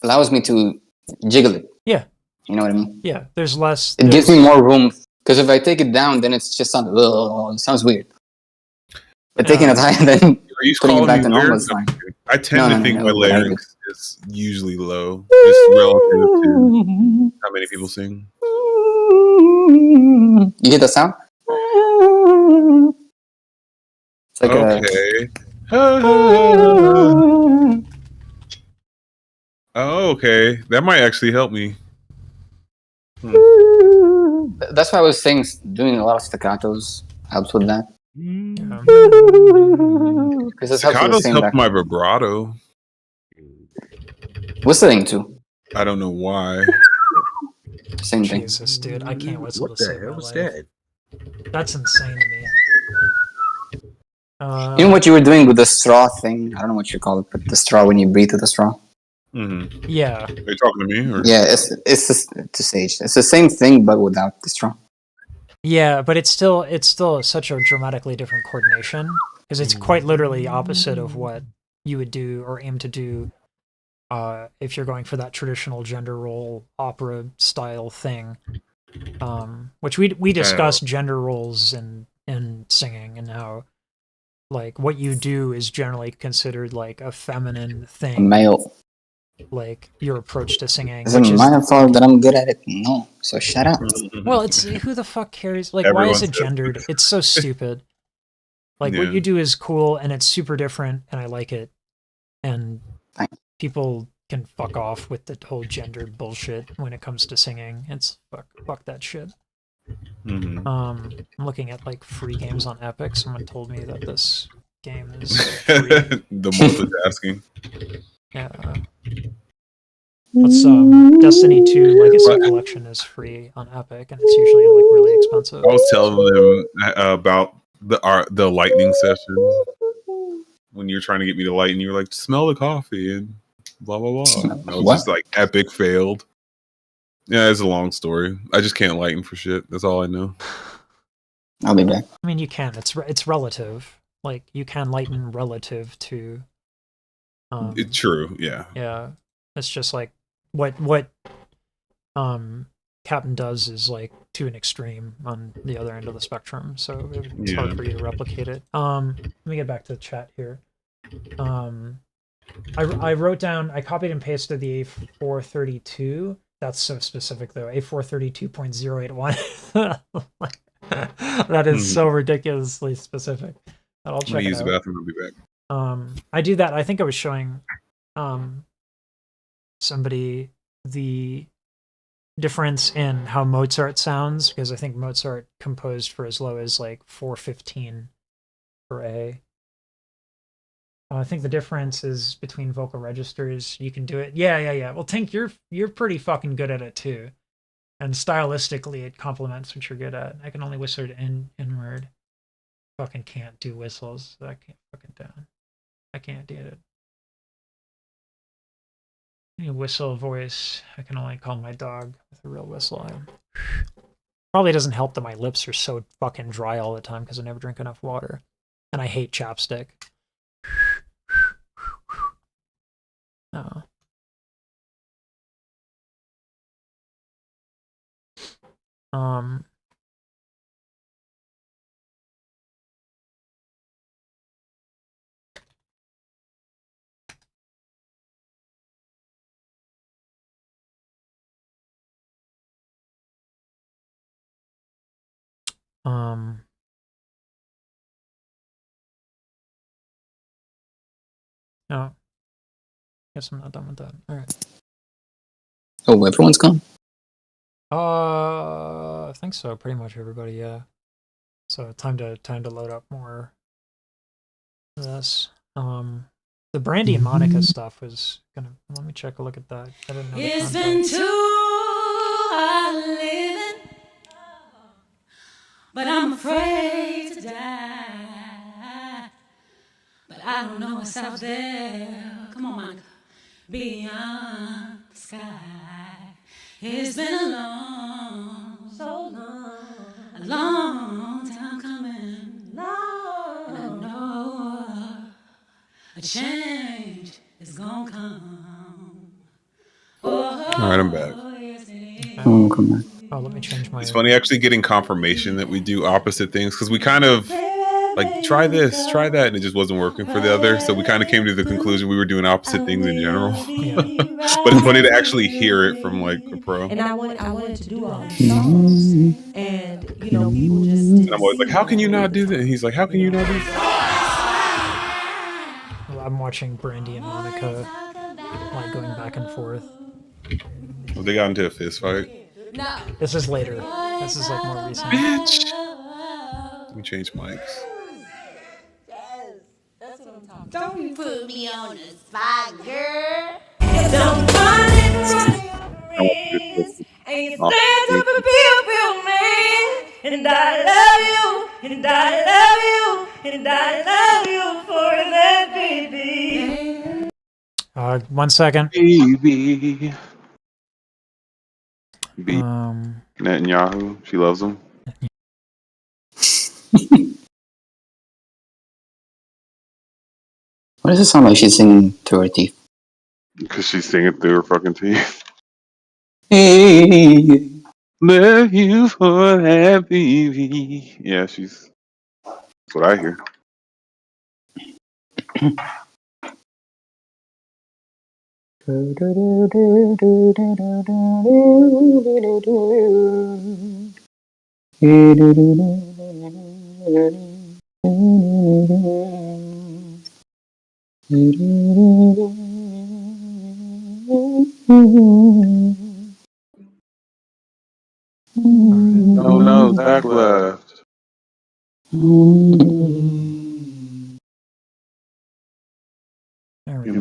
allows me to jiggle it. Yeah. You know what I mean? Yeah, there's less. It gives me more room. Because if I take it down, then it's just it sounds weird. But taking it high and then putting it back to normal is fine. I tend to think my larynx is usually low, just relative to how many people sing. You hear the sound? It's like okay. Oh, okay. That might actually help me. That's why I was saying doing a lot of staccatos helps with that. Because Staccatos help my vibrato. Whistling too. I don't know why. Same thing. Jesus, dude, I can't whistle what to the save hell my was life. that? That's insane to me. You know what you were doing with the straw thing? I don't know what you call it, but the straw when you breathe with the straw. Mm-hmm. Yeah. Are you talking to me? Or? Yeah, it's just to Sage. It's the same thing, but without the straw. Yeah, but it's still such a dramatically different coordination because it's quite literally opposite of what you would do or aim to do if you're going for that traditional gender role opera style thing. Which we discussed gender roles in singing and how like what you do is generally considered like a feminine thing. A male. like your approach to singing. Is it my fault that I'm good at it? No. So shut up. Well, it's who the fuck cares? Like, why is it gendered? It's so stupid. Like, what you do is cool and it's super different, and I like it. And people can fuck off with the whole gendered bullshit when it comes to singing. It's fuck that shit. I'm looking at like free games on Epic. Someone told me that this game is free. The multitasking. Yeah. What's Destiny 2 Legacy Collection is free on Epic, and it's usually like really expensive. I was telling them about the lightning session when you're trying to get me to light, and you were like, "Smell the coffee," and blah blah blah. And I was just like, "Epic failed." Yeah, it's a long story. I just can't lighten for shit. That's all I know. I'll be back. I mean, you can. It's relative. Like you can lighten relative to. It's true. Yeah. Yeah, it's just like what Captain does is like to an extreme on the other end of the spectrum, so it's hard for you to replicate it. Let me get back to the chat here. I wrote down, I copied and pasted the A432. That's so specific though. A432.081. That is so ridiculously specific. I'll check it out. Use the bathroom. I'll be back. I do that. I think I was showing somebody the difference in how Mozart sounds, because I think Mozart composed for as low as like 415 for A. I think the difference is between vocal registers. You can do it. Yeah. Well, Tink, you're pretty fucking good at it too, and stylistically, it complements what you're good at. I can only whistle it inward. Fucking can't do whistles. So I can't fucking down. I can't do it. Any whistle voice, I can only call my dog with a real whistle. Probably doesn't help that my lips are so fucking dry all the time because I never drink enough water, and I hate chapstick. No. No. Guess I'm not done with that. All right. Oh, everyone's gone? I think so. Pretty much everybody, yeah. So time to load up more of this. The Brandy and Monica stuff was gonna. Let me check a look at that. I didn't know. It's been too hard living, but I'm afraid to die. But I don't know what's out there. Come on, Monica. Beyond the sky. It's been a long time coming. And I know a change is gonna come. All right, I'm back. Oh, let me change my. It's funny actually getting confirmation that we do opposite things, because we kind of like try this, try that, and it just wasn't working for the other. So we kind of came to the conclusion we were doing opposite things in general. But it's funny to actually hear it from like a pro. And I wanted to do all these songs, and people just didn't. And I'm always like, "How can you not do that?" And he's like, "How can you not do that?" Well, I'm watching Brandy and Monica like going back and forth. Well, they got into a fist fight. No. This is later. This is like more recent. Bitch. Let me change mics. Don't put me on the spot, girl. Don't run it, and you stand up and be man. And I love you, and I love you, and I love you for that, baby. 1 second. Baby. Netanyahu, she loves him. Why does it sound like she's singing through her teeth? Because she's singing through her fucking teeth. Hey, love you for that, baby. Yeah, that's what I hear. Oh no, Zach left. There we go.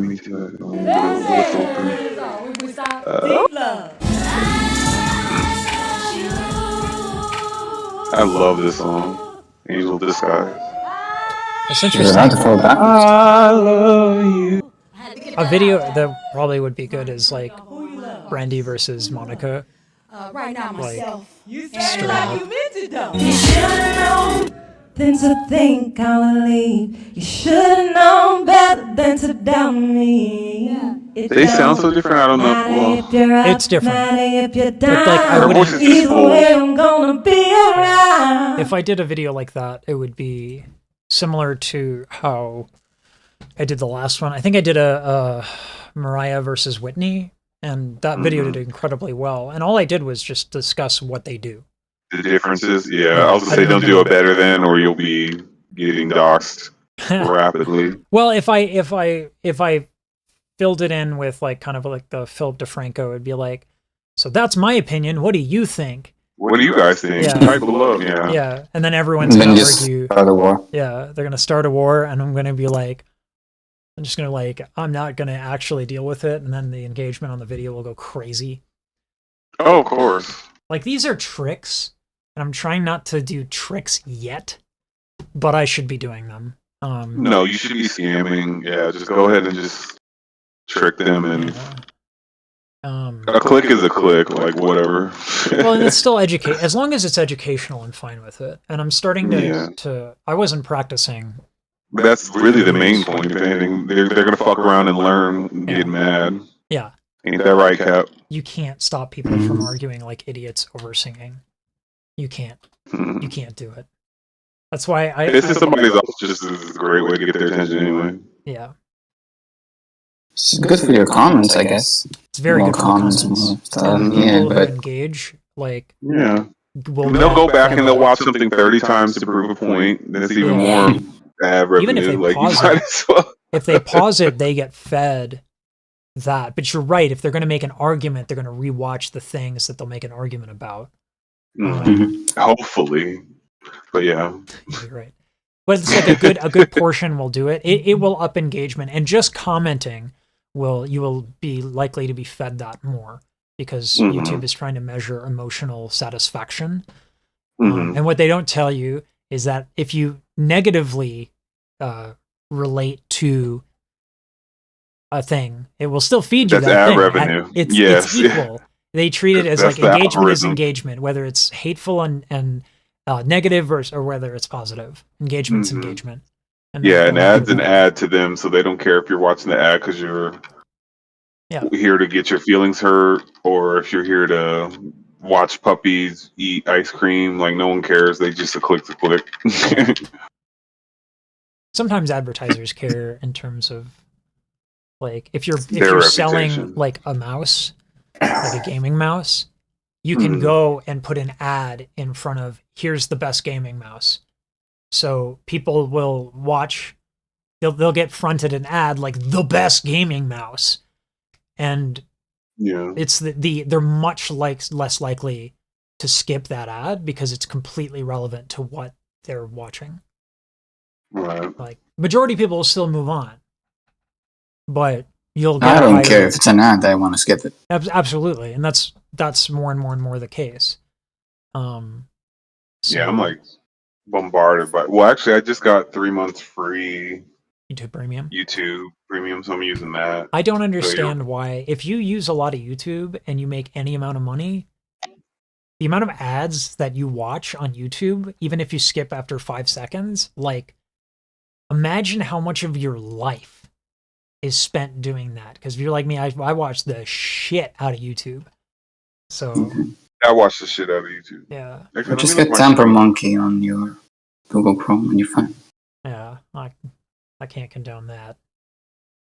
I love this song, Angel Disguise. It's interesting. I love you. A video that probably would be good is like Brandy versus Monica. Right now, myself. Straight up. You meant it though. You should've known than to think I would leave. You should've known better than to doubt me. They sound so different. I don't know. Well, It's different. But like, I her wouldn't. voice is just full. I'm gonna be around. If I did a video like that, it would be similar to how I did the last one. I think I did a Mariah versus Whitney, and that video did incredibly well. And all I did was just discuss what they do. The differences, yeah. I'll say don't do it better than, or you'll be getting doxxed rapidly. Well, if I filled it in with like kind of like the Philip DeFranco, it'd be like, so that's my opinion. What do you think? What do you guys think? Yeah. Type below, yeah. Yeah, and then everyone's gonna argue. Start a war. Yeah, they're gonna start a war, and I'm gonna be like, I'm not gonna actually deal with it, and then the engagement on the video will go crazy. Oh, of course. Like, these are tricks, and I'm trying not to do tricks yet, but I should be doing them. No, you should be scamming. Yeah, just go ahead and just trick them, and a click is a click, like whatever. Well, and it's still as long as it's educational, I'm fine with it. And I'm starting to I wasn't practicing. That's really the main point. If anything, they're gonna fuck around and learn and get mad. Yeah. Ain't that right, Cap? You can't stop people from arguing like idiots over singing. You can't. You can't do it. That's why this is somebody's else just is a great way to get their attention anyway. Yeah. It's good for your comments, I guess. It's very good for comments. And people who engage, like, they'll go back and they'll watch something 30 times to prove a point. That's even more ad revenue. Even if they like, pause it, if they pause it, they get fed that. But you're right. If they're going to make an argument, they're going to rewatch the things that they'll make an argument about. Hopefully, but yeah, you're right. But it's like a good portion will do it. It will up engagement, and just commenting you will be likely to be fed that more because YouTube is trying to measure emotional satisfaction. And what they don't tell you is that if you negatively relate to a thing, it will still feed you that thing. Revenue. It's equal. They treat it as like engagement is engagement, whether it's hateful and negative or whether it's positive. Engagement's engagement. And an ad's an ad to them, so they don't care if you're watching the ad because you're here to get your feelings hurt, or if you're here to watch puppies eat ice cream. Like, no one cares. They just click to click. Sometimes advertisers care in terms of, like, if you're selling like a mouse, like a gaming mouse, you can go and put an ad in front of, here's the best gaming mouse. So people will watch, they'll get fronted an ad like the best gaming mouse. And it's they're much less likely to skip that ad because it's completely relevant to what they're watching. Right. Like, majority of people will still move on. But you'll get I don't care if it's an ad, I want to skip it. Absolutely. And that's more and more the case. Yeah, I'm like bombarded by. Well, actually, I just got 3 months free YouTube Premium. So I'm using that. I don't understand why, if you use a lot of YouTube and you make any amount of money, the amount of ads that you watch on YouTube, even if you skip after 5 seconds, like, imagine how much of your life is spent doing that. Because if you're like me, I watch the shit out of YouTube. So I watch the shit out of YouTube. Yeah. Actually, just get Tamper Monkey on your Google Chrome and you're fine. Yeah, I can't condone that.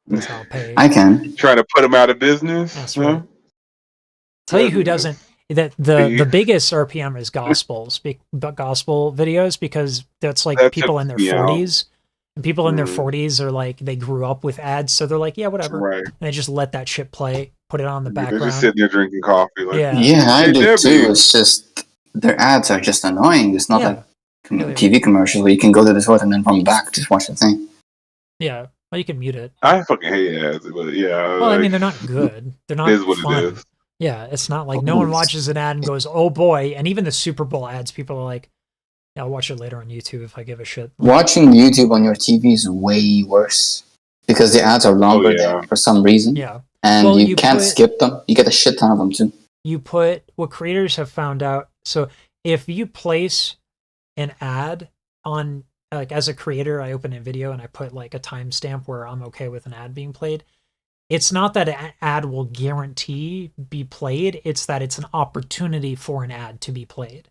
That's not paid. I can. Trying to put them out of business. That's right. Tell you who doesn't. That the biggest RPM is gospel videos, because that's like people in their 40s. And people in their 40s are like, they grew up with ads, so they're like, yeah, whatever. Right. And they just let that shit play, put it on the background. They're just sitting there drinking coffee. Like, yeah, I do too. It's just their ads are just annoying. It's not like TV commercials where you can go to this one and then come back, just watch the thing. Yeah, well, you can mute it. I fucking hate ads, but yeah. Well, I mean, they're not good. They're not. It is what fun. it is. Yeah, it's not like no one watches an ad and goes, "Oh boy!" And even the Super Bowl ads, people are like, yeah, "I'll watch it later on YouTube if I give a shit." Watching YouTube on your TV is way worse because the ads are longer there for some reason. Yeah, and you can't skip them. You get a shit ton of them too. You put what creators have found out. So if you place an ad on, like, as a creator, I open a video and I put like a timestamp where I'm okay with an ad being played. It's not that an ad will guarantee be played. It's that it's an opportunity for an ad to be played.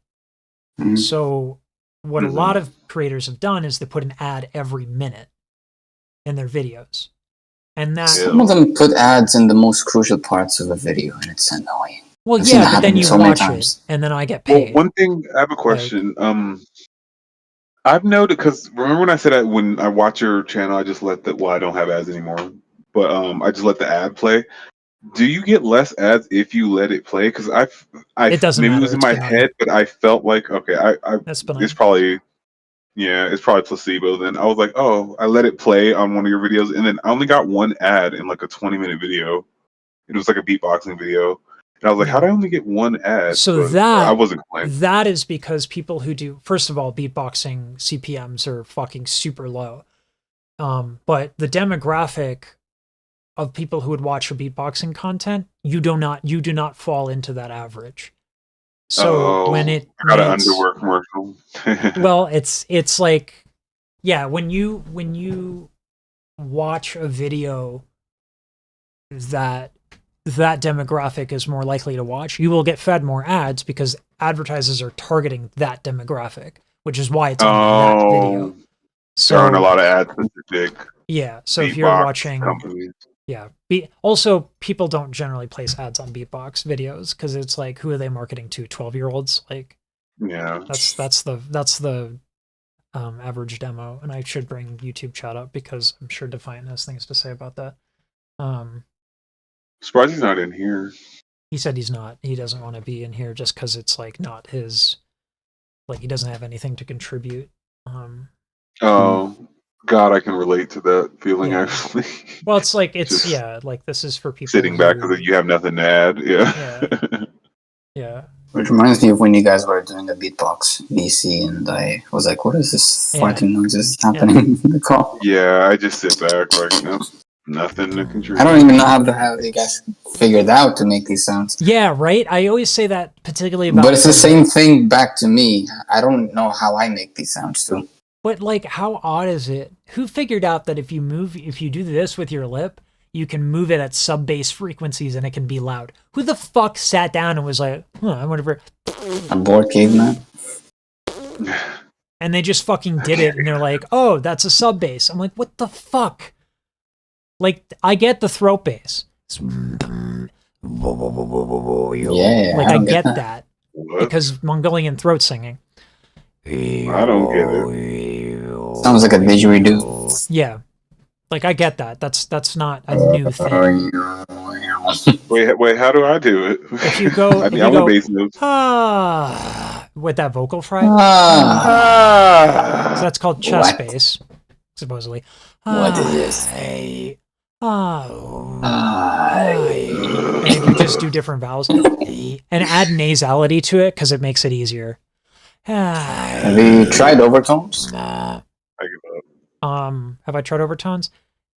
Mm-hmm. So what a lot of creators have done is they put an ad every minute in their videos. And that some of them put ads in the most crucial parts of a video, and it's annoying. Well, yeah, but then you watch it, and then I get paid. Well, one thing, I have a question. I've noted, because remember when I said when I watch your channel, I just let I don't have ads anymore. But I just let the ad play. Do you get less ads if you let it play? Because it doesn't maybe matter. It was in my head, but I felt like it's probably it's probably placebo. Then I was like, oh, I let it play on one of your videos, and then I only got one ad in like a 20-minute video. It was like a beatboxing video, and I was like, how did I only get one ad? So I wasn't playing. That is because people who do, first of all, beatboxing CPMs are fucking super low. But the demographic of people who would watch your beatboxing content, you do not fall into that average. So when it I got an underwear commercial. Well, it's like, yeah, when you watch a video that demographic is more likely to watch, you will get fed more ads because advertisers are targeting that demographic, which is why it's on that video. So there aren't a lot of ads specific. Yeah, so if you're watching companies. Yeah. Also, people don't generally place ads on beatbox videos because it's like, who are they marketing to? 12-year-olds? Like, yeah. That's the average demo, and I should bring YouTube chat up because I'm sure Defiant has things to say about that. Surprised he's not in here. He said he's not. He doesn't want to be in here just because it's like not his. Like, he doesn't have anything to contribute. Oh. God, I can relate to that feeling, actually. Well, it's like, like this is for people sitting back because you have nothing to add. Yeah. Which reminds me of when you guys were doing the beatbox VC, and I was like, what is this farting noises happening in the call? Yeah, I just sit back like, no, nothing to contribute. I don't even know how you guys figured out to make these sounds. Yeah, right? I always say that, particularly about... But it's the same thing back to me. I don't know how I make these sounds too. But like, how odd is it? Who figured out that if you do this with your lip, you can move it at sub-bass frequencies and it can be loud? Who the fuck sat down and was like, I wonder if... A bored caveman? And they just fucking did it, and they're like, oh, that's a sub-bass. I'm like, what the fuck? Like, I get the throat bass. Yeah, like, I get that. Because Mongolian throat singing. I don't get it. Sounds like a didgeridoo. Yeah, like I get that. That's not a new thing. Wait, how do I do it? If you go, I go bass notes. With that vocal fry. So that's called chest bass, supposedly. What is this? And if you just do different vowels and add nasality to it because it makes it easier. Have you tried overtones? I give up. Have I tried overtones?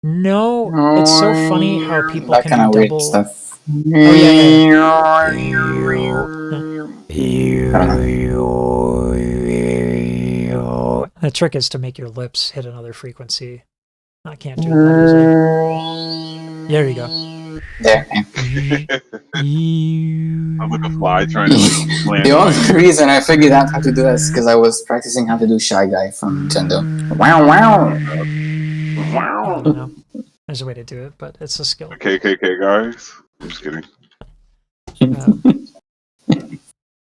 No. It's so funny how people that can do double stuff. Oh yeah. The trick is to make your lips hit another frequency. I can't do that easily. There you go. There. I'm like a fly trying to land. The only reason I figured out how to do that is because I was practicing how to do Shy Guy from Nintendo. Wow, wow. Wow. There's a way to do it, but it's a skill. KKK guys. I'm just kidding.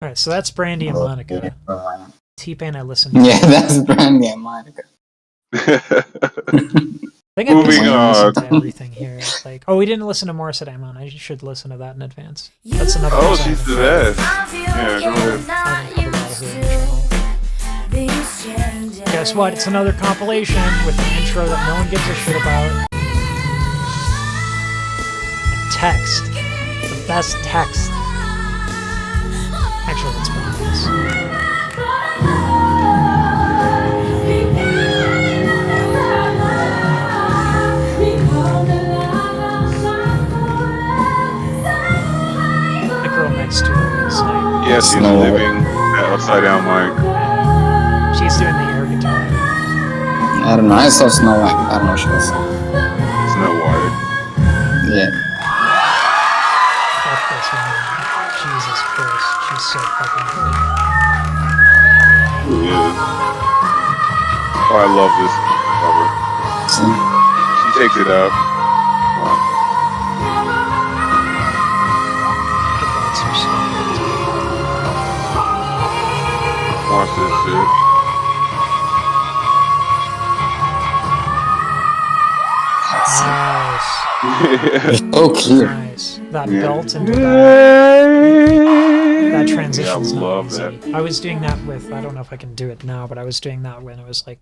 All right, so that's Brandy and Monica. T-Pain, I listened to. Yeah, that's Brandy and Monica. I think I basically listened to everything here. Like, oh, we didn't listen to Morris at Amon. I should listen to that in advance. That's another. Oh, she's the best. Yeah, go ahead. Guess what? It's another compilation with an intro that no one gives a shit about. And text. The best text. Actually, let's play this. Next to her is like, yeah, she's living that upside down mic. She's doing the air guitar. I don't know. I saw Snow White. I don't know what she was. Snow White. Yeah. Fuck this one. Jesus Christ. She's so fucking good. Who is? Oh, I love this cover. She takes it up. Watch this shit. Nice. Okay. Nice. That belt into that transition's not easy. I was doing that with, I don't know if I can do it now, but I was doing that when it was like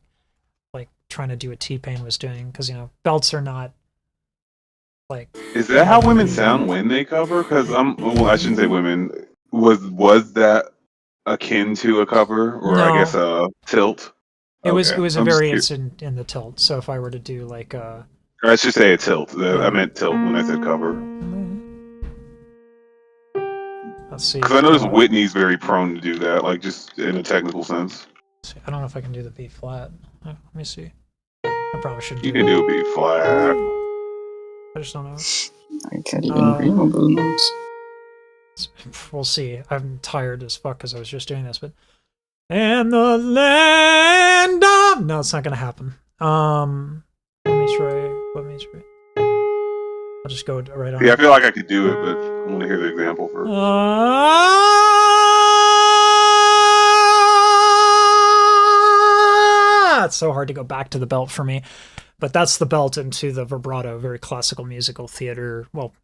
trying to do what T-Pain was doing, because, you know, belts are not like... Is that how women sound when they cover? Because well, I shouldn't say women. Was that akin to a cover, or no. I guess a tilt? It was a variance in the tilt. So if I were to do like a... I should say a tilt. I meant tilt when I said cover. Let's see. Because I noticed Whitney's very prone to do that, like just in a technical sense. I don't know if I can do the B flat. Let me see. I probably should. You can do a B flat. I just don't know. I can't even read my blue notes. We'll see. I'm tired as fuck because I was just doing this, but and the land of no, it's not gonna happen. Let me try. I'll just go right on. Yeah, I feel like I could do it, but I want to hear the example first. It's so hard to go back to the belt for me. But that's the belt into the vibrato, very classical musical theater. Well,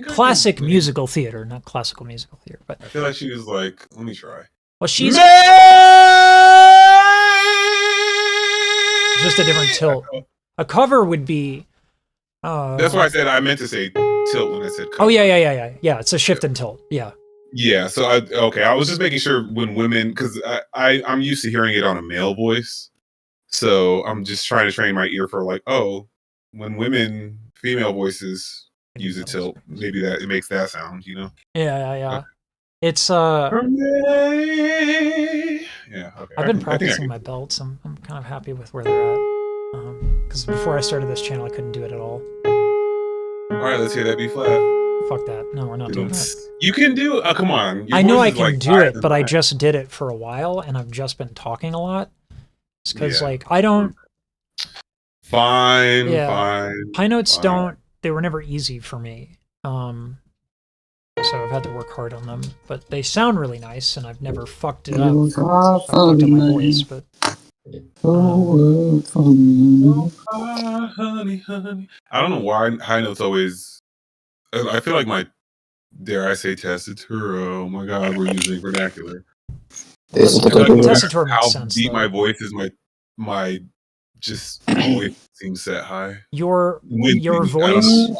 classic musical theater, not classical musical theater. But I feel like she was like, let me try. Well, she's just a different tilt. A cover would be. That's why I said I meant to say tilt when I said cover. Oh yeah. It's a shift and tilt. Yeah. Yeah. So I was just making sure when women, because I'm used to hearing it on a male voice. So I'm just trying to train my ear for like, oh, when female voices use a tilt, maybe that it makes that sound, you know? Yeah. Okay. It's yeah. Okay. I've been practicing my belts. I'm kind of happy with where they're at. Because before I started this channel, I couldn't do it at all. All right, let's hear that B flat. Fuck that. No, we're not doing that. You can do. Come on. I know I can do it, but I just did it for a while, and I've just been talking a lot. It's because like I don't. Fine. High notes they were never easy for me. So I've had to work hard on them, but they sound really nice, and I've never fucked it up. I've fucked up my voice, but. Honey. I don't know why high notes always. I feel like dare I say tessitura? Oh my god, we're using vernacular. Tessitura makes sense. How deep my voice is, my just voice seems set high. Your voice,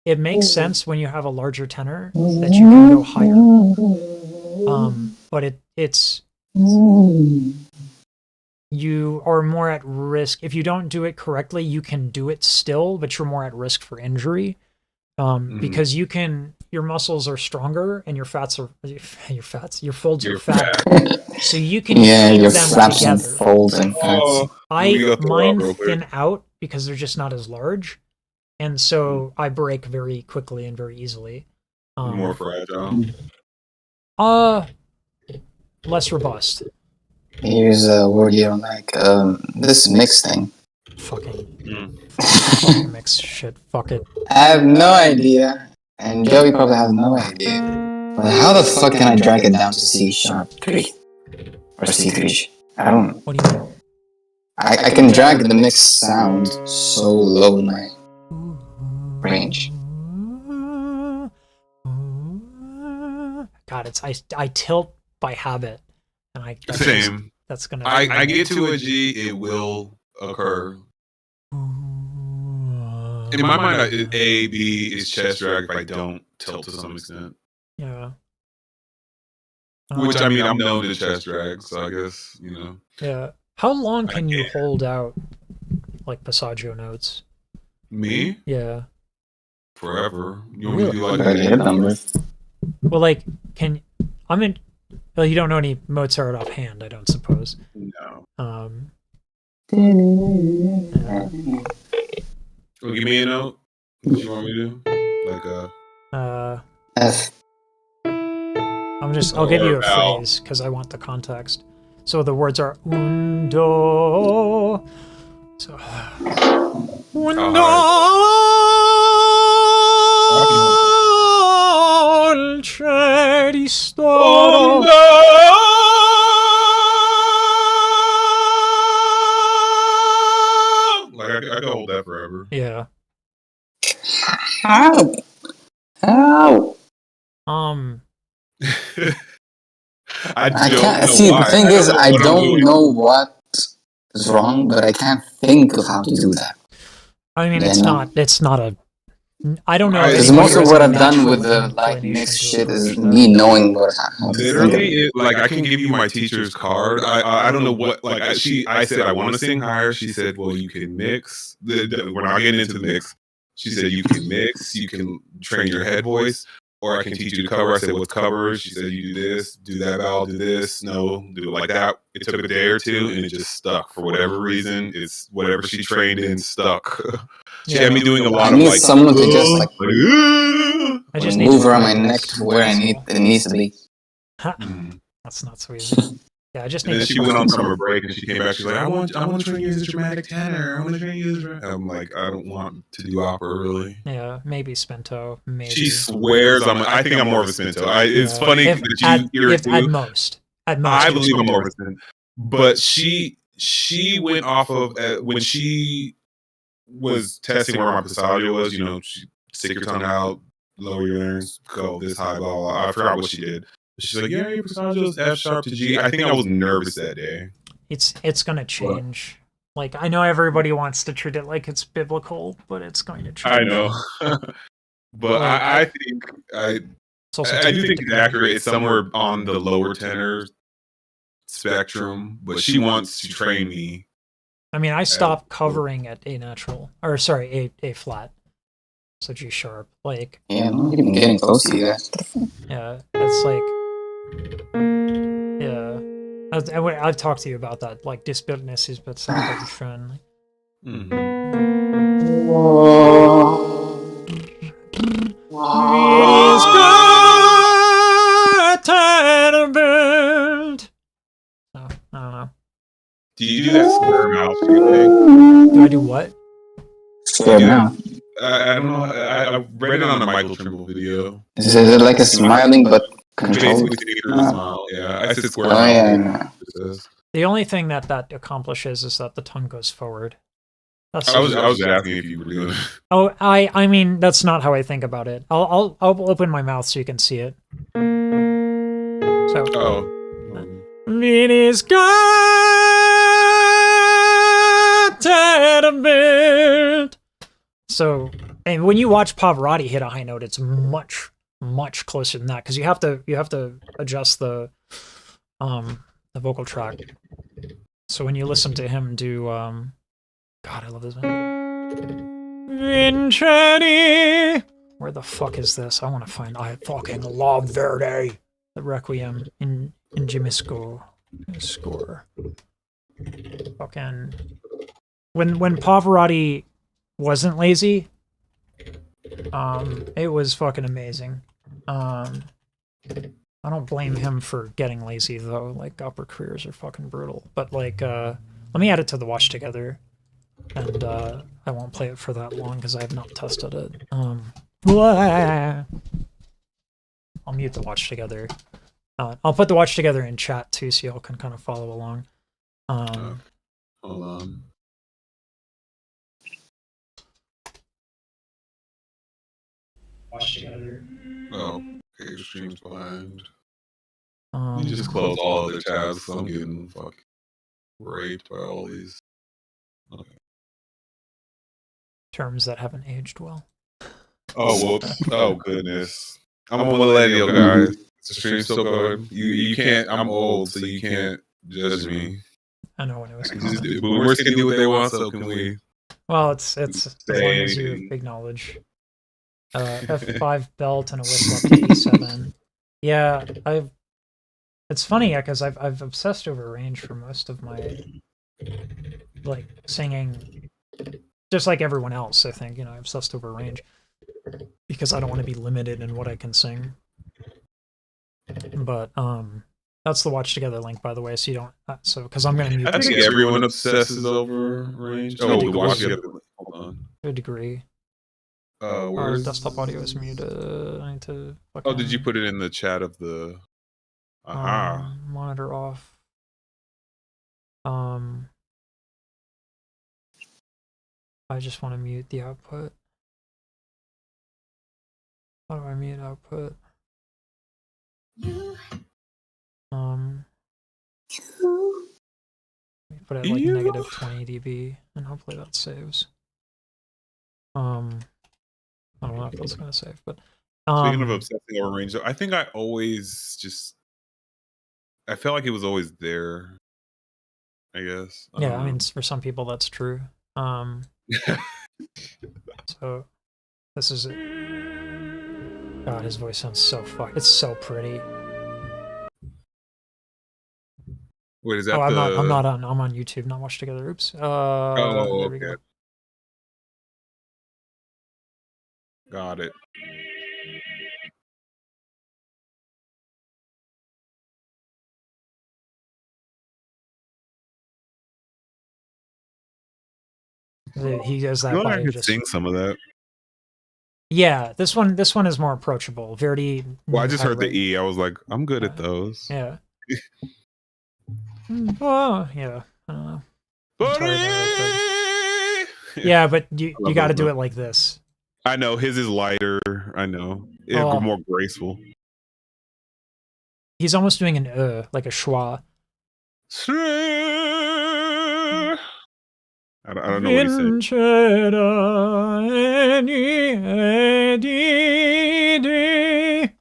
it makes sense when you have a larger tenor that you can go higher. But it's you are more at risk if you don't do it correctly. You can do it still, but you're more at risk for injury. Because your muscles are stronger and your folds are fat. So you can keep your them flaps together. and folds and fats. Mine thin out because they're just not as large. And so I break very quickly and very easily. More fragile. Less robust. Here's a word you don't like. This mix thing. Fucking. Fucking mix shit. Fuck it. I have no idea, and Joey probably has no idea. But how the fuck can I drag it down to C#3 or C3? I don't. What do you mean? I can drag the mixed sound so low in my range. God, I tilt by habit, and Same. That's gonna. I get to a G, it will occur. In my mind, A, B is chest drag if I don't tilt to some extent. Yeah. Which I mean, I'm known to chest drag, so I guess Yeah. How long can you hold out like passaggio notes? Me? Yeah. Forever. You want me to do Well, like, well, you don't know any Mozart offhand, I don't suppose. No. Yeah. Well, give me a note. What you want me to do? Like F. I'll give you a phrase because I want the context. So the words are un, do. So un, dolce di sto. Like I could hold that forever. Yeah. How? I can't see. The thing is, I don't know what is wrong, but I can't think of how to do that. I mean, it's not a. I don't know. Because most of what I've done with the like mixed shit is me knowing what how to literally, like I can give you my teacher's card. I don't know what like I said I want to sing higher. She said, well, you can mix. We're not getting into the mix. She said you can mix. You can train your head voice. Or I can teach you to cover. I said, what's cover? She said, you do this, do that vowel, do this. No, do it like that. It took a day or two, and it just stuck. For whatever reason, it's whatever she trained in stuck. She had me doing a lot of like... someone to just like... I just move around my neck to where it needs to be. That's not so easy. Yeah, I just need and then she went on summer break, and she came back. She's like, I want to train you as a dramatic tenor. I want to train you as a... I'm like, I don't want to do opera, really. Yeah, maybe Spinto. Maybe. She swears I think I'm more of a Spinto. It's funny that you hear it at most. I believe I'm more of a Spinto. But she went off of when she was testing where my passaggio was. She stick your tongue out, lower your larynx, go this high, blah, blah, blah. I forgot what she did. She's like, yeah, your passaggio is F sharp to G. I think I was nervous that day. It's gonna change. Like, I know everybody wants to treat it like it's biblical, but it's going to change. I know. But I think I do think it's accurate. It's somewhere on the lower tenor spectrum, but she wants to train me. I mean, I stopped covering at A natural, or sorry, A flat. So G sharp, like. Yeah, I'm not even getting close to you. Yeah, it's like. Yeah, I've talked to you about that. Like, disputness is but something friendly. I don't know. Do you do that square mouth thing? Do I do what? Square mouth. I don't know. I read it on a Michael Trimble video. Is it like a smiling but controlled? Smile. Yeah, I said square mouth. Yeah. The only thing that accomplishes is that the tongue goes forward. I was asking if you were doing it. Oh, I mean, that's not how I think about it. I'll open my mouth so you can see it. So. Oh. It is got a bit. So, and when you watch Pavarotti hit a high note, it's much closer than that because you have to adjust the vocal track. So when you listen to him do God, I love this man. Vincenti. Where the fuck is this? I want to find. I fucking love Verdi. The Requiem in Gemisco. Score. Fucking. When Pavarotti wasn't lazy, it was fucking amazing. I don't blame him for getting lazy though. Like, opera careers are fucking brutal. But like, let me add it to the watch together. And I won't play it for that long because I have not tested it. I'll mute the watch together. I'll put the watch together in chat too, so y'all can kind of follow along. Hold on. Watch together. Oh, okay, stream's behind. You just close all other tabs, so I'm getting fucking raped by all these. Okay. Terms that haven't aged well. Oh, whoops. Oh, goodness. I'm a millennial, guys. The stream's still going. You can't, I'm old, so you can't judge me. I know when it was boomers can do what they want, so can we? Well, it's as long as you acknowledge. F5 belt and a whistle up to E7. Yeah, it's funny because I've obsessed over range for most of my like singing, just like everyone else. I think I'm obsessed over range because I don't want to be limited in what I can sing. But that's the watch together link, by the way. So you don't because I'm gonna mute. I think everyone obsesses over range. Oh, the watch together. Hold on. To a degree. Where's desktop audio is muted. I need to. Oh, did you put it in the chat of the? Aha. Monitor off. I just want to mute the output. How do I mute output? Put it like negative 20 dB, and hopefully that saves. I don't know if that's gonna save, but speaking of obsessing over range, I think I always I felt like it was always there. I guess. Yeah, I mean, for some people that's true. So this is it. God, his voice sounds so it's so pretty. Wait, is that I'm on YouTube, not watch together. Oops. Oh, okay. Got it. He does that. I could sing some of that. Yeah, this one is more approachable. Verdi. Well, I just heard the E. I was like, I'm good at those. Yeah. Oh, yeah. I don't know. Yeah, but you got to do it like this. I know his is lighter. I know it's more graceful. He's almost doing an like a schwa. I don't know what he's saying.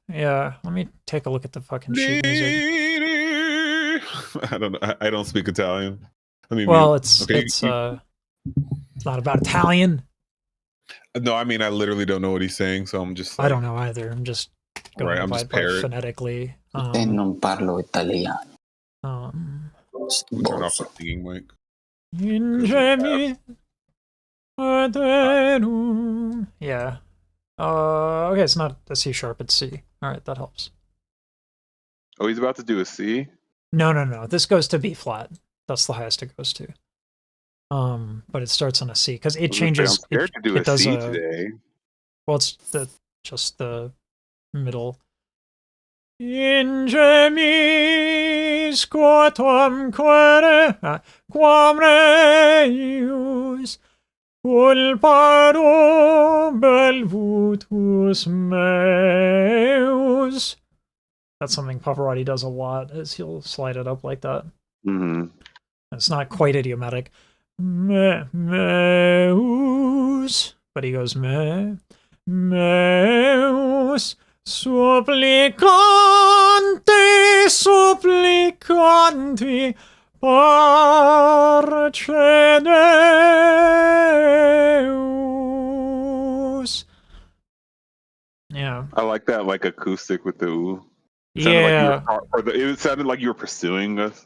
Yeah, let me take a look at the fucking sheet music. I don't know. I don't speak Italian. Well, it's not about Italian. No, I mean I literally don't know what he's saying, so I'm just. I don't know either. I'm just going I'm just phonetically. Non parlo italiano. Turn off the singing mic. Yeah. Okay, it's not a C sharp, it's C. Alright, that helps. Oh, he's about to do a C? No. This goes to B flat. That's the highest it goes to. But it starts on a C because it changes. I'm scared to do a C today. Well, it's just the middle. In gemis quotum quere quam reius culparo belvutus meus. That's something Pavarotti does a lot, is he'll slide it up like that. Mm-hmm. It's not quite idiomatic. Meus, but he goes meus supplicanti parce Deus. Yeah, I like that, like acoustic with the ooh. It sounded like you were pursuing us.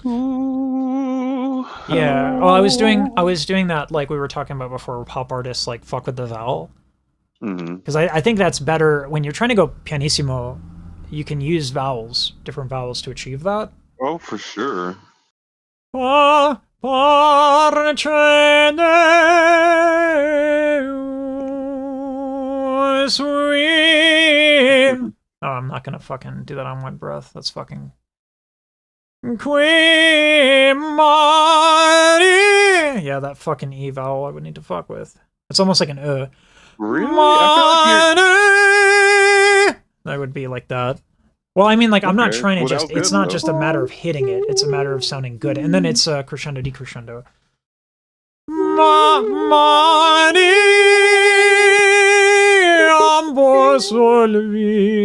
Ooh. Yeah. Well, I was doing that like we were talking about before. Pop artists like fuck with the vowel. Because I think that's better when you're trying to go pianissimo. You can use vowels, different vowels to achieve that. Oh, for sure. parce sweet. Oh, I'm not gonna fucking do that on one breath. That's fucking... Queen Mary. Yeah, that fucking E vowel I would need to fuck with. It's almost like an Really? I feel like that would be like that. Well, I mean, like, I'm not Okay. trying to Well, that just... was It's good, not though. just a matter of hitting it. It's a matter of sounding good. And then it's crescendo, decrescendo. Mari ambo solviti.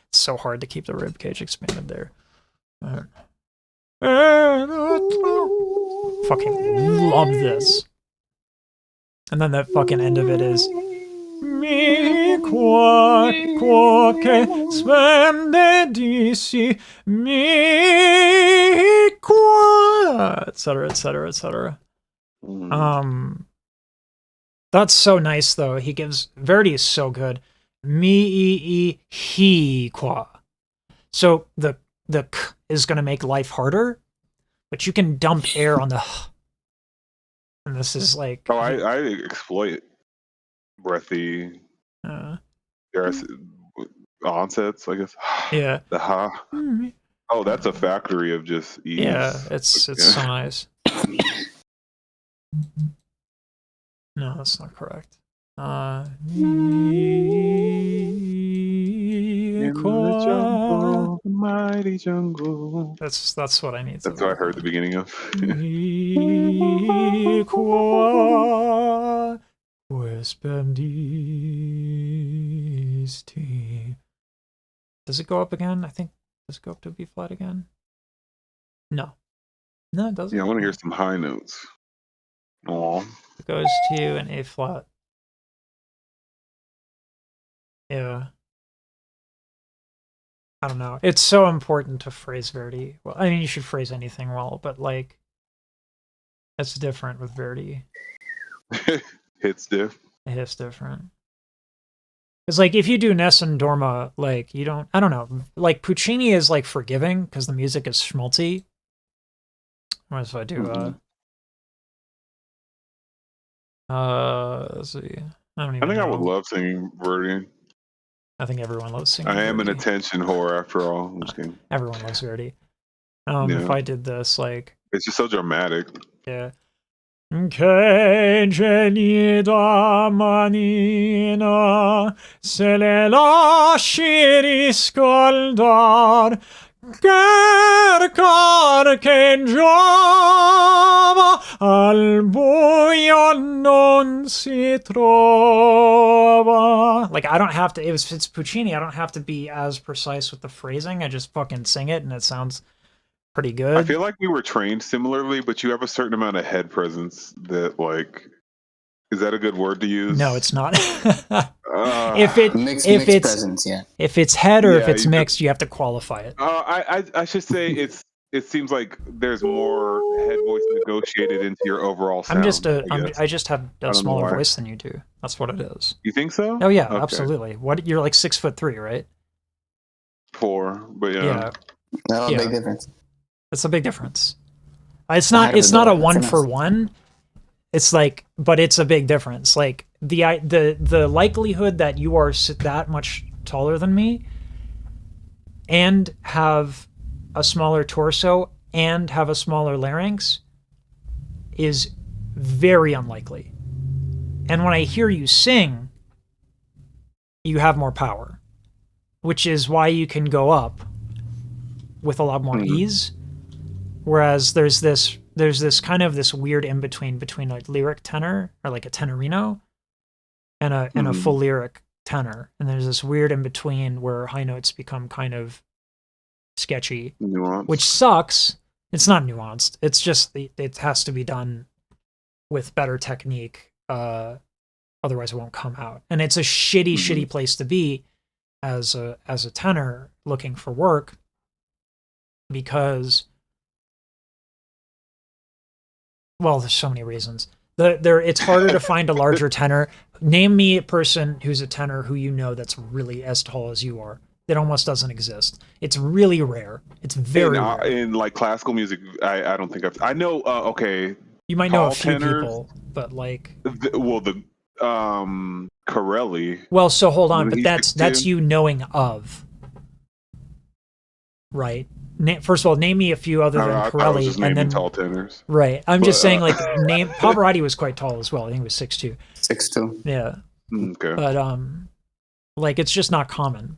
It's so hard to keep the rib cage expanded there. Fucking love this. And then that fucking end of it is mi quoque splendidissi mi qua, etc., etc., etc. That's so nice though. He gives... Verdi is so good. Mi he qua. So the k is gonna make life harder, but you can dump air on the h. And this is like... Oh, I exploit breathy onsets, I guess. Yeah. The ha. Oh, that's a factory of just ease. Yeah, it's so nice. No, that's not correct. In the jungle, the mighty jungle. That's what I need. That's what I heard the beginning of. Does it go up again? I think. Does it go up to B flat again? No. No, it doesn't. Yeah, I want to hear some high notes. Aw. It goes to an A flat. Yeah. I don't know. It's so important to phrase Verdi. Well, I mean, you should phrase anything well, but like, it's different with Verdi. Hits diff. It hits different. It's like if you do Ness and Dorma, like you don't... I don't know. Like Puccini is like forgiving because the music is schmaltzy. What if I do? Let's see. I don't even. I think know. I would love singing Verdi. I think everyone loves singing. I am Verdi. an attention whore after all. I'm just kidding. Everyone loves Verdi. Yeah. If I did this, like, it's just so dramatic. Yeah. Che gelida manina se le lasci riscaldar, cercar che giova al buio non si trova. Like, I don't have to... It's Puccini. I don't have to be as precise with the phrasing. I just fucking sing it, and it sounds pretty good. I feel like we were trained similarly, but you have a certain amount of head presence that, like, is that a good word to use? No, it's not. Mixed presence, yeah. If it's head or if it's mixed, you have to qualify it. I should say it seems like there's more head voice negotiated into your overall sound. I just have a smaller voice than you do. That's what it is. You think so? Oh yeah, Okay. absolutely. What, you're like 6'3", right? 4, but yeah. No, big difference. It's a big difference. It's not a 1-for-1. It's like, but it's a big difference. Like the likelihood that you are that much taller than me and have a smaller torso and have a smaller larynx is very unlikely. And when I hear you sing, you have more power, which is why you can go up with a lot more ease. Whereas there's this kind of this weird in between a lyric tenor or like a tenorino and a full lyric tenor, and there's this weird in between where high notes become kind of sketchy, which sucks. It's not nuanced. It's just it has to be done with better technique. Otherwise, it won't come out. And it's a shitty place to be as a tenor looking for work, because, well, there's so many reasons. It's harder to find a larger tenor. Name me a person who's a tenor who you know that's really as tall as you are. It almost doesn't exist. It's really rare. It's very rare. In like classical music, I don't think I know. Okay, you might know a few people, but like Corelli. Well, so hold on, but that's you knowing of, right? First of all, name me a few other than Corelli, and then tall tenors. Right. I'm just saying, like, name Pavarotti was quite tall as well. I think he was 6'2". 6'2". Yeah. Okay. But like, it's just not common.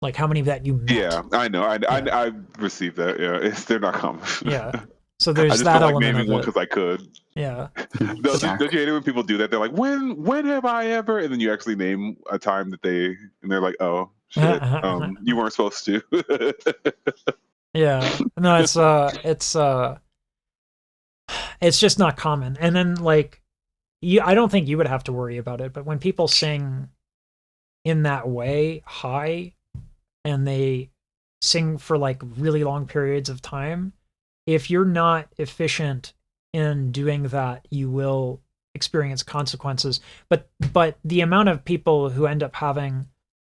Like, how many of that you met? Yeah, I know. I received that. Yeah, they're not common. Yeah. So there's that like element naming of one it. because I could. Yeah. Don't you hate it when people do that? They're like, when have I ever? And then you actually name a time that and they're like, oh shit, you weren't supposed to. Yeah. No, it's just not common. And then like, I don't think you would have to worry about it, but when people sing in that way high and they sing for like really long periods of time, if you're not efficient in doing that, you will experience consequences. But the amount of people who end up having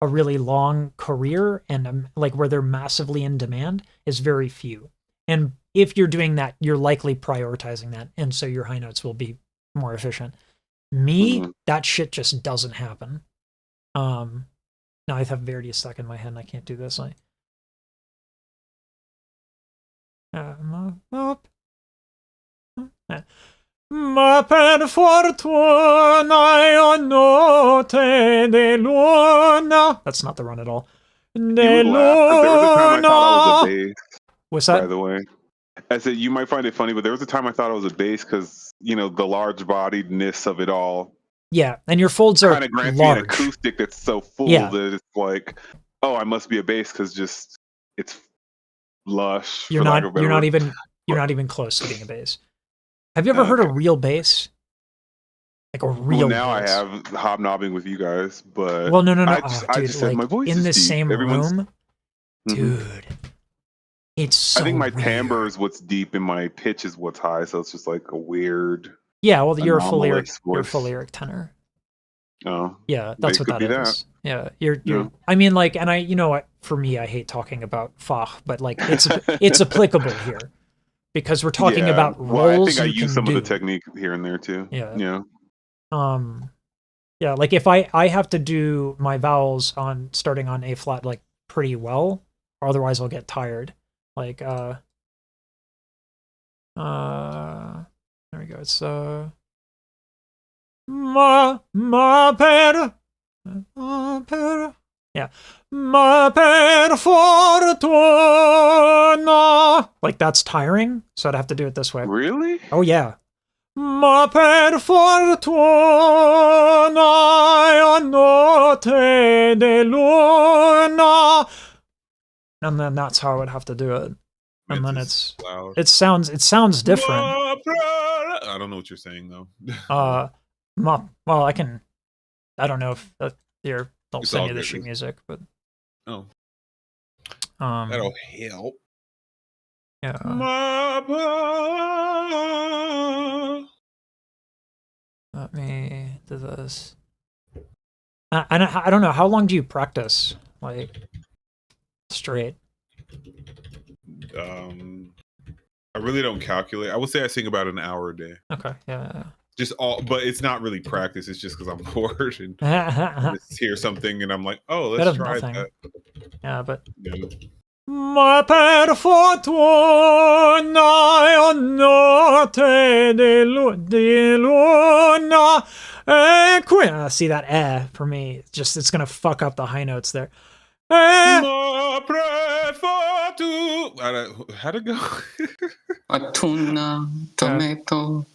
a really long career and like where they're massively in demand is very few. And if you're doing that, you're likely prioritizing that, and so your high notes will be more efficient. Me, that shit just doesn't happen. Now I have Verdi stuck in my head and I can't do this. Ma per fortuna notte de luna. That's not the run at all. De luna. What's that? By the way, I said you might find it funny, but there was a time I thought it was a bass because the large-bodiedness of it all. Yeah, and your folds are kind of grants large. me an acoustic that's so full that it's like, oh, I must be a bass because it's lush. You're not even close to being a bass. Have you ever heard a real bass? Like a real now bass? I have hobnobbing with you guys, but well, no. I Dude, just said my voice in is the deep. same room, dude. It's so I think my weird. timbre is what's deep and my pitch is what's high, so it's just like a weird. Yeah, well, you're a full lyric tenor. Oh, yeah, that's what that is. Yeah, you're. I mean, like, and you know what? For me, I hate talking about Fach, but like, it's applicable here because we're talking about roles. I think I use some of the technique here and there too. Yeah. Yeah, like if I have to do my vowels starting on A flat like pretty well, or otherwise I'll get tired. Like there we go. It's ma per yeah, ma per fortuna. Like that's tiring, so I'd have to do it this way. Really? Oh yeah. Ma per fortuna notte de luna. And then that's how I would have to do it. And then it sounds different. I don't know what you're saying though. Well, I don't know if they'll send you the sheet music, but that'll help. Yeah. Let me do this. I don't know. How long do you practice? Like straight? I really don't calculate. I would say I sing about an hour a day. Okay. Yeah. Just but it's not really practice. It's just because I'm bored and I just hear something and I'm like, oh, let's try that. Yeah, but. Ma per fortuna notte de luna. See that for me? It's gonna fuck up the high notes there. Ma per fortuna. How'd it go? Tuna, tomato.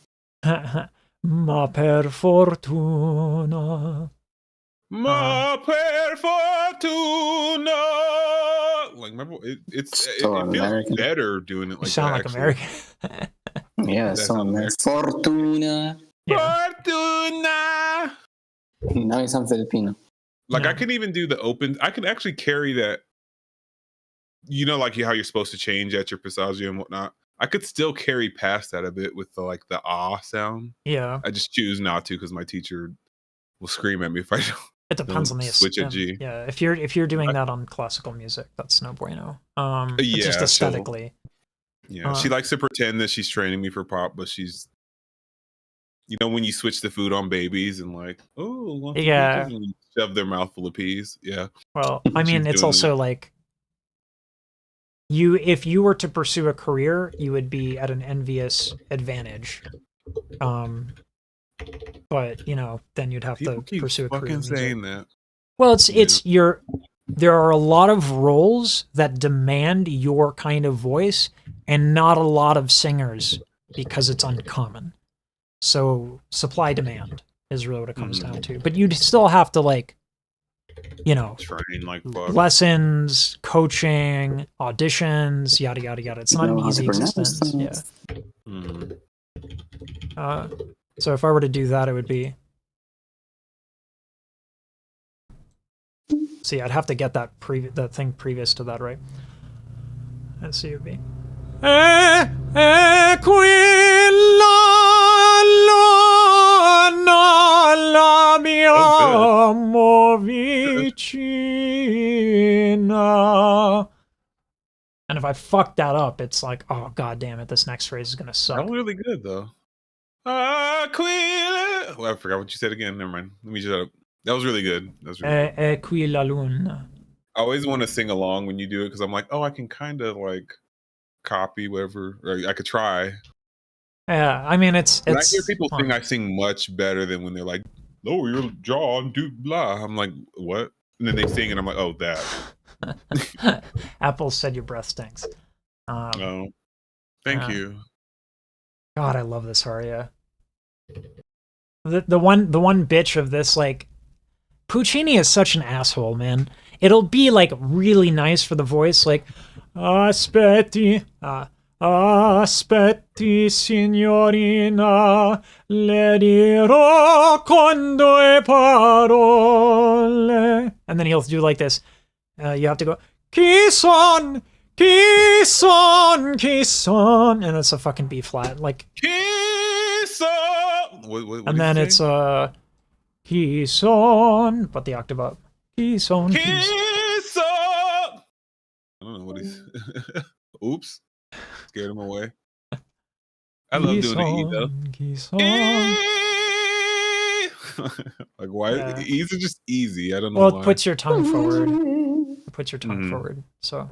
Ma per fortuna. Ma per fortuna. Like, remember, it feels better doing it like that. You sound like American. Yeah, so Fortuna. Yeah. Fortuna. Now you sound Filipino. Like, I can even do the open. I can actually carry that. Like how you're supposed to change at your passaggio and whatnot. I could still carry past that a bit with the ah sound. Yeah. I just choose not to because my teacher will scream at me if I don't. It depends on the switch a G. Yeah, if you're doing that on classical music, that's no bueno. Yeah, just aesthetically. Yeah, she likes to pretend that she's training me for pop, but she's, you know, when you switch the food on babies and like, oh, want some Yeah, peaches, and you shove their mouth full of peas. Yeah. Well, I mean, it's also like if you were to pursue a career, you would be at an envious advantage. But you know, then you'd have People to pursue a career. Fucking saying that. Well, there are a lot of roles that demand your kind of voice, and not a lot of singers because it's uncommon. So supply demand is really what it comes down to. But you'd still have to like, you know, train like fuck. Lessons, coaching, auditions, yada yada yada. It's not an easy existence. Yeah. So if I were to do that, it would be. See, I'd have to get that thing previous to that, right? Let's see, it would be. And if I fuck that up, it's like, oh god damn it, this next phrase is gonna suck. That was really good though. Aquila. Oh, I forgot what you said again. Never mind. Let me just. That was really good. That was really good. Aquila luna. I always want to sing along when you do it because I'm like, oh, I can kind of like copy whatever, or I could try. Yeah, I mean, it's. When I hear people sing, I sing much better than when they're like, lower your jaw and do blah. I'm like, what? And then they sing, and I'm like, oh, that. Apple said your breath stinks. No, thank you. God, I love this aria. The one bitch of this, like, Puccini is such an asshole, man. It'll be like really nice for the voice, like aspetti, signorina, le dirò con due parole, and then he'll do like this. You have to go, chi son, and it's a fucking B flat, like. Chi son. What and then it's chi son, but the octave up. Chi son. I don't know what he's. Oops, scared him away. I love doing the E though. Like why? Yeah. E's are just easy. I don't know. Well, why. It puts your tongue forward. It puts your tongue forward. So,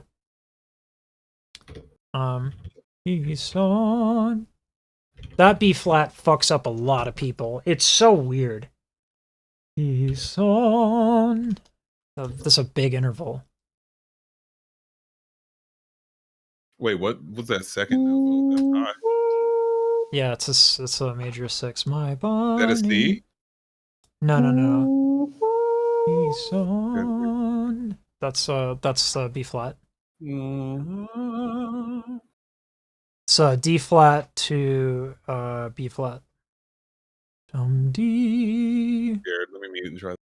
he's on. That B flat fucks up a lot of people. It's so weird. He's on. This is a big interval. Wait, what was that second note? That's high. Yeah, it's a major 6. My body. Is that a C? No. He's on. That's B flat. It's D flat to B flat. D. Scared. Let me mute and try.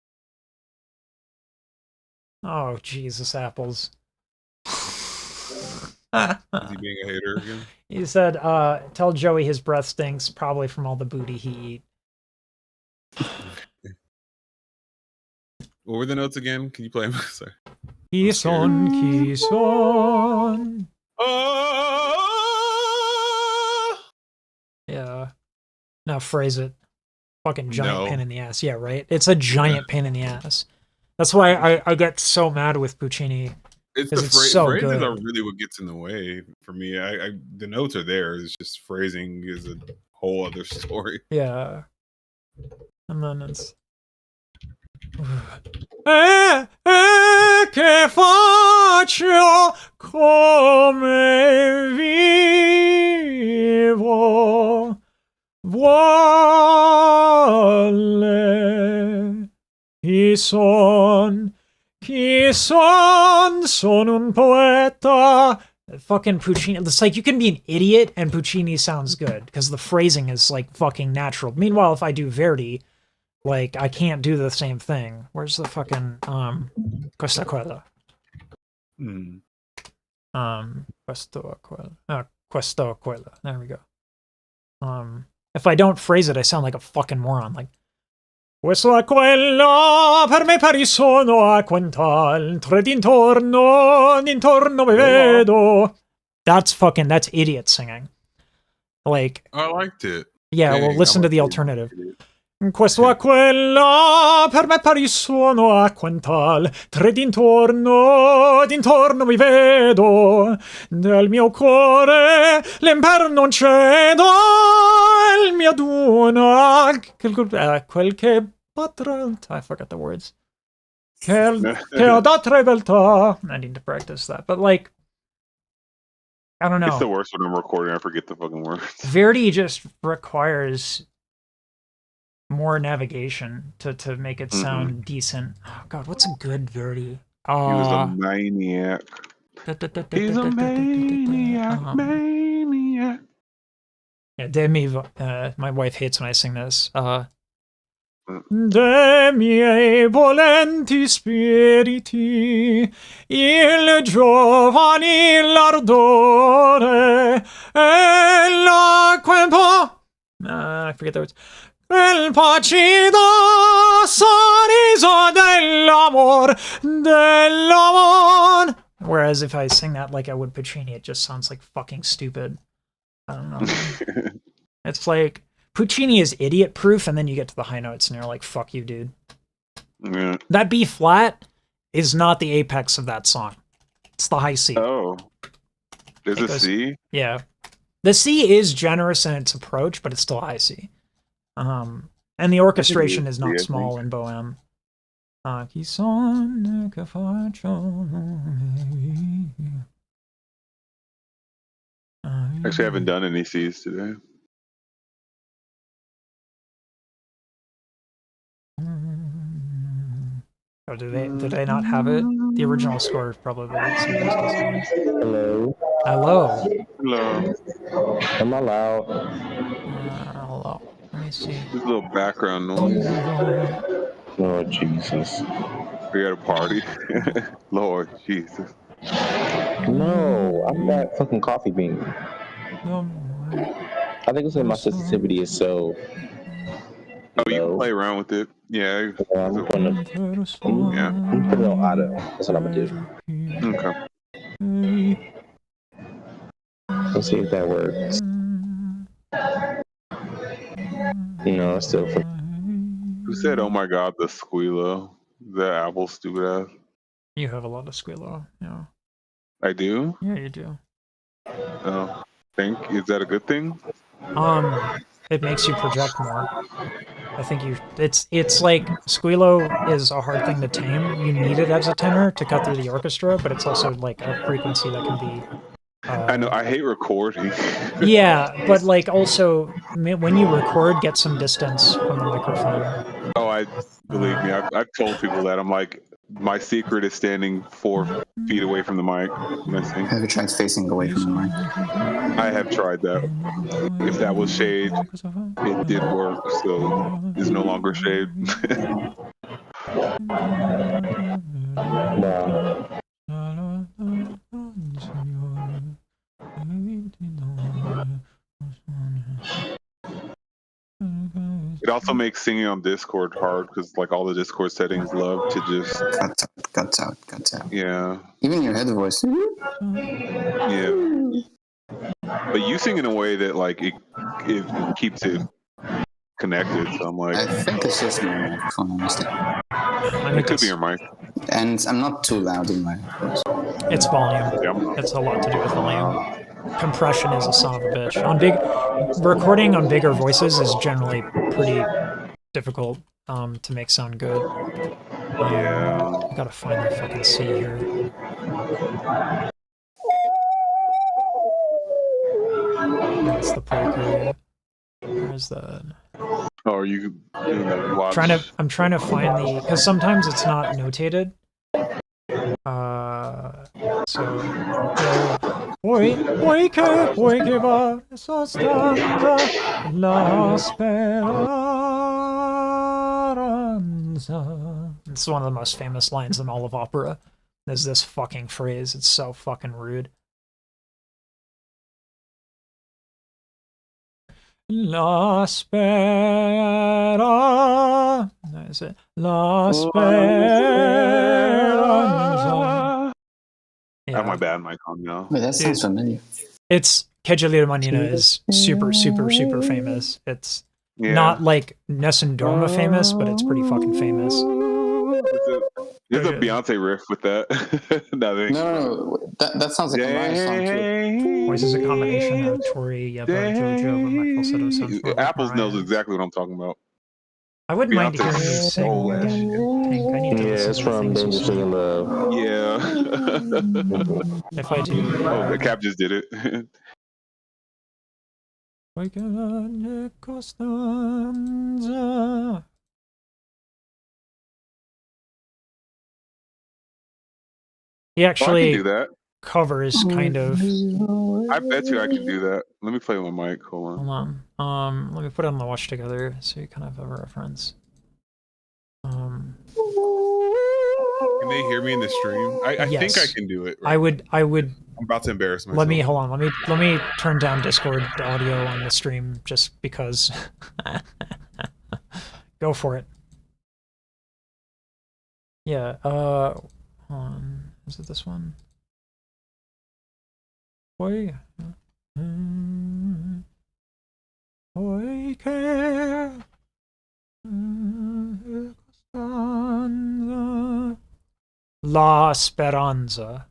Oh Jesus, apples. Is he being a hater again? He said, tell Joey his breath stinks, probably from all the booty he eat. What were the notes again? Can you play them? Sorry. Kiss on. Yeah. Now phrase it. Fucking giant pain in the ass. Yeah, right? It's a giant pain in the ass. That's why I get so mad with Puccini. It's the so phrases good. are really what gets in the way for me. The notes are there. It's just phrasing is a whole other story. Yeah. And then it's... che faccio come vivo vuole chi son un poeta. Fucking Puccini. It's like you can be an idiot and Puccini sounds good because the phrasing is like fucking natural. Meanwhile, if I do Verdi, like I can't do the same thing. Where's the fucking questa quella? Questa quella. There we go. If I don't phrase it, I sound like a fucking moron. Like Questo è quello, per me pari sono a quintal, tre d'intorno vi vedo. That's idiot singing. Like, I liked it. Yeah, Dang, well, listen to the it. alternative. Questo è quello, per me pari suono a quintal, tre d'intorno vi vedo, del mio cuore l'impero non cedo, il mio duna, quel che batrà, I forgot the words, che ho da tre beltà. I need to practice that, but like, I don't know. It's the worst when I'm recording, I forget the fucking words. Verdi just requires more navigation to make it sound decent. Oh god, what's a good Verdi? He was a maniac. He's a maniac, maniac. Yeah, Demi, my wife hates when I sing this. De miei volenti spiriti, il giovanile ardore, e l'acquento... I forget the words. El pacido sorriso dell'amor. Whereas if I sing that like I would Puccini, it just sounds like fucking stupid. I don't know. It's like, Puccini is idiot-proof, and then you get to the high notes, and you're like, fuck you, dude. Yeah. That B flat is not the apex of that song. It's the high C. Oh. There's a C? Yeah. The C is generous in its approach, but it's still high C. And the orchestration is not small in Bohème. Actually, I haven't done any C's today. Oh, did they not have it? The original score probably sometimes doesn't. Hello. Hello. Hello. Am I loud? Hello. Let me see. There's a little background noise. Oh, Jesus. We at a party. Lord Jesus. No, I'm that fucking coffee bean. I think it's that my sensitivity is so. Oh, you can play around with it. Yeah. I'm putting it on auto. That's what I'm gonna do. Okay. Let's see if that works. No, it's still. Who said, "Oh my God, the squealer"? The Apple stupid ass. You have a lot of squealo. Yeah. I do. Yeah, you do. Oh, is that a good thing? It makes you project more. I think it's like squealo is a hard thing to tame. You need it as a tenor to cut through the orchestra, but it's also like a frequency that can be. I know. I hate recording. Yeah, but like also when you record, get some distance from the microphone. Oh, believe me. I've told people that. I'm like, my secret is standing 4 feet away from the mic when I sing. Have you tried facing away from the mic? I have tried that. If that was shade, it did work. So it's no longer shade. It also makes singing on Discord hard because like all the Discord settings love to just cuts out. Yeah. Even your head voice. Yeah. But you sing in a way that like it keeps it connected. So I'm like, I think it's just my microphone, honestly. It could be your mic. And I'm not too loud in my voice. It's volume. Yeah. It's a lot to do with volume. Compression is a son of a bitch. Recording on bigger voices is generally pretty difficult to make sound good. Yeah. I gotta find the fucking C here. That's the prelude. Where's that? Oh, are you doing the watch? I'm trying to find the, because sometimes it's not notated. So Poi che va sostanza la speranza. It's one of the most famous lines in all of opera. There's this fucking phrase. It's so fucking rude. La Spera. Is it La Speranza? I have my bad mic on now. Wait, that sounds familiar. It's Que Jalila Manina is super, super, super famous. It's not like Nessendorma famous, but it's pretty fucking famous. There's a Beyonce riff with that. No, that sounds like a Mariah song too. Voice is a combination of Tori, Yeba, JoJo, but my falsetto sounds more like Apples Mariah. knows exactly what I'm talking about. I wouldn't mind hearing you Beyonce sing stole that again, shit. Pink. I need to listen it's to the from things you Dangerously sing. in Love. Yeah. If I do. Oh, the Cap just did it. Costanza. He actually I can do that. covers kind of. I bet you I can do that. Let me play with my mic. Hold on. Let me put it on the watch together so you kind of have a reference. Can they hear me in the stream? I Yes. think I can do it. Right? I would. I'm about to embarrass myself. Let me hold on. Let me turn down Discord audio on the stream just because. Go for it. Yeah. Hold on. Is it this one? Boy. La Speranza.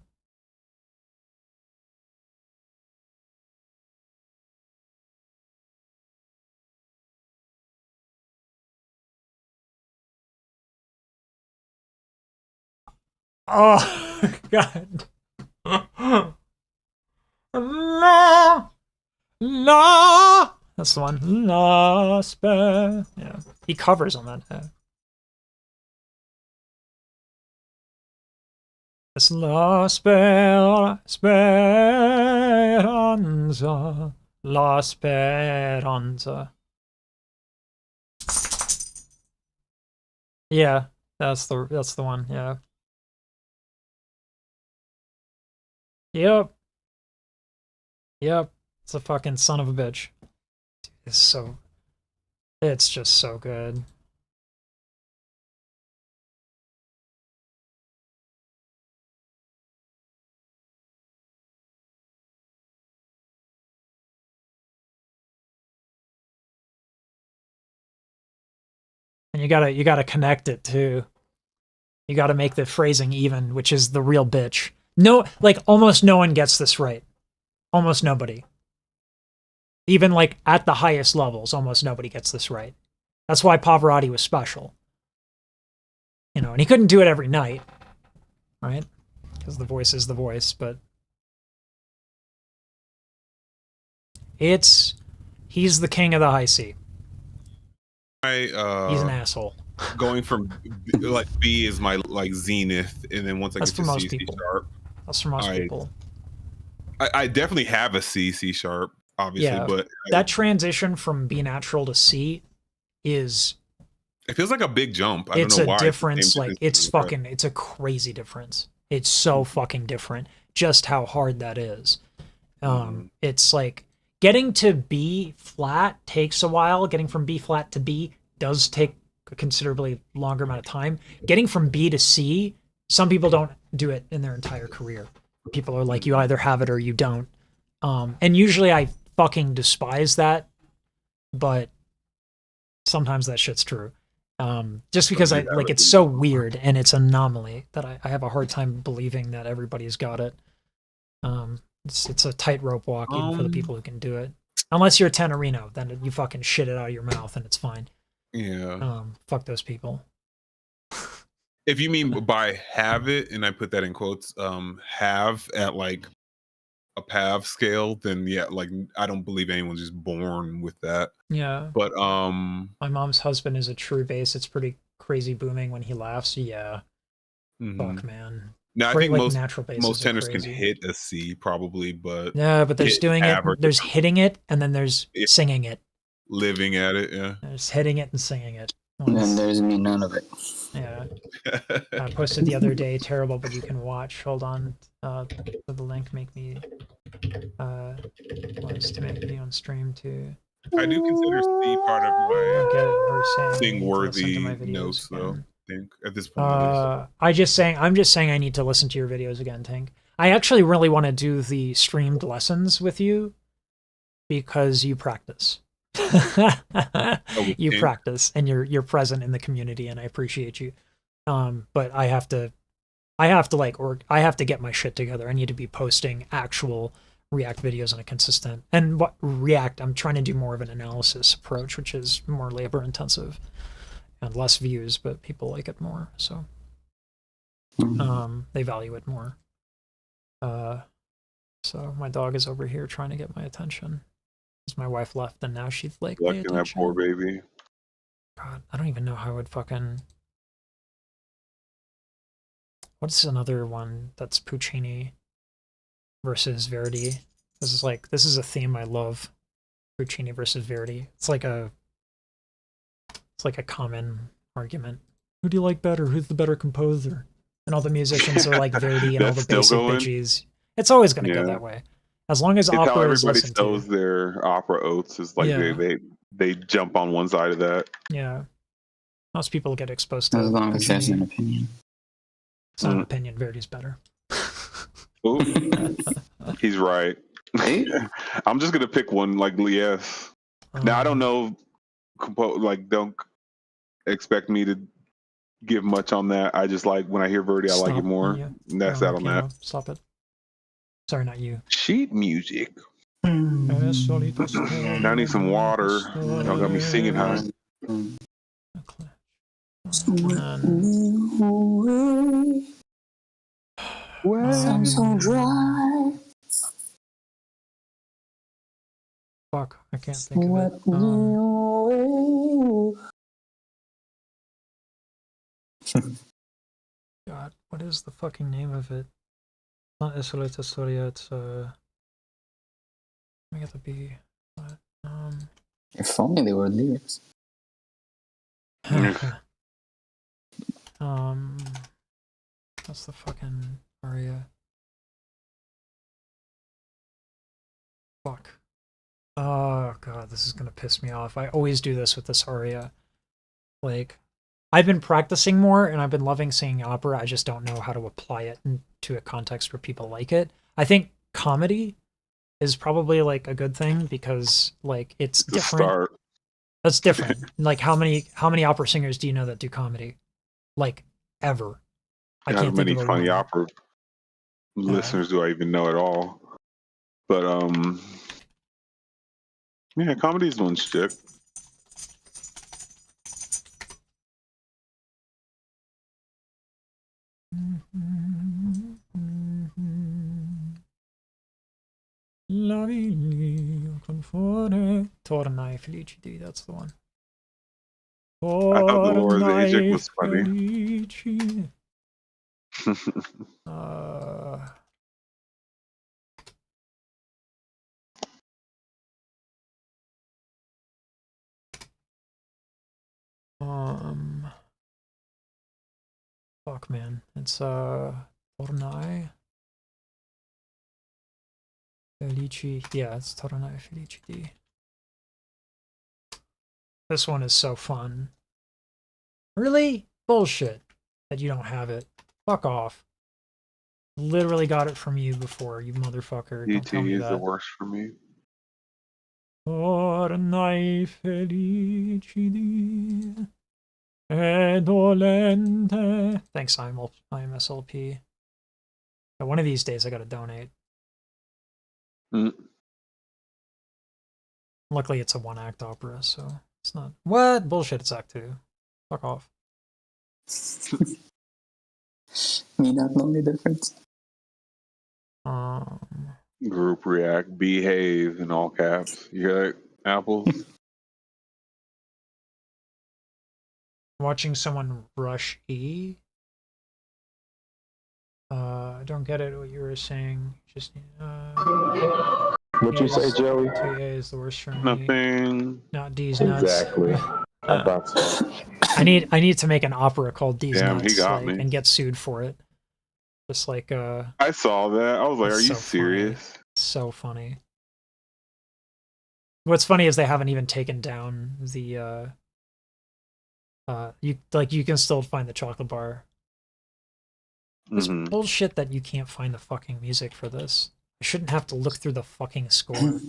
Oh, God. La. That's the one. La Spe. Yeah. He covers on that. It's La Speranza. La Speranza. Yeah, that's the one. Yeah. Yep. It's a fucking son of a bitch. Dude, it's just so good. And you gotta connect it too. You gotta make the phrasing even, which is the real bitch. No, like almost no one gets this right. Almost nobody. Even like at the highest levels, almost nobody gets this right. That's why Pavarotti was special. You know, and he couldn't do it every night, right? Because the voice is the voice, but he's the king of the high C. He's an asshole. Going from like B is my like zenith, and then once I get to C sharp. That's for most people. I definitely have a C sharp, obviously, but that transition from B natural to C is. It feels like a big jump. I don't know why. It's a difference. Like it's a crazy difference. It's so fucking different. Just how hard that is. It's like getting to B flat takes a while. Getting from B flat to B does take a considerably longer amount of time. Getting from B to C, some people don't do it in their entire career. People are like, you either have it or you don't. And usually I fucking despise that, but sometimes that shit's true. Just because it's so weird and it's an anomaly that I have a hard time believing that everybody's got it. It's a tightrope walk even for the people who can do it. Unless you're a Tenorino, then you fucking shit it out of your mouth and it's fine. Yeah. Fuck those people. If you mean by have it, and I put that in quotes, have at like a PAV scale, then yeah, like I don't believe anyone's just born with that. Yeah. But my mom's husband is a true bass. It's pretty crazy booming when he laughs. Yeah. Fuck, man. Now I think like most tenors can hit a C probably, but yeah, but there's doing it. There's hitting it, and then there's singing it. Living at it, yeah. There's hitting it and singing it. And then there's me, none of it. Yeah. I posted the other day, terrible, but you can watch. Hold on. The link make me was to make me on stream too. I do consider C part of I don't get it. We're my saying thing you need to listen to my worthy videos notes, though. again. I think at this point, at least. I'm just saying I need to listen to your videos again, Tank. I actually really want to do the streamed lessons with you because you practice. You practice and you're present in the community, and I appreciate you. But I have to get my shit together. I need to be posting actual React videos on a consistent, and what React, I'm trying to do more of an analysis approach, which is more labor intensive and less views, but people like it more, so they value it more. So my dog is over here trying to get my attention because my wife left, and now she's like, pay attention. That poor baby. God, I don't even know how I would fucking. What's another one that's Puccini versus Verdi? This is a theme I love. Puccini versus Verdi. It's like a common argument. Who do you like better? Who's the better composer? And all the musicians are like Verdi, and all the basic bitches. It's always going to go that way. As long as opera is listened to. Everybody sells their opera oats. Is like they jump on one side of that. Yeah. Most people get exposed to. As long as there's an opinion. It's not an opinion. Verdi's better. He's right. I'm just gonna pick one. Like, yes. Now I don't know. Don't expect me to give much on that. I just like when I hear Verdi, I like it more. And that's that on that. Stop it. Sorry, not you. Sheet music. Now I need some water. Y'all got me singing high. I'm so dry. Fuck, I can't think of it. God, what is the fucking name of it? Not Isolata Soria, it's let me get the B. If only they were lyrics. What's the fucking aria? Fuck. Oh god, this is gonna piss me off. I always do this with this aria. Like, I've been practicing more and I've been loving singing opera. I just don't know how to apply it into a context where people like it. I think comedy is probably like a good thing because like it's different. That's different. Like how many opera singers do you know that do comedy? Like ever. I can't think of many funny opera listeners do I even know at all. But yeah, comedy's one shit. Tornai Felicity, that's the one. I thought the Lord of the Egypt was funny. Fuck man, it's Tornai Felici. Yeah, it's Tornai Felicity. This one is so fun. Really? Bullshit that you don't have it. Fuck off. Literally got it from you before, you motherfucker. Don't tell me is that. the worst for me. Tornai felicidi e dolente. Thanks, IMSLP. Yeah, one of these days I gotta donate. Luckily it's a one-act opera, so it's not... What? Bullshit, it's act 2. Fuck off. Me not knowing the difference. Group react, behave in all caps. You hear that, Apples? Watching someone rush E? I don't get it, what you were saying. Just, What'd you say, Joey? 2A is the worst for me. Nothing. Not D's nuts. Exactly. I thought so. I need to make an opera called D's Damn, nuts, he got me. and get sued for it. Just like I saw that. I was like, are you serious? So funny. What's funny is they haven't even taken down the you can still find the chocolate bar. It's bullshit that you can't find the fucking music for this. I shouldn't have to look through the fucking score.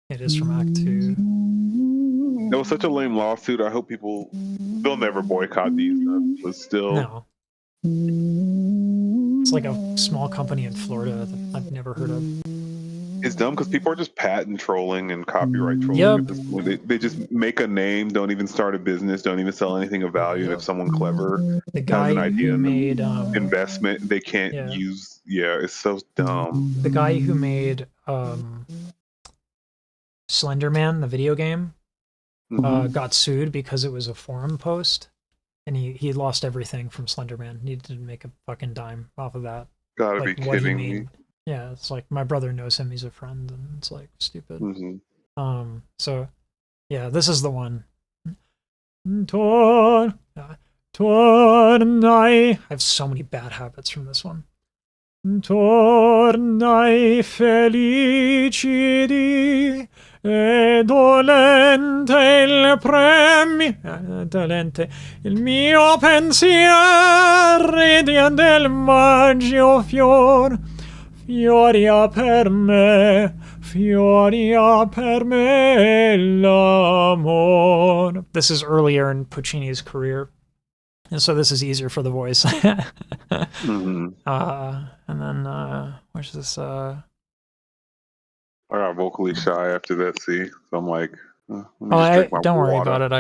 It is from Act 2. That was such a lame lawsuit. I hope they'll never boycott these, but still. No. It's like a small company in Florida that I've never heard of. It's dumb because people are just patent trolling and copyright trolling at this point. They just make a name, don't even start a business, don't even sell anything of value. And if someone clever has an idea and made investment, they can't use. Yeah, it's so dumb. The guy who made Slender Man, the video game, got sued because it was a forum post, and he lost everything from Slender Man. Needed to make a fucking dime off of that. Gotta be kidding me. Yeah, it's like my brother knows him. He's a friend, and it's like stupid. So yeah, this is the one. I have so many bad habits from this one. Tornai felicidi e dolente il premio dolente il mio pensiero del maggio fioria per me l'amor. This is earlier in Puccini's career, and so this is easier for the voice. And then where's this? I got vocally shy after that. See, so I'm like, don't worry about it.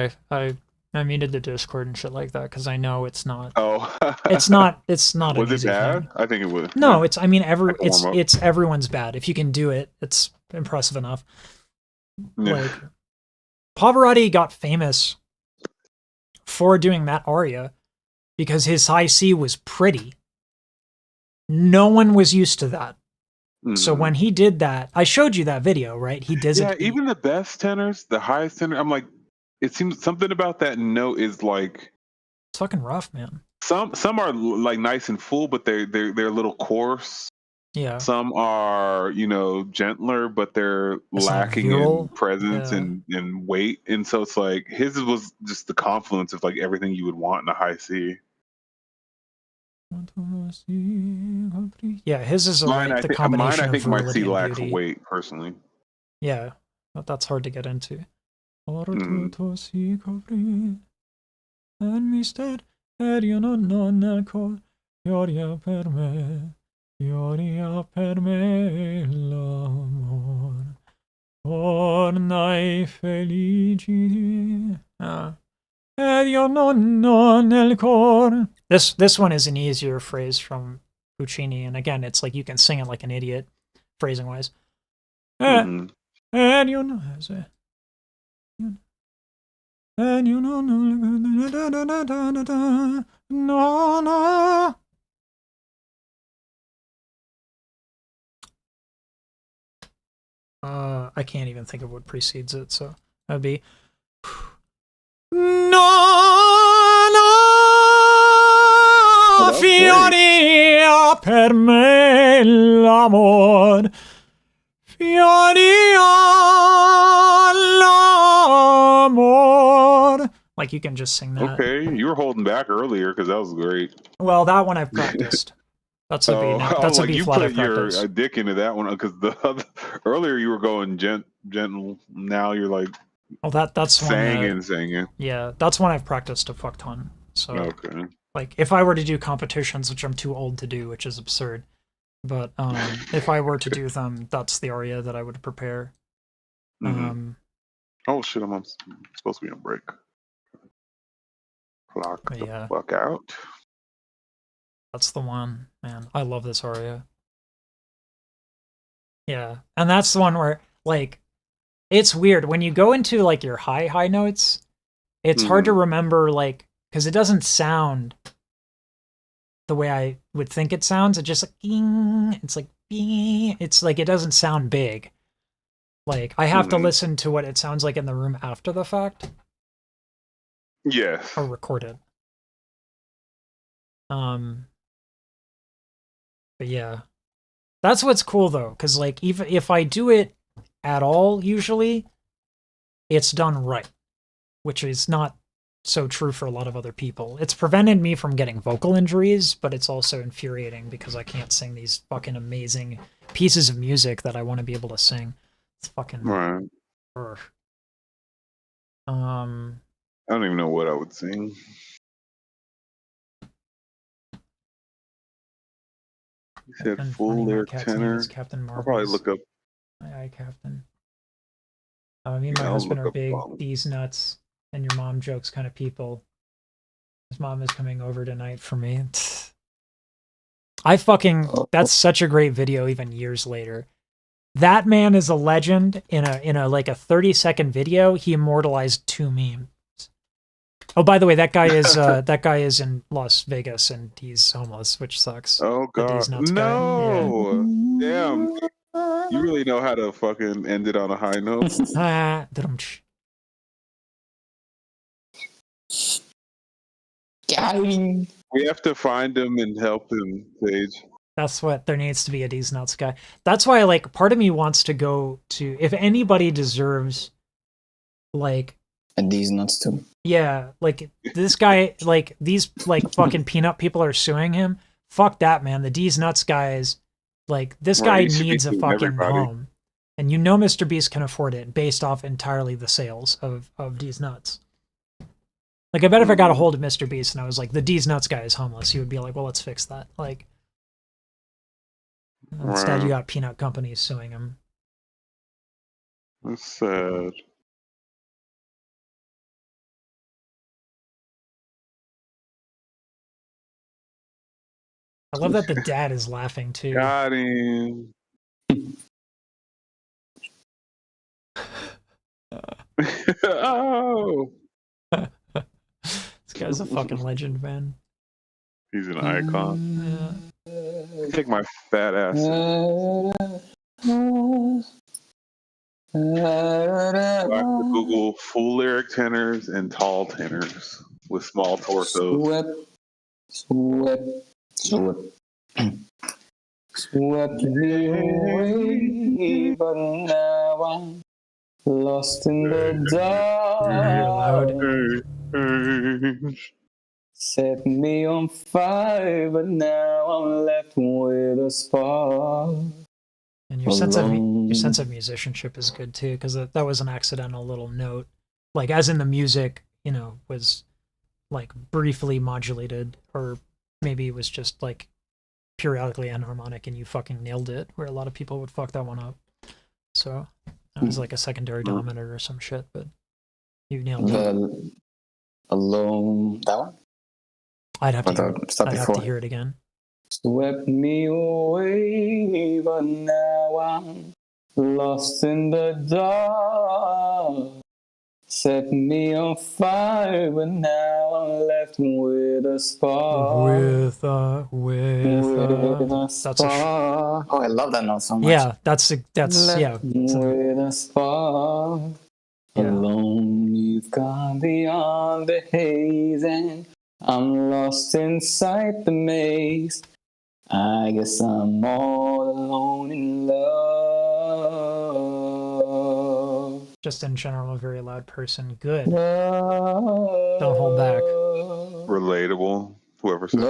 I muted the Discord and shit like that because I know it's not. Oh, it's not. Was it bad? I think it was. No, it's. I mean, it's everyone's bad. If you can do it, it's impressive enough. Like Pavarotti got famous for doing that aria because his high C was pretty. No one was used to that. So when he did that, I showed you that video, right? He did it. Even the best tenors, the highest tenor, I'm like, it seems something about that note is like it's fucking rough, man. Some are like nice and full, but they're a little coarse. Yeah. Some are, gentler, but they're lacking in presence and weight. And so it's like his was just the confluence of like everything you would want in a high C. Yeah, his is the combination mine, I think of might see and lack beauty. of weight personally. Yeah, but that's hard to get into. This one is an easier phrase from Puccini, and again, it's like you can sing it like an idiot, phrasing wise. And you know, no. I can't even think of what precedes it, so that'd be Fioria per me l'amor. Fioria l'amor. Like you can just sing that. Okay, you were holding back earlier because that was great. Well, that one I've practiced. That's a B. That's a B you flat put I've practiced. your dick into that one because earlier you were going gentle. Now you're like, that's singing. Yeah, that's one I've practiced a fuck ton. So okay. Like if I were to do competitions, which I'm too old to do, which is absurd, but if I were to do them, that's the aria that I would prepare. Oh shit! I'm supposed to be on break. Clock the fuck out. That's the one, man. I love this aria. Yeah, and that's the one where like it's weird when you go into like your high notes. It's hard to remember like because it doesn't sound the way I would think it sounds. It just like bing. It's like bing. It's like it doesn't sound big. Like I have to listen to what it sounds like in the room after the fact. Yes. Or record it. But yeah, That's what's cool though, because like even if I do it at all, usually it's done right, which is not so true for a lot of other people. It's prevented me from getting vocal injuries, but it's also infuriating because I can't sing these fucking amazing pieces of music that I want to be able to sing. It's fucking right. I don't even know what I would sing. You said full lyric tenor. I'll probably look up. Aye, Captain. Me and my husband are big these nuts and your mom jokes kind of people. His mom is coming over tonight for me. That's such a great video even years later. That man is a legend in a like a 30-second video. He immortalized 2 memes. Oh, by the way, that guy is in Las Vegas and he's homeless, which sucks. Oh god, no! Yeah. Damn, you really know how to fucking end it on a high note. We have to find him and help him, Paige. That's what there needs to be, a D's Nuts guy. That's why, like, part of me wants to go to, if anybody deserves, like, a D's Nuts too. Yeah, like this guy, like these like fucking peanut people are suing him. Fuck that, man. The D's Nuts guys, like this guy needs a fucking home, and you know Mr. Beast can afford it based off entirely the sales of D's Nuts. Like I bet if I got a hold of Mr. Beast and I was like, the D's Nuts guy is homeless, he would be like, well, let's fix that. Like instead, you got peanut companies suing him. That's sad. I love that the dad is laughing too. Got him. Oh. This guy's a fucking legend, man. He's an icon. Yeah. Take my fat ass. I have to Google full lyric tenors and tall tenors with small torsos. Swept me away, but now I'm lost in the dark. Set me on fire, but now I'm left with a spark. And your sense of musicianship is good too, because that was an accidental little note, like as in the music, you know, was like briefly modulated, or maybe it was just like periodically enharmonic, and you fucking nailed it. Where a lot of people would fuck that one up. So it was like a secondary dominant or some shit, but you nailed it. Alone, that one. I'd have to hear it again. Swept me away, but now I'm lost in the dark. Set me on fire, but now I'm left with a spark. With a spark. Oh, I love that note so much. Yeah, that's with a spark. Yeah. Alone, you've gone beyond the haze, and I'm lost inside the maze. I guess I'm all alone in love. Just in general, a very loud person. Good. Don't hold back. Relatable. Whoever said that.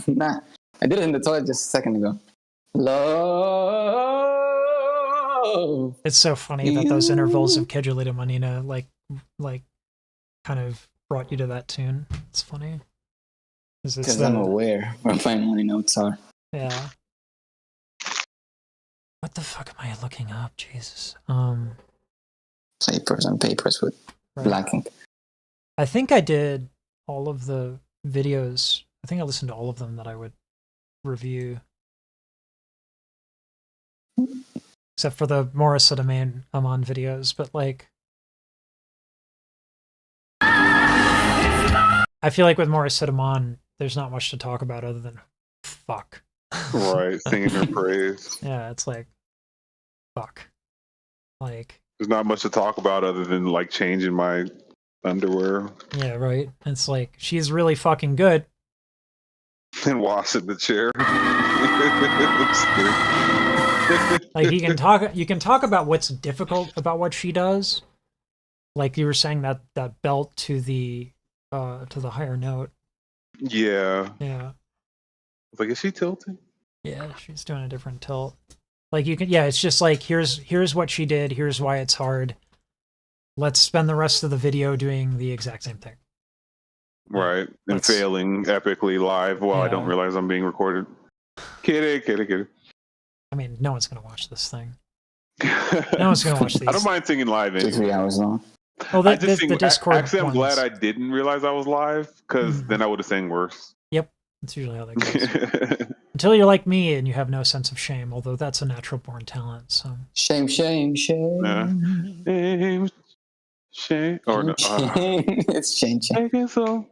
Nah, I did it in the toilet just a second ago. Love. It's so funny that those intervals of Que Julita Manina like kind of brought you to that tune. It's funny. Because I'm aware where my money notes are. Yeah. What the fuck am I looking up? Jesus. Papers with black ink. I think I did all of the videos. I think I listened to all of them that I would review. Except for the Morris Amon videos, but like I feel like with Morris Amon, there's not much to talk about other than fuck. Right, singing her praise. Yeah, it's like fuck. Like there's not much to talk about other than like changing my underwear. Yeah, right. It's like she's really fucking good. and washing the chair. Like you can talk about what's difficult about what she does. Like you were saying that belt to the higher note. Yeah. Yeah. Like, is she tilting? Yeah, she's doing a different tilt. Like you can, yeah, it's just like here's what she did. Here's why it's hard. Let's spend the rest of the video doing the exact same thing. Right, and failing epically live while I don't realize I'm being recorded. Kidding. I mean, no one's gonna watch this thing. No one's gonna watch these. I don't mind singing live anyway. 3 hours long. Oh, the Discord. Actually, I'm glad I didn't realize I was live, because then I would have sang worse. Yep, that's usually how that goes. Until you're like me and you have no sense of shame, although that's a natural born talent. So shame. Shame or no? It's shame. Making some.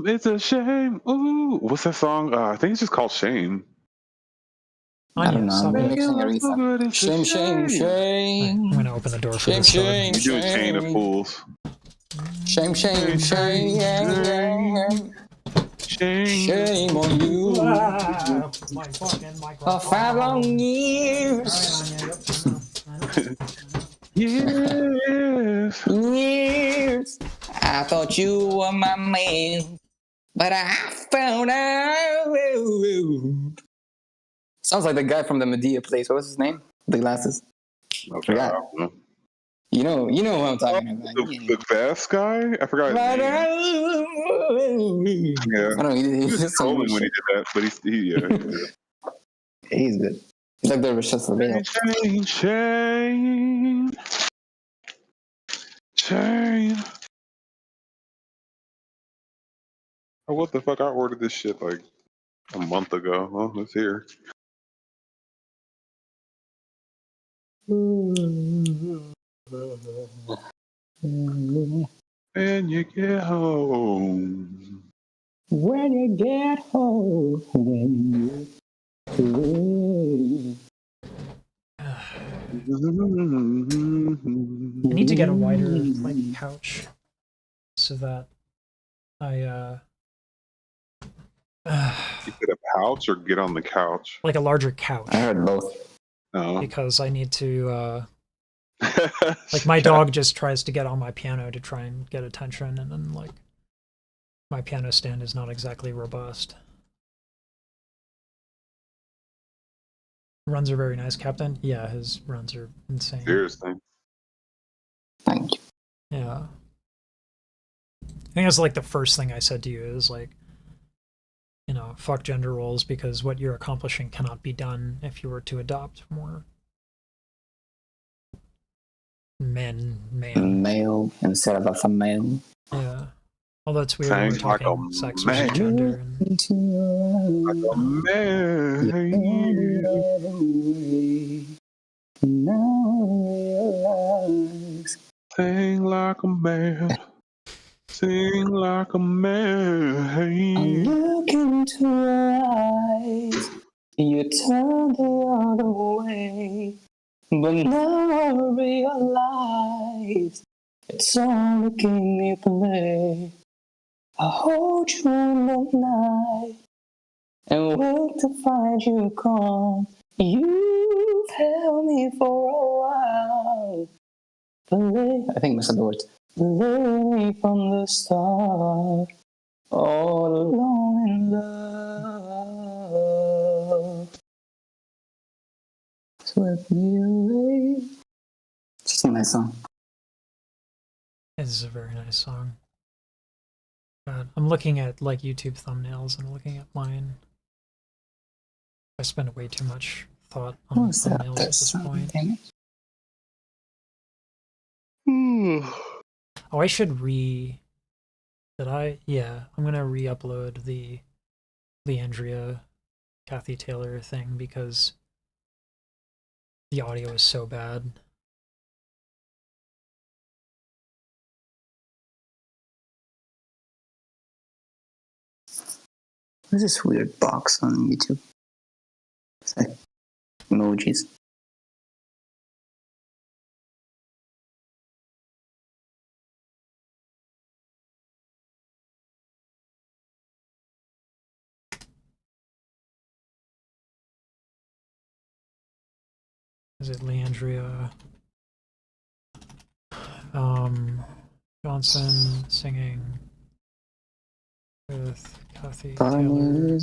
It's a shame. Ooh, what's that song? I think it's just called Shame. I don't know. I'm mixing everything. Shame. I'm gonna open the door for this. You're doing Chain of Fools. Shame. Shame on you. My fucking For 5 long years. Years. I thought you were my man, but I found out. Sounds like the guy from the Medea place. What was his name? The glasses. Okay, I don't know. You know who I'm talking about. The fast guy? I forgot his name. Yeah. I don't know. He was trolling when he did that, but he's good. He's like the Rashad Surveil. Chain. Oh, what the fuck? I ordered this shit like a month ago. Well, it's here. When you get home. When you get home. I need to get a wider like couch so that I You get a pouch or get on the couch? like a larger couch. I heard both. Oh. Because I need to like my dog just tries to get on my piano to try and get attention, and then like my piano stand is not exactly robust. Runs are very nice, Captain. Yeah, his runs are insane. Seriously. Thank you. Yeah. I think that's like the first thing I said to you is like, you know, fuck gender roles, because what you're accomplishing cannot be done if you were to adopt more male instead of a female. Yeah. Although it's weird when we're talking sex versus gender. And... Like a man. Sing like a man. Sing like a man. I look into your eyes. You turn the other way. But now I realize it's all a game you play. I hold you in the night and wait to find you gone. You've held me for a while. I think I messed up the words. Believe me from the start. All alone in love. Swept me away. It's just a nice song. This is a very nice song. God, I'm looking at like YouTube thumbnails and looking at mine. I spend way too much thought on thumbnails at this point. Oh, I should Did I? Yeah, I'm gonna re-upload the Leandria Kathy Taylor thing because the audio is so bad. What's this weird box on YouTube? It's like emojis. Is it Leandria Johnson singing with Kathy Taylor?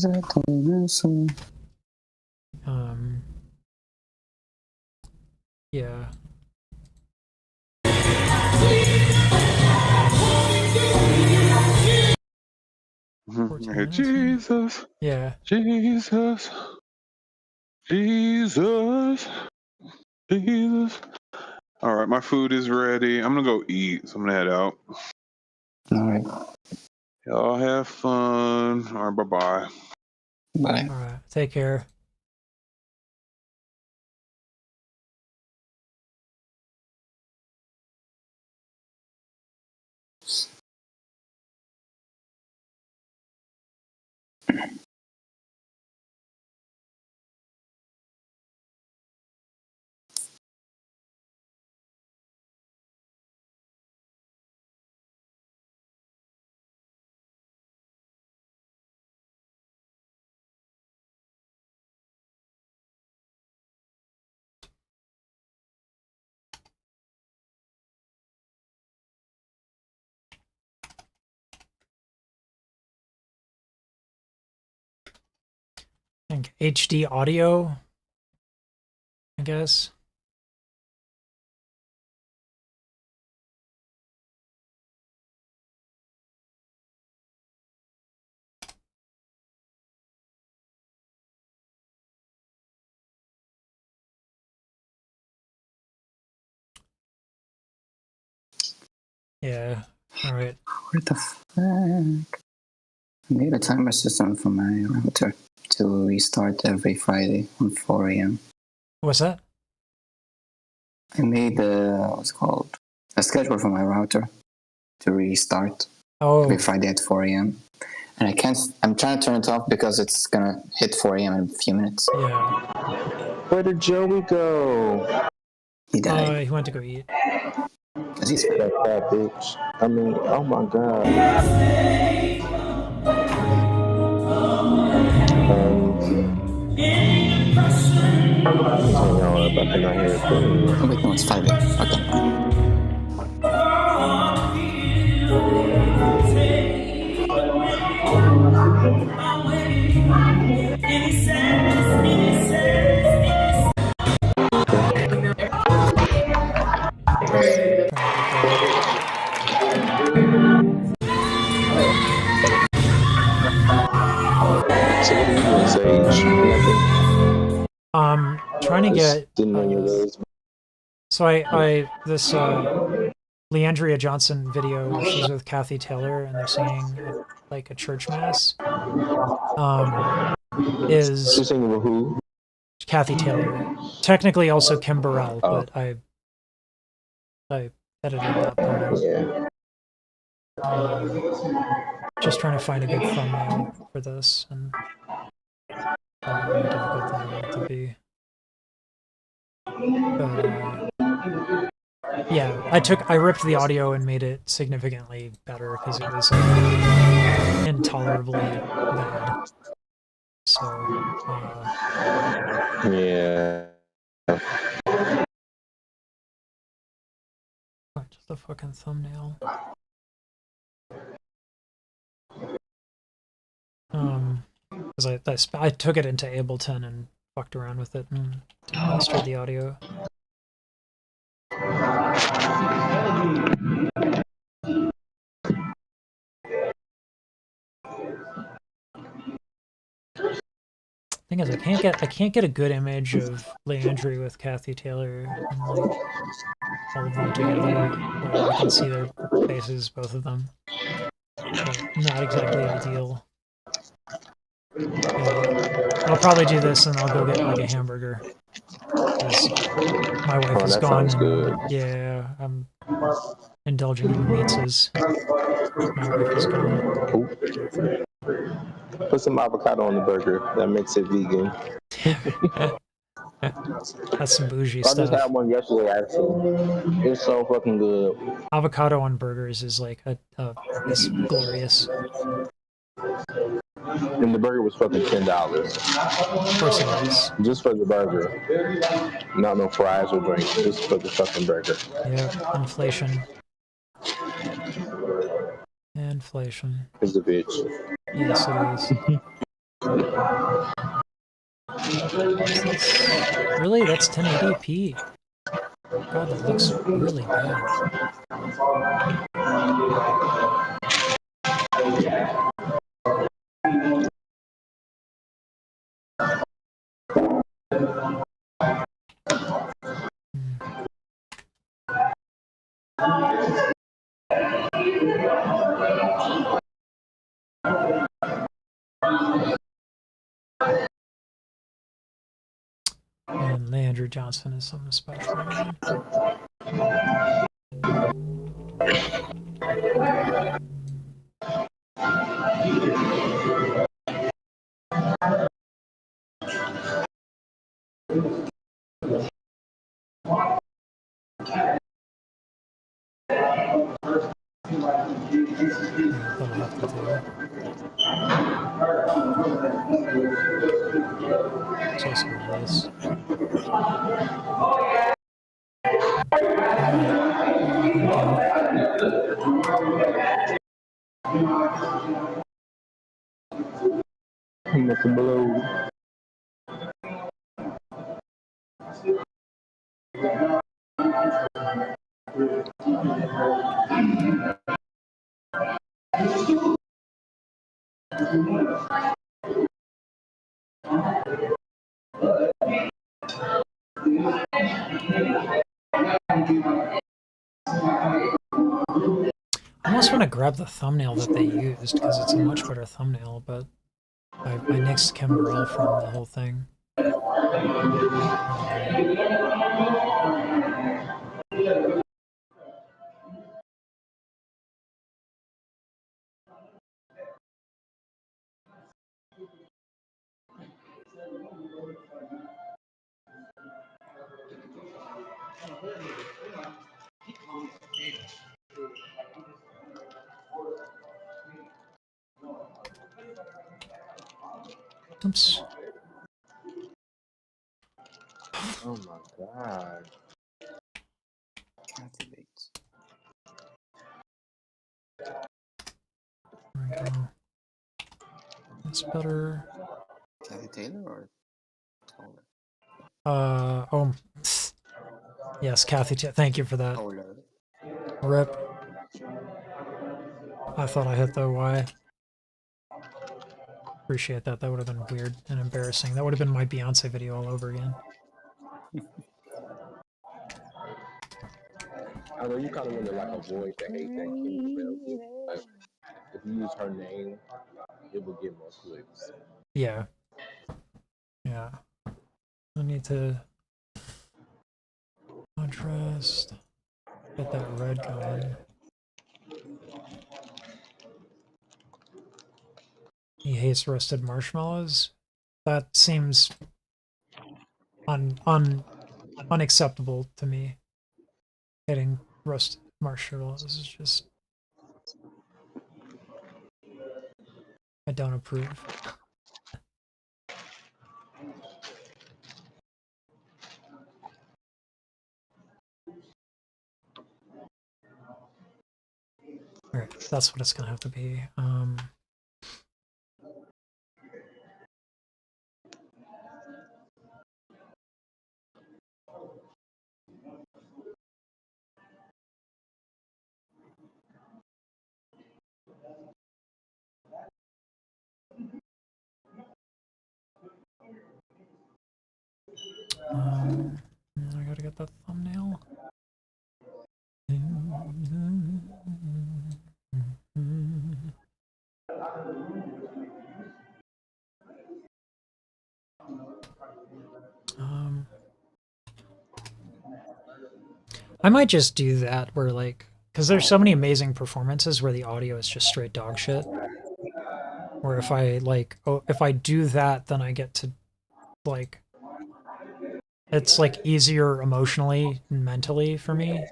Yeah. Jesus. Yeah. Jesus. Jesus. Jesus. All right, my food is ready. I'm gonna go eat, so I'm gonna head out. All right. Y'all have fun. All right, bye-bye. Bye. All right. Take care. I think HD audio, I guess. Yeah. All right. What the fuck? I made a timer system for my router to restart every Friday on 4 a.m. What's that? I made what's it called? A schedule for my router to restart every Friday at 4 a.m. And I can't. I'm trying to turn it off because it's gonna hit 4 a.m. in a few minutes. Yeah. Where did Joey go? He died. He went to go eat. Cause he's that fat bitch. I mean, oh my god. Oh wait, no, it's 5 a.m. Okay. So what are you doing, Sage? Nothing. Trying to get. So this Leandria Johnson video where she's with Kathy Taylor and they're singing like a church mass. Is she's singing with who? Kathy Taylor. Technically also Kim Burrell, but I edited that part out. Yeah. Just trying to find a good thumbnail for this, and probably more difficult than I want it to be. But yeah, I ripped the audio and made it significantly better because it was intolerably bad. So yeah. Just the fucking thumbnail. Because I took it into Ableton and fucked around with it and mastered the audio. Thing is, I can't get a good image of Leandry with Kathy Taylor and like all of them together where I can see their faces, both of them. But not exactly ideal. Yeah. I'll probably do this and I'll go get like a hamburger. My wife is gone. And, yeah, I'm indulging in pizzas. My wife is gone. Put some avocado on the burger. That makes it vegan. That's some bougie stuff. I just had one yesterday, actually. It's so fucking good. Avocado on burgers is like it's glorious. And the burger was fucking $10. Of course it was. Just for the burger. Not no fries or drinks, just for the fucking burger. Yep, inflation. Inflation. It's a bitch. Yes, it is. What's this? Really? That's 1080p. God, that looks really bad. And Leandro Johnson is something special, man. Yeah, that'll have to do. It's also this. Hangout. Must blow. I almost want to grab the thumbnail that they used because it's a much better thumbnail, but I nixed Kim Burrell from the whole thing. Oops. Oh my god. Activates. There we go. That's better. Kathy Taylor or Taylor? Oh. Yes, Kathy. Thank you for that. Taylor. Rip. I thought I hit the Y. Appreciate that. That would have been weird and embarrassing. That would have been my Beyonce video all over again. I know you kind of want to like avoid the hate that Kim Burrell gets, but if you use her name, it will get more clicks. Yeah. Yeah. I need to contrast. Get that red going. He hates roasted marshmallows. That seems unacceptable to me. Hating roasted marshmallows is just... I don't approve. Alright, that's what it's gonna have to be. I gotta get that thumbnail. I might just do that where like, because there's so many amazing performances where the audio is just straight dog shit. Where if I like, if I do that, then I get to like, it's like easier emotionally and mentally for me.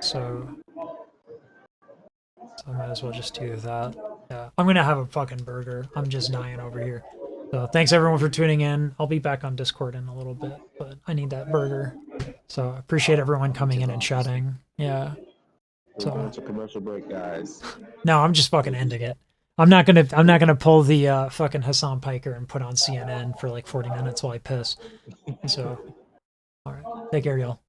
So I might as well just do that. Yeah, I'm gonna have a fucking burger. I'm just dying over here. So thanks everyone for tuning in. I'll be back on Discord in a little bit, but I need that burger. So I appreciate everyone coming in and chatting. Yeah. We're going to commercial break, guys. No, I'm just fucking ending it. I'm not gonna pull the fucking Hassan Piker and put on CNN for like 40 minutes while I piss. So, all right, take care, y'all.